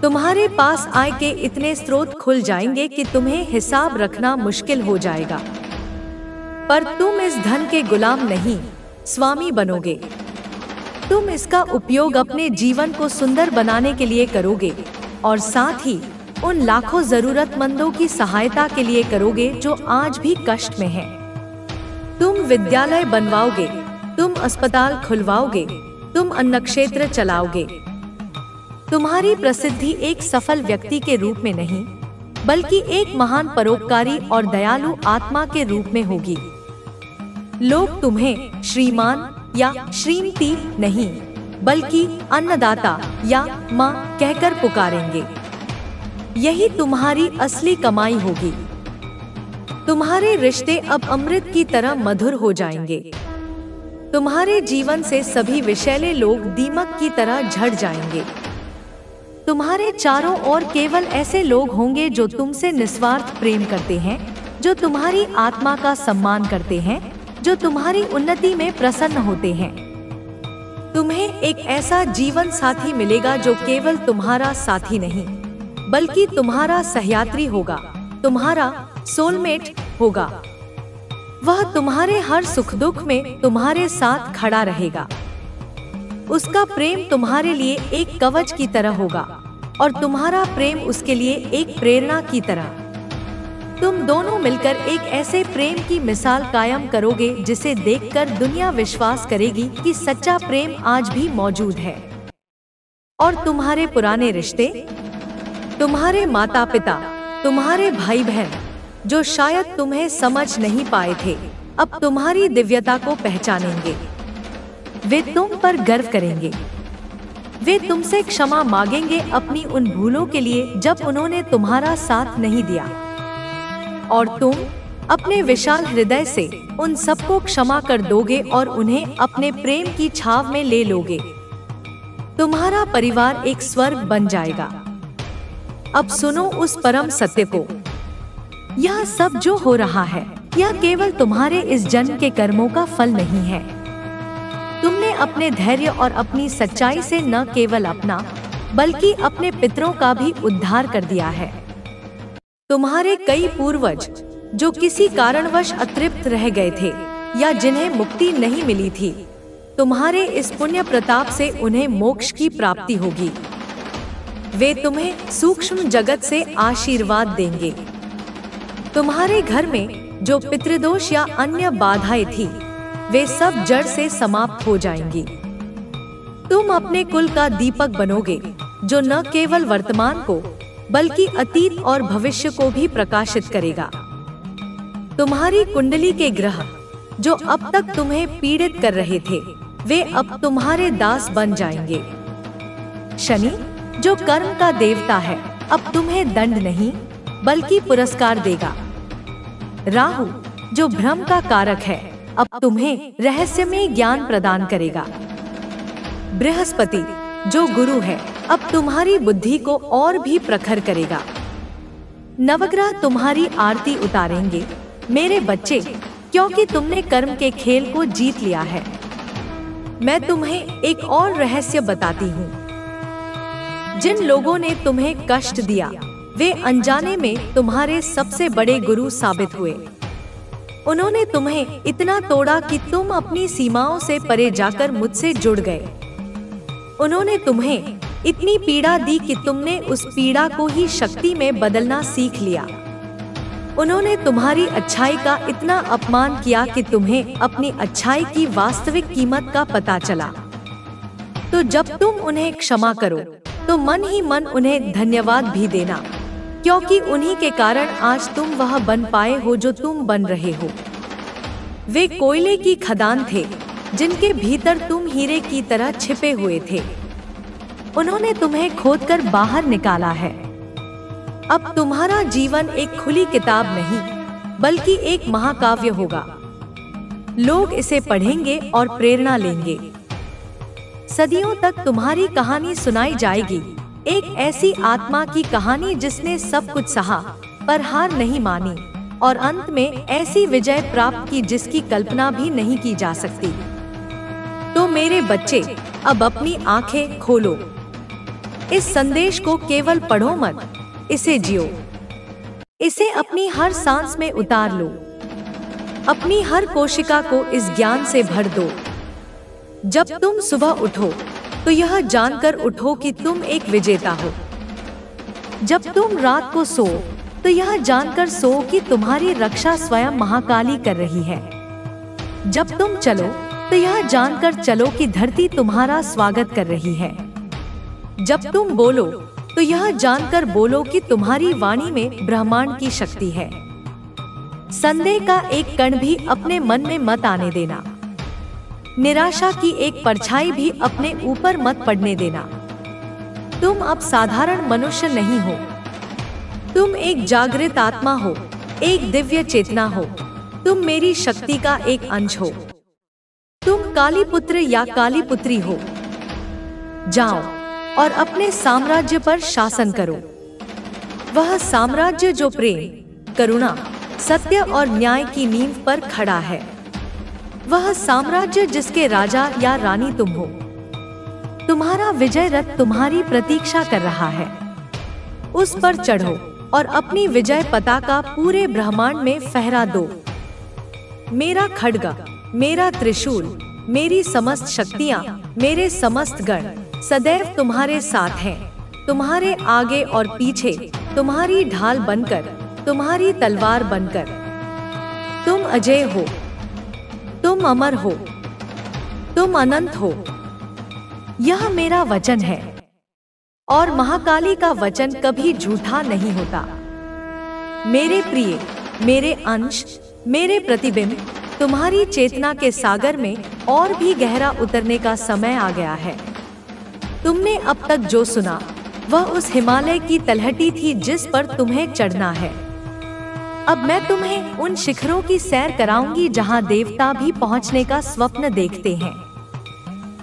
तुम्हारे पास आय के इतने स्रोत खुल जाएंगे कि तुम्हें हिसाब रखना मुश्किल हो जाएगा। पर तुम इस धन के गुलाम नहीं, स्वामी बनोगे। तुम इसका उपयोग अपने जीवन को सुंदर बनाने के लिए करोगे और साथ ही उन लाखों जरूरतमंदों की सहायता के लिए करोगे जो आज भी कष्ट में हैं। तुम विद्यालय बनवाओगे, तुम अस्पताल खुलवाओगे, तुम अन्न क्षेत्र चलाओगे। तुम्हारी प्रसिद्धि एक सफल व्यक्ति के रूप में नहीं, बल्कि एक महान परोपकारी और दयालु आत्मा के रूप में होगी। लोग तुम्हें श्रीमान या श्रीमती नहीं, बल्कि अन्नदाता या माँ कहकर पुकारेंगे। यही तुम्हारी असली कमाई होगी। तुम्हारे रिश्ते अब अमृत की तरह मधुर हो जाएंगे। तुम्हारे जीवन से सभी विषैले लोग दीमक की तरह झड़ जाएंगे। तुम्हारे चारों ओर केवल ऐसे लोग होंगे जो तुमसे निस्वार्थ प्रेम करते हैं, जो तुम्हारी आत्मा का सम्मान करते हैं, जो तुम्हारी उन्नति में प्रसन्न होते हैं। तुम्हें एक ऐसा जीवन साथी मिलेगा जो केवल तुम्हारा साथी नहीं, बल्कि तुम्हारा सहयात्री होगा, तुम्हारा सोलमेट होगा। वह तुम्हारे हर सुख दुख में तुम्हारे साथ खड़ा रहेगा। उसका प्रेम तुम्हारे लिए एक कवच की तरह होगा और तुम्हारा प्रेम उसके लिए एक प्रेरणा की तरह। तुम दोनों मिलकर एक ऐसे प्रेम की मिसाल कायम करोगे जिसे देखकर दुनिया विश्वास करेगी कि सच्चा प्रेम आज भी मौजूद है। और तुम्हारे पुराने रिश्ते, तुम्हारे माता पिता, तुम्हारे भाई बहन, जो शायद तुम्हें समझ नहीं पाए थे, अब तुम्हारी दिव्यता को पहचानेंगे। वे तुम पर गर्व करेंगे। वे तुमसे क्षमा मांगेंगे अपनी उन भूलों के लिए जब उन्होंने तुम्हारा साथ नहीं दिया। और तुम अपने विशाल हृदय से उन सबको क्षमा कर दोगे और उन्हें अपने प्रेम की छाव में ले लोगे। तुम्हारा परिवार एक स्वर्ग बन जाएगा। अब सुनो उस परम सत्य को। यह सब जो हो रहा है, यह केवल तुम्हारे इस जन्म के कर्मों का फल नहीं है। तुमने अपने धैर्य और अपनी सच्चाई से न केवल अपना, बल्कि अपने पितरों का भी उद्धार कर दिया है। तुम्हारे कई पूर्वज जो किसी कारणवश अतृप्त रह गए थे या जिन्हें मुक्ति नहीं मिली थी, तुम्हारे इस पुण्य प्रताप से उन्हें मोक्ष की प्राप्ति होगी। वे तुम्हें सूक्ष्म जगत से आशीर्वाद देंगे। तुम्हारे घर में जो पितृदोष या अन्य बाधाएं थी, वे सब जड़ से समाप्त हो जाएंगी। तुम अपने कुल का दीपक बनोगे, जो न केवल वर्तमान को बल्कि अतीत और भविष्य को भी प्रकाशित करेगा। तुम्हारी कुंडली के ग्रह जो अब तक तुम्हें पीड़ित कर रहे थे, वे अब तुम्हारे दास बन जाएंगे। शनि जो कर्म का देवता है, अब तुम्हें दंड नहीं बल्कि पुरस्कार देगा। राहु जो भ्रम का कारक है, अब तुम्हें रहस्यमय ज्ञान प्रदान करेगा। बृहस्पति जो गुरु है, अब तुम्हारी बुद्धि को और भी प्रखर करेगा। नवग्रह तुम्हारी आरती उतारेंगे मेरे बच्चे, क्योंकि तुमने कर्म के खेल को जीत लिया है। मैं तुम्हें एक और रहस्य बताती हूँ। जिन लोगों ने तुम्हें कष्ट दिया, वे अनजाने में तुम्हारे सबसे बड़े गुरु साबित हुए। उन्होंने तुम्हें इतना तोड़ा कि तुम अपनी सीमाओं से परे जाकर मुझसे जुड़ गए। उन्होंने तुम्हें इतनी पीड़ा दी कि तुमने उस पीड़ा को ही शक्ति में बदलना सीख लिया। उन्होंने तुम्हारी अच्छाई का इतना अपमान किया कि तुम्हें अपनी अच्छाई की वास्तविक कीमत का पता चला। तो जब तुम उन्हें क्षमा करो, तो मन ही मन उन्हें धन्यवाद भी देना, क्योंकि उन्हीं के कारण आज तुम वह बन पाए हो जो तुम बन रहे हो। वे कोयले की खदान थे, जिनके भीतर तुम हीरे की तरह छिपे हुए थे। उन्होंने तुम्हें खोदकर बाहर निकाला है। अब तुम्हारा जीवन एक खुली किताब नहीं, बल्कि एक महाकाव्य होगा। लोग इसे पढ़ेंगे और प्रेरणा लेंगे। सदियों तक तुम्हारी कहानी सुनाई जाएगी, एक ऐसी आत्मा की कहानी जिसने सब कुछ सहा पर हार नहीं मानी और अंत में ऐसी विजय प्राप्त की जिसकी कल्पना भी नहीं की जा सकती। तो मेरे बच्चे, अब अपनी आंखें खोलो। इस संदेश को केवल पढ़ो मत, इसे जियो। इसे अपनी हर सांस में उतार लो। अपनी हर कोशिका को इस ज्ञान से भर दो। जब तुम सुबह उठो, तो यह जानकर उठो कि तुम एक विजेता हो। जब तुम रात को सो, तो यह जानकर सो कि तुम्हारी रक्षा स्वयं महाकाली कर रही है। जब तुम चलो, तो यह जानकर चलो कि धरती तुम्हारा स्वागत कर रही है। जब तुम बोलो, तो यह जानकर बोलो कि तुम्हारी वाणी में ब्रह्मांड की शक्ति है। संदेह का एक कण भी अपने मन में मत आने देना। निराशा की एक परछाई भी अपने ऊपर मत पड़ने देना। तुम अब साधारण मनुष्य नहीं हो। तुम एक जागृत आत्मा हो, एक दिव्य चेतना हो। तुम मेरी शक्ति का एक अंश हो। तुम काली पुत्र या काली पुत्री हो। जाओ और अपने साम्राज्य पर शासन करो। वह साम्राज्य जो प्रेम, करुणा, सत्य और न्याय की नींव पर खड़ा है। वह साम्राज्य जिसके राजा या रानी तुम हो। तुम्हारा विजय रथ तुम्हारी प्रतीक्षा कर रहा है। उस पर चढ़ो और अपनी विजय पताका पूरे ब्रह्मांड में फहरा दो। मेरा खड्ग, मेरा त्रिशूल, मेरी समस्त शक्तियाँ, मेरे समस्त गण सदैव तुम्हारे साथ हैं। तुम्हारे आगे और पीछे, तुम्हारी ढाल बनकर, तुम्हारी तलवार बनकर। तुम अजय हो, तुम अमर हो, तुम अनंत हो। यह मेरा वचन है और महाकाली का वचन कभी झूठा नहीं होता। मेरे प्रिय, मेरे अंश, मेरे प्रतिबिंब, तुम्हारी चेतना के सागर में और भी गहरा उतरने का समय आ गया है। तुमने अब तक जो सुना वह उस हिमालय की तलहटी थी जिस पर तुम्हें चढ़ना है। अब मैं तुम्हें उन शिखरों की सैर कराऊंगी जहां देवता भी पहुंचने का स्वप्न देखते हैं।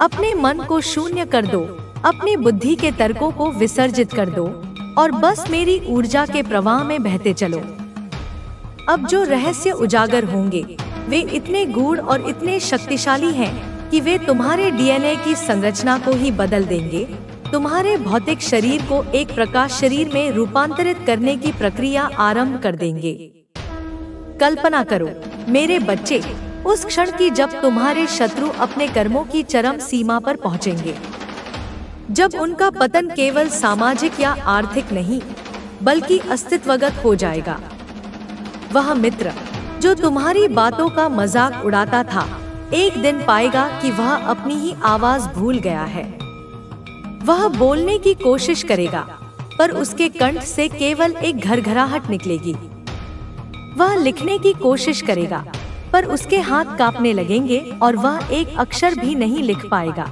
अपने मन को शून्य कर दो, अपनी बुद्धि के तर्कों को विसर्जित कर दो और बस मेरी ऊर्जा के प्रवाह में बहते चलो। अब जो रहस्य उजागर होंगे वे इतने गूढ़ और इतने शक्तिशाली हैं कि वे तुम्हारे डीएनए की संरचना को ही बदल देंगे। तुम्हारे भौतिक शरीर को एक प्रकाश शरीर में रूपांतरित करने की प्रक्रिया आरंभ कर देंगे। कल्पना करो मेरे बच्चे, उस क्षण की जब तुम्हारे शत्रु अपने कर्मों की चरम सीमा पर पहुंचेंगे, जब उनका पतन केवल सामाजिक या आर्थिक नहीं बल्कि अस्तित्वगत हो जाएगा। वह मित्र जो तुम्हारी बातों का मजाक उड़ाता था, एक दिन पाएगा कि वह अपनी ही आवाज भूल गया है। वह बोलने की कोशिश करेगा पर उसके कंठ से केवल एक घरघराहट निकलेगी। वह लिखने की कोशिश करेगा पर उसके हाथ कांपने लगेंगे और वह एक अक्षर भी नहीं लिख पाएगा।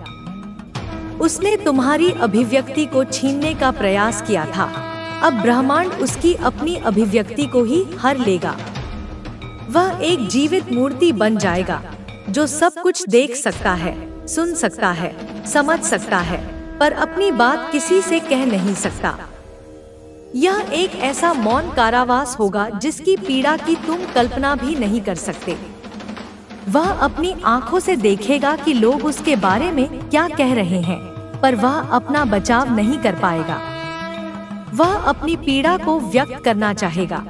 उसने तुम्हारी अभिव्यक्ति को छीनने का प्रयास किया था, अब ब्रह्मांड उसकी अपनी अभिव्यक्ति को ही हर लेगा। वह एक जीवित मूर्ति बन जाएगा जो सब कुछ देख सकता है, सुन सकता है, समझ सकता है, पर अपनी बात किसी से कह नहीं सकता। यह एक ऐसा मौन कारावास होगा जिसकी पीड़ा की तुम कल्पना भी नहीं कर सकते। वह अपनी आंखों से देखेगा कि लोग उसके बारे में क्या कह रहे हैं, पर वह अपना बचाव नहीं कर पाएगा। वह अपनी पीड़ा को व्यक्त करना चाहेगा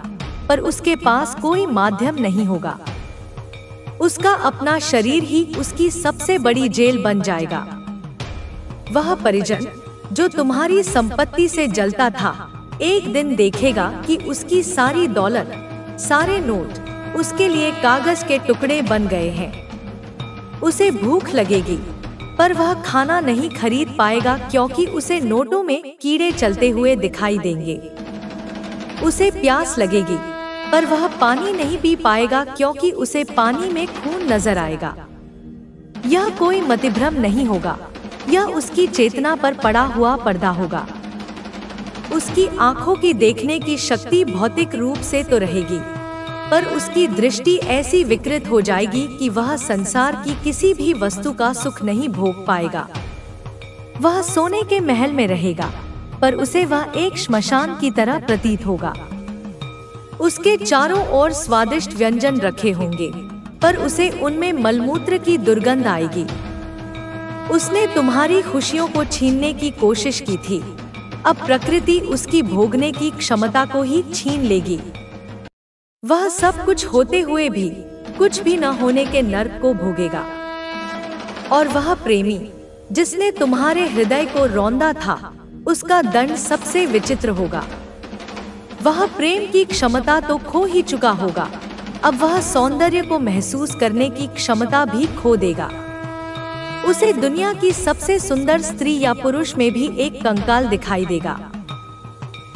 पर उसके पास कोई माध्यम नहीं होगा। उसका अपना शरीर ही उसकी सबसे बड़ी जेल बन जाएगा। वह परिजन जो तुम्हारी संपत्ति से जलता था, एक दिन देखेगा कि उसकी सारी दौलत, सारे नोट उसके लिए कागज के टुकड़े बन गए हैं। उसे भूख लगेगी पर वह खाना नहीं खरीद पाएगा क्योंकि उसे नोटों में कीड़े चलते हुए दिखाई देंगे। उसे प्यास लगेगी पर वह पानी नहीं पी पाएगा क्योंकि उसे पानी में खून नजर आएगा। यह कोई मतिभ्रम नहीं होगा, यह उसकी चेतना पर पड़ा हुआ पर्दा होगा। उसकी आंखों की देखने की शक्ति भौतिक रूप से तो रहेगी, पर उसकी दृष्टि ऐसी विकृत हो जाएगी कि वह संसार की किसी भी वस्तु का सुख नहीं भोग पाएगा। वह सोने के महल में रहेगा, पर उसे वह एक श्मशान की तरह प्रतीत होगा। उसके चारों ओर स्वादिष्ट व्यंजन रखे होंगे, पर उसे उनमें मलमूत्र की दुर्गंध आएगी। उसने तुम्हारी खुशियों को छीनने की कोशिश की थी, अब प्रकृति उसकी भोगने की क्षमता को ही छीन लेगी। वह सब कुछ होते हुए भी कुछ भी न होने के नर्क को भोगेगा। और वह प्रेमी जिसने तुम्हारे हृदय को रौंदा था, उसका दंड सबसे विचित्र होगा। वह प्रेम की क्षमता तो खो ही चुका होगा, अब वह सौंदर्य को महसूस करने की क्षमता भी खो देगा। उसे दुनिया की सबसे सुंदर स्त्री या पुरुष में भी एक कंकाल दिखाई देगा।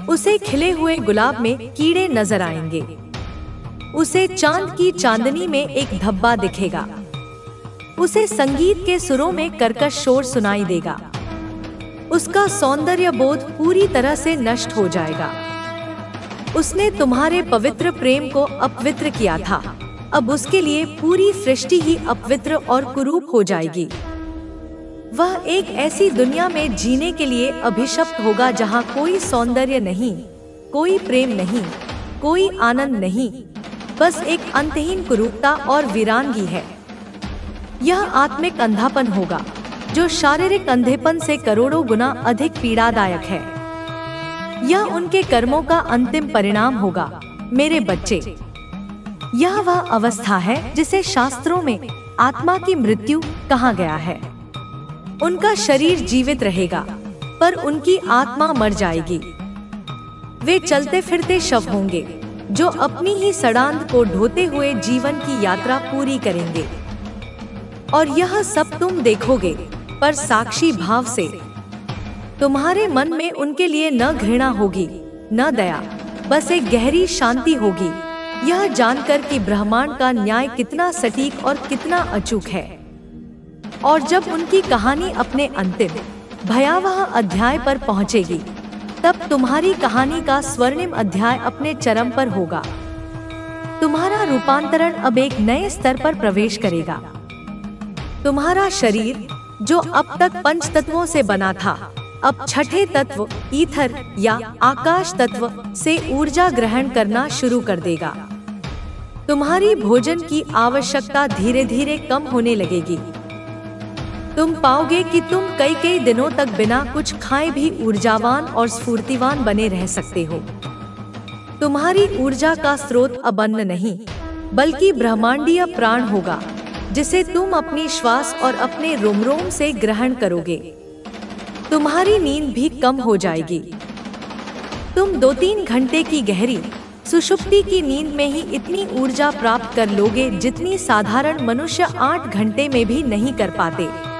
उसे खिले हुए गुलाब में कीड़े नजर आएंगे। उसे चांद की चांदनी में एक धब्बा दिखेगा। उसे संगीत के सुरों में कर्कश शोर सुनाई देगा। उसका सौंदर्य बोध पूरी तरह से नष्ट हो जाएगा। उसने तुम्हारे पवित्र प्रेम को अपवित्र किया था, अब उसके लिए पूरी सृष्टि ही अपवित्र और कुरूप हो जाएगी। वह एक ऐसी दुनिया में जीने के लिए अभिशप्त होगा जहां कोई सौंदर्य नहीं, कोई प्रेम नहीं, कोई आनंद नहीं, बस एक अंतहीन कुरूपता और वीरानगी है। यह आत्मिक अंधापन होगा, जो शारीरिक अंधेपन से करोड़ों गुना अधिक पीड़ादायक है। यह उनके कर्मों का अंतिम परिणाम होगा। मेरे बच्चे, यह वह अवस्था है जिसे शास्त्रों में आत्मा की मृत्यु कहा गया है। उनका शरीर जीवित रहेगा, पर उनकी आत्मा मर जाएगी। वे चलते फिरते शव होंगे, जो अपनी ही सड़ांध को ढोते हुए जीवन की यात्रा पूरी करेंगे। और यह सब तुम देखोगे, पर साक्षी भाव से। तुम्हारे मन में उनके लिए न घृणा होगी, न दया, बस एक गहरी शांति होगी, यह जानकर कि ब्रह्मांड का न्याय कितना सटीक और कितना अचूक है। और जब उनकी कहानी अपने अंतिम भयावह अध्याय पर पहुंचेगी, तब तुम्हारी कहानी का स्वर्णिम अध्याय अपने चरम पर होगा। तुम्हारा रूपांतरण अब एक नए स्तर पर प्रवेश करेगा। तुम्हारा शरीर, जो अब तक पंच तत्वों से बना था, अब छठे तत्व ईथर या आकाश तत्व से ऊर्जा ग्रहण करना शुरू कर देगा। तुम्हारी भोजन की आवश्यकता धीरे धीरे कम होने लगेगी। तुम पाओगे कि तुम कई कई दिनों तक बिना कुछ खाए भी ऊर्जावान और स्फूर्तिवान बने रह सकते हो। तुम्हारी ऊर्जा का स्रोत अब अन्न नहीं, बल्कि ब्रह्मांडीय प्राण होगा, जिसे तुम अपनी श्वास और अपने रोम-रोम से ग्रहण करोगे। तुम्हारी नींद भी कम हो जाएगी। तुम 2-3 घंटे की गहरी सुषुप्ति की नींद में ही इतनी ऊर्जा प्राप्त कर लोगे जितनी साधारण मनुष्य 8 घंटे में भी नहीं कर पाते।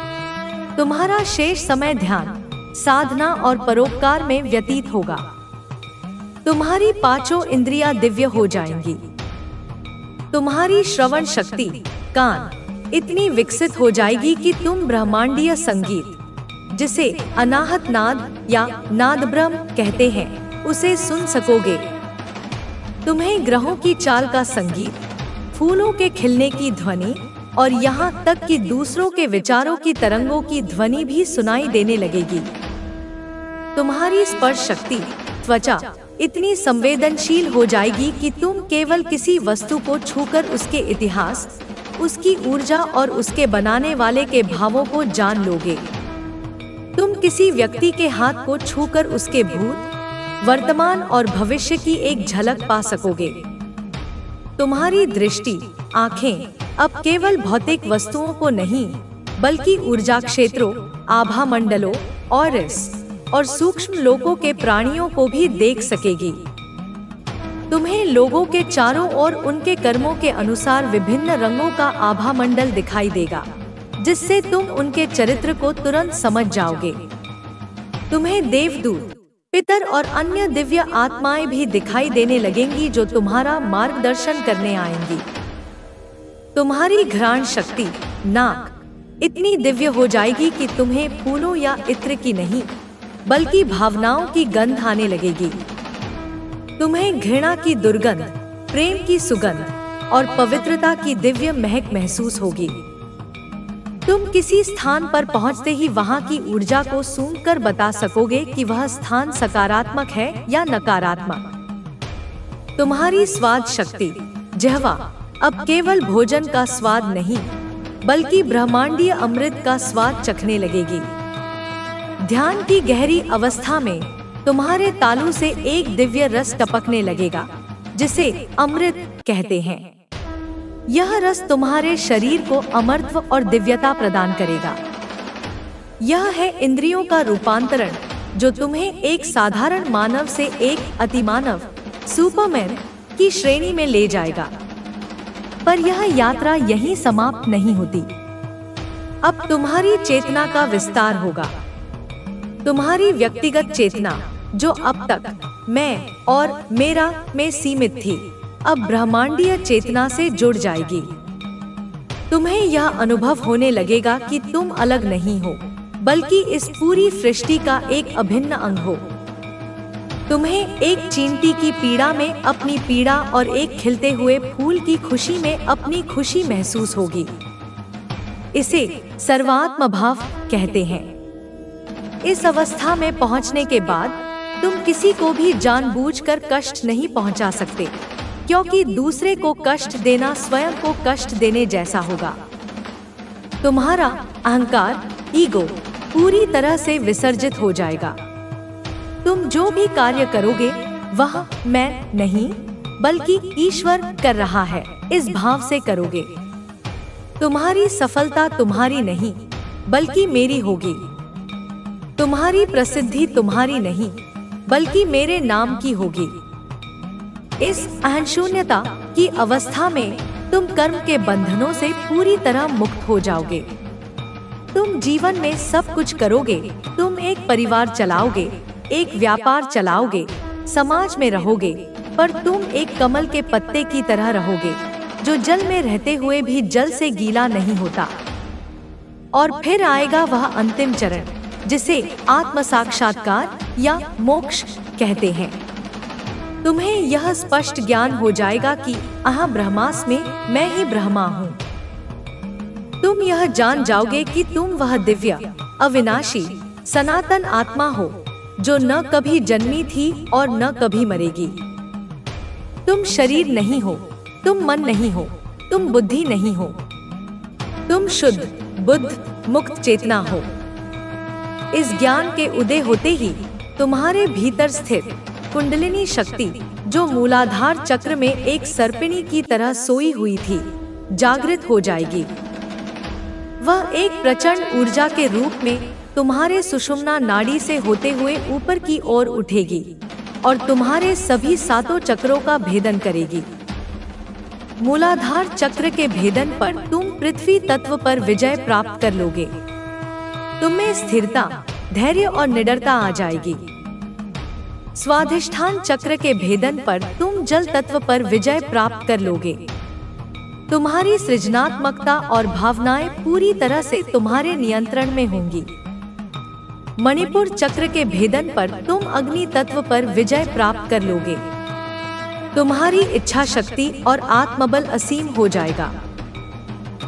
तुम्हारा शेष समय ध्यान, साधना और परोपकार में व्यतीत होगा। तुम्हारी 5 इंद्रियां दिव्य हो जाएंगी। तुम्हारी श्रवण शक्ति, कान इतनी विकसित हो जाएगी कि तुम ब्रह्मांडीय संगीत, जिसे अनाहत नाद या नाद ब्रह्म कहते हैं, उसे सुन सकोगे। तुम्हें ग्रहों की चाल का संगीत, फूलों के खिलने की ध्वनि और यहाँ तक कि दूसरों के विचारों की तरंगों की ध्वनि भी सुनाई देने लगेगी। तुम्हारी स्पर्श शक्ति, त्वचा इतनी संवेदनशील हो जाएगी कि तुम केवल किसी वस्तु को छूकर उसके इतिहास, उसकी ऊर्जा और उसके बनाने वाले के भावों को जान लोगे। तुम किसी व्यक्ति के हाथ को छूकर उसके भूत, वर्तमान और भविष्य की एक झलक पा सकोगे। तुम्हारी दृष्टि, आँखें अब केवल भौतिक वस्तुओं को नहीं, बल्कि ऊर्जा क्षेत्रों, आभा मंडलों और सूक्ष्म लोकों के प्राणियों को भी देख सकेगी। तुम्हें लोगों के चारों ओर उनके कर्मों के अनुसार विभिन्न रंगों का आभा मंडल दिखाई देगा, जिससे तुम उनके चरित्र को तुरंत समझ जाओगे। तुम्हें देवदूत, पितर और अन्य दिव्य आत्माएं भी दिखाई देने लगेंगी, जो तुम्हारा मार्गदर्शन करने आएंगी। तुम्हारी घ्राण शक्ति, नाक इतनी दिव्य हो जाएगी कि तुम्हें फूलों या इत्र की नहीं, बल्कि भावनाओं की गंध आने लगेगी। तुम्हें घृणा की दुर्गंध, प्रेम की सुगंध और पवित्रता की दिव्य महक महसूस होगी। तुम किसी स्थान पर पहुंचते ही वहां की ऊर्जा को सूंघकर बता सकोगे कि वह स्थान सकारात्मक है या नकारात्मक। तुम्हारी स्वाद शक्ति, जिह्वा अब केवल भोजन का स्वाद नहीं, बल्कि ब्रह्मांडीय अमृत का स्वाद चखने लगेगी। ध्यान की गहरी अवस्था में तुम्हारे तालू से एक दिव्य रस टपकने लगेगा, जिसे अमृत कहते हैं। यह रस तुम्हारे शरीर को अमरत्व और दिव्यता प्रदान करेगा। यह है इंद्रियों का रूपांतरण, जो तुम्हें एक साधारण मानव से एक अतिमानव, सुपरमैन की श्रेणी में ले जाएगा। पर यह यात्रा यहीं समाप्त नहीं होती। अब तुम्हारी चेतना का विस्तार होगा। तुम्हारी व्यक्तिगत चेतना, जो अब तक मैं और मेरा में सीमित थी, अब ब्रह्मांडीय चेतना से जुड़ जाएगी। तुम्हें यह अनुभव होने लगेगा कि तुम अलग नहीं हो, बल्कि इस पूरी सृष्टि का एक अभिन्न अंग हो। तुम्हें एक चींटी की पीड़ा में अपनी पीड़ा और एक खिलते हुए फूल की खुशी में अपनी खुशी महसूस होगी। इसे सर्वात्म भाव कहते हैं। इस अवस्था में पहुंचने के बाद तुम किसी को भी जानबूझकर कष्ट नहीं पहुंचा सकते, क्योंकि दूसरे को कष्ट देना स्वयं को कष्ट देने जैसा होगा। तुम्हारा अहंकार, ईगो पूरी तरह से विसर्जित हो जाएगा। तुम जो भी कार्य करोगे वह मैं नहीं बल्कि ईश्वर कर रहा है, इस भाव से करोगे। तुम्हारी सफलता तुम्हारी नहीं बल्कि मेरी होगी। तुम्हारी प्रसिद्धि तुम्हारी नहीं बल्कि मेरे नाम की होगी। इस अहंशून्यता की अवस्था में तुम कर्म के बंधनों से पूरी तरह मुक्त हो जाओगे। तुम जीवन में सब कुछ करोगे। तुम एक परिवार चलाओगे, एक व्यापार चलाओगे, समाज में रहोगे, पर तुम एक कमल के पत्ते की तरह रहोगे जो जल में रहते हुए भी जल से गीला नहीं होता। और फिर आएगा वह अंतिम चरण जिसे आत्म साक्षात्कार या मोक्ष कहते हैं। तुम्हें यह स्पष्ट ज्ञान हो जाएगा कि अहम ब्रह्मास्मि, मैं ही ब्रह्मा हूँ। तुम यह जान जाओगे कि तुम वह दिव्य, अविनाशी, सनातन आत्मा हो जो न कभी जन्मी थी और न कभी मरेगी। तुम शरीर नहीं हो, तुम मन नहीं हो, तुम बुद्धि नहीं हो, तुम शुद्ध, बुद्ध, मुक्त चेतना हो। इस ज्ञान के उदय होते ही तुम्हारे भीतर स्थित कुंडलिनी शक्ति, जो मूलाधार चक्र में एक सर्पिणी की तरह सोई हुई थी, जागृत हो जाएगी। वह एक प्रचंड ऊर्जा के रूप में तुम्हारे सुषुम्ना नाड़ी से होते हुए ऊपर की ओर उठेगी और तुम्हारे सभी सातों चक्रों का भेदन करेगी। मूलाधार चक्र के भेदन पर तुम पृथ्वी तत्व पर विजय प्राप्त कर लोगे। तुम्हें स्थिरता, धैर्य और निडरता आ जाएगी। स्वाधिष्ठान चक्र के भेदन पर तुम जल तत्व पर विजय प्राप्त कर लोगे। तुम्हारी सृजनात्मकता और भावनाएं पूरी तरह से तुम्हारे नियंत्रण में होंगी। मणिपुर चक्र के भेदन पर तुम अग्नि तत्व पर विजय प्राप्त कर लोगे। तुम्हारी इच्छा शक्ति और आत्मबल असीम हो जाएगा।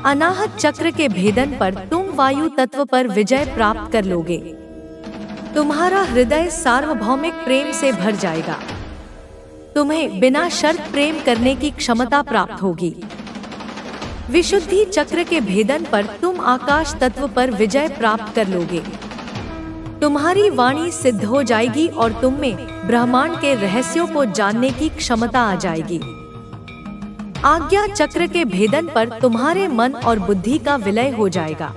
अनाहत चक्र के भेदन पर तुम वायु तत्व पर विजय प्राप्त कर लोगे। तुम्हारा हृदय सार्वभौमिक प्रेम से भर जाएगा। तुम्हें बिना शर्त प्रेम करने की क्षमता प्राप्त होगी। विशुद्धि चक्र के भेदन पर तुम आकाश तत्व पर विजय प्राप्त कर लोगे। तुम्हारी वाणी सिद्ध हो जाएगी और तुम में ब्रह्मांड के रहस्यों को जानने की क्षमता आ जाएगी। आज्ञा चक्र के भेदन पर तुम्हारे मन और बुद्धि का विलय हो जाएगा।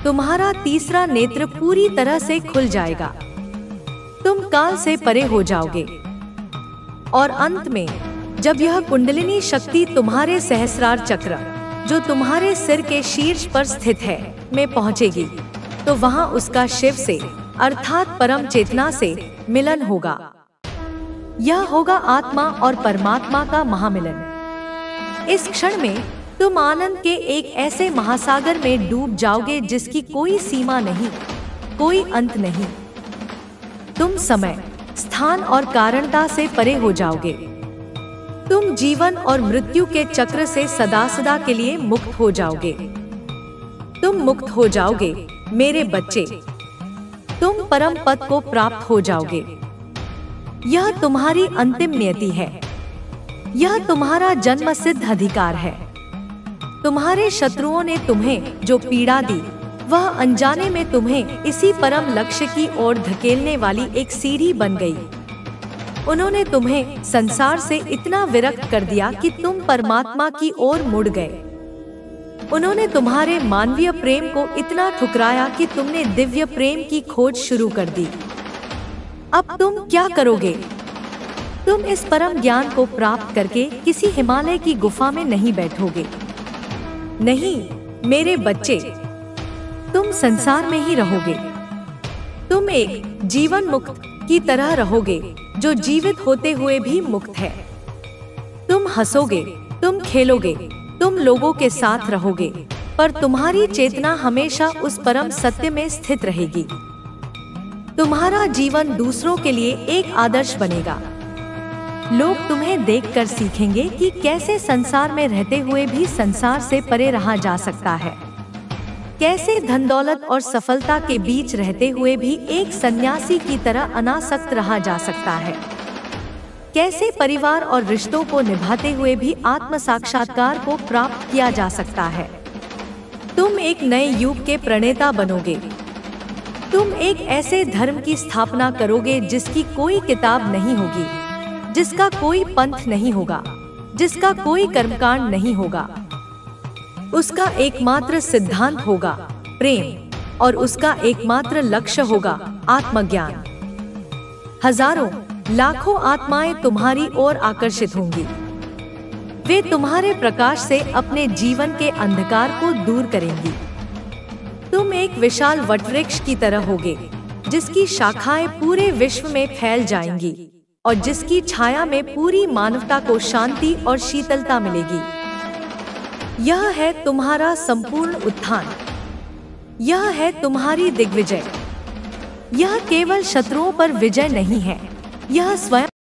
तुम्हारा तीसरा नेत्र पूरी तरह से खुल जाएगा। तुम काल से परे हो जाओगे। और अंत में जब यह कुंडलिनी शक्ति तुम्हारे सहस्रार चक्र, जो तुम्हारे सिर के शीर्ष पर स्थित है, में पहुंचेगी, तो वहां उसका शिव से अर्थात परम चेतना से मिलन होगा। यह होगा आत्मा और परमात्मा का महामिलन। इस क्षण में तुम आनंद के एक ऐसे महासागर में डूब जाओगे जिसकी कोई सीमा नहीं, कोई अंत नहीं। तुम समय, स्थान और कारणता से परे हो जाओगे। तुम जीवन और मृत्यु के चक्र से सदा सदा के लिए मुक्त हो जाओगे। तुम मुक्त हो जाओगे मेरे बच्चे। तुम परम पद को प्राप्त हो जाओगे। यह तुम्हारी अंतिम नियति है। यह तुम्हारा जन्मसिद्ध अधिकार है। तुम्हारे शत्रुओं ने तुम्हें जो पीड़ा दी, वह अनजाने में तुम्हें इसी परम लक्ष्य की ओर धकेलने वाली एक सीढ़ी बन गई। उन्होंने तुम्हें संसार से इतना विरक्त कर दिया कि तुम परमात्मा की ओर मुड़ गए। उन्होंने तुम्हारे मानवीय प्रेम को इतना ठुकराया कि तुमने दिव्य प्रेम की खोज शुरू कर दी। अब तुम क्या करोगे? तुम इस परम ज्ञान को प्राप्त करके किसी हिमालय की गुफा में नहीं बैठोगे। नहीं मेरे बच्चे, तुम संसार में ही रहोगे। तुम एक जीवन मुक्त की तरह रहोगे जो जीवित होते हुए भी मुक्त है। तुम हंसोगे, तुम खेलोगे, तुम लोगों के साथ रहोगे, पर तुम्हारी चेतना हमेशा उस परम सत्य में स्थित रहेगी। तुम्हारा जीवन दूसरों के लिए एक आदर्श बनेगा। लोग तुम्हें देखकर सीखेंगे कि कैसे संसार में रहते हुए भी संसार से परे रहा जा सकता है, कैसे धन दौलत और सफलता के बीच रहते हुए भी एक सन्यासी की तरह अनासक्त रहा जा सकता है, कैसे परिवार और रिश्तों को निभाते हुए भी आत्म साक्षात्कार को प्राप्त किया जा सकता है। तुम एक नए युग के प्रणेता बनोगे। तुम एक ऐसे धर्म की स्थापना करोगे जिसकी कोई किताब नहीं होगी, जिसका कोई पंथ नहीं होगा, जिसका कोई कर्मकांड नहीं होगा। उसका एकमात्र सिद्धांत होगा प्रेम, और उसका एकमात्र लक्ष्य होगा आत्मज्ञान। हजारों लाखों आत्माएं तुम्हारी ओर आकर्षित होंगी। वे तुम्हारे प्रकाश से अपने जीवन के अंधकार को दूर करेंगी। तुम एक विशाल वटवृक्ष की तरह होगे, जिसकी शाखाएं पूरे विश्व में फैल जाएंगी और जिसकी छाया में पूरी मानवता को शांति और शीतलता मिलेगी। यह है तुम्हारा संपूर्ण उत्थान। यह है तुम्हारी दिग्विजय। यह केवल शत्रुओं पर विजय नहीं है, यह स्वयं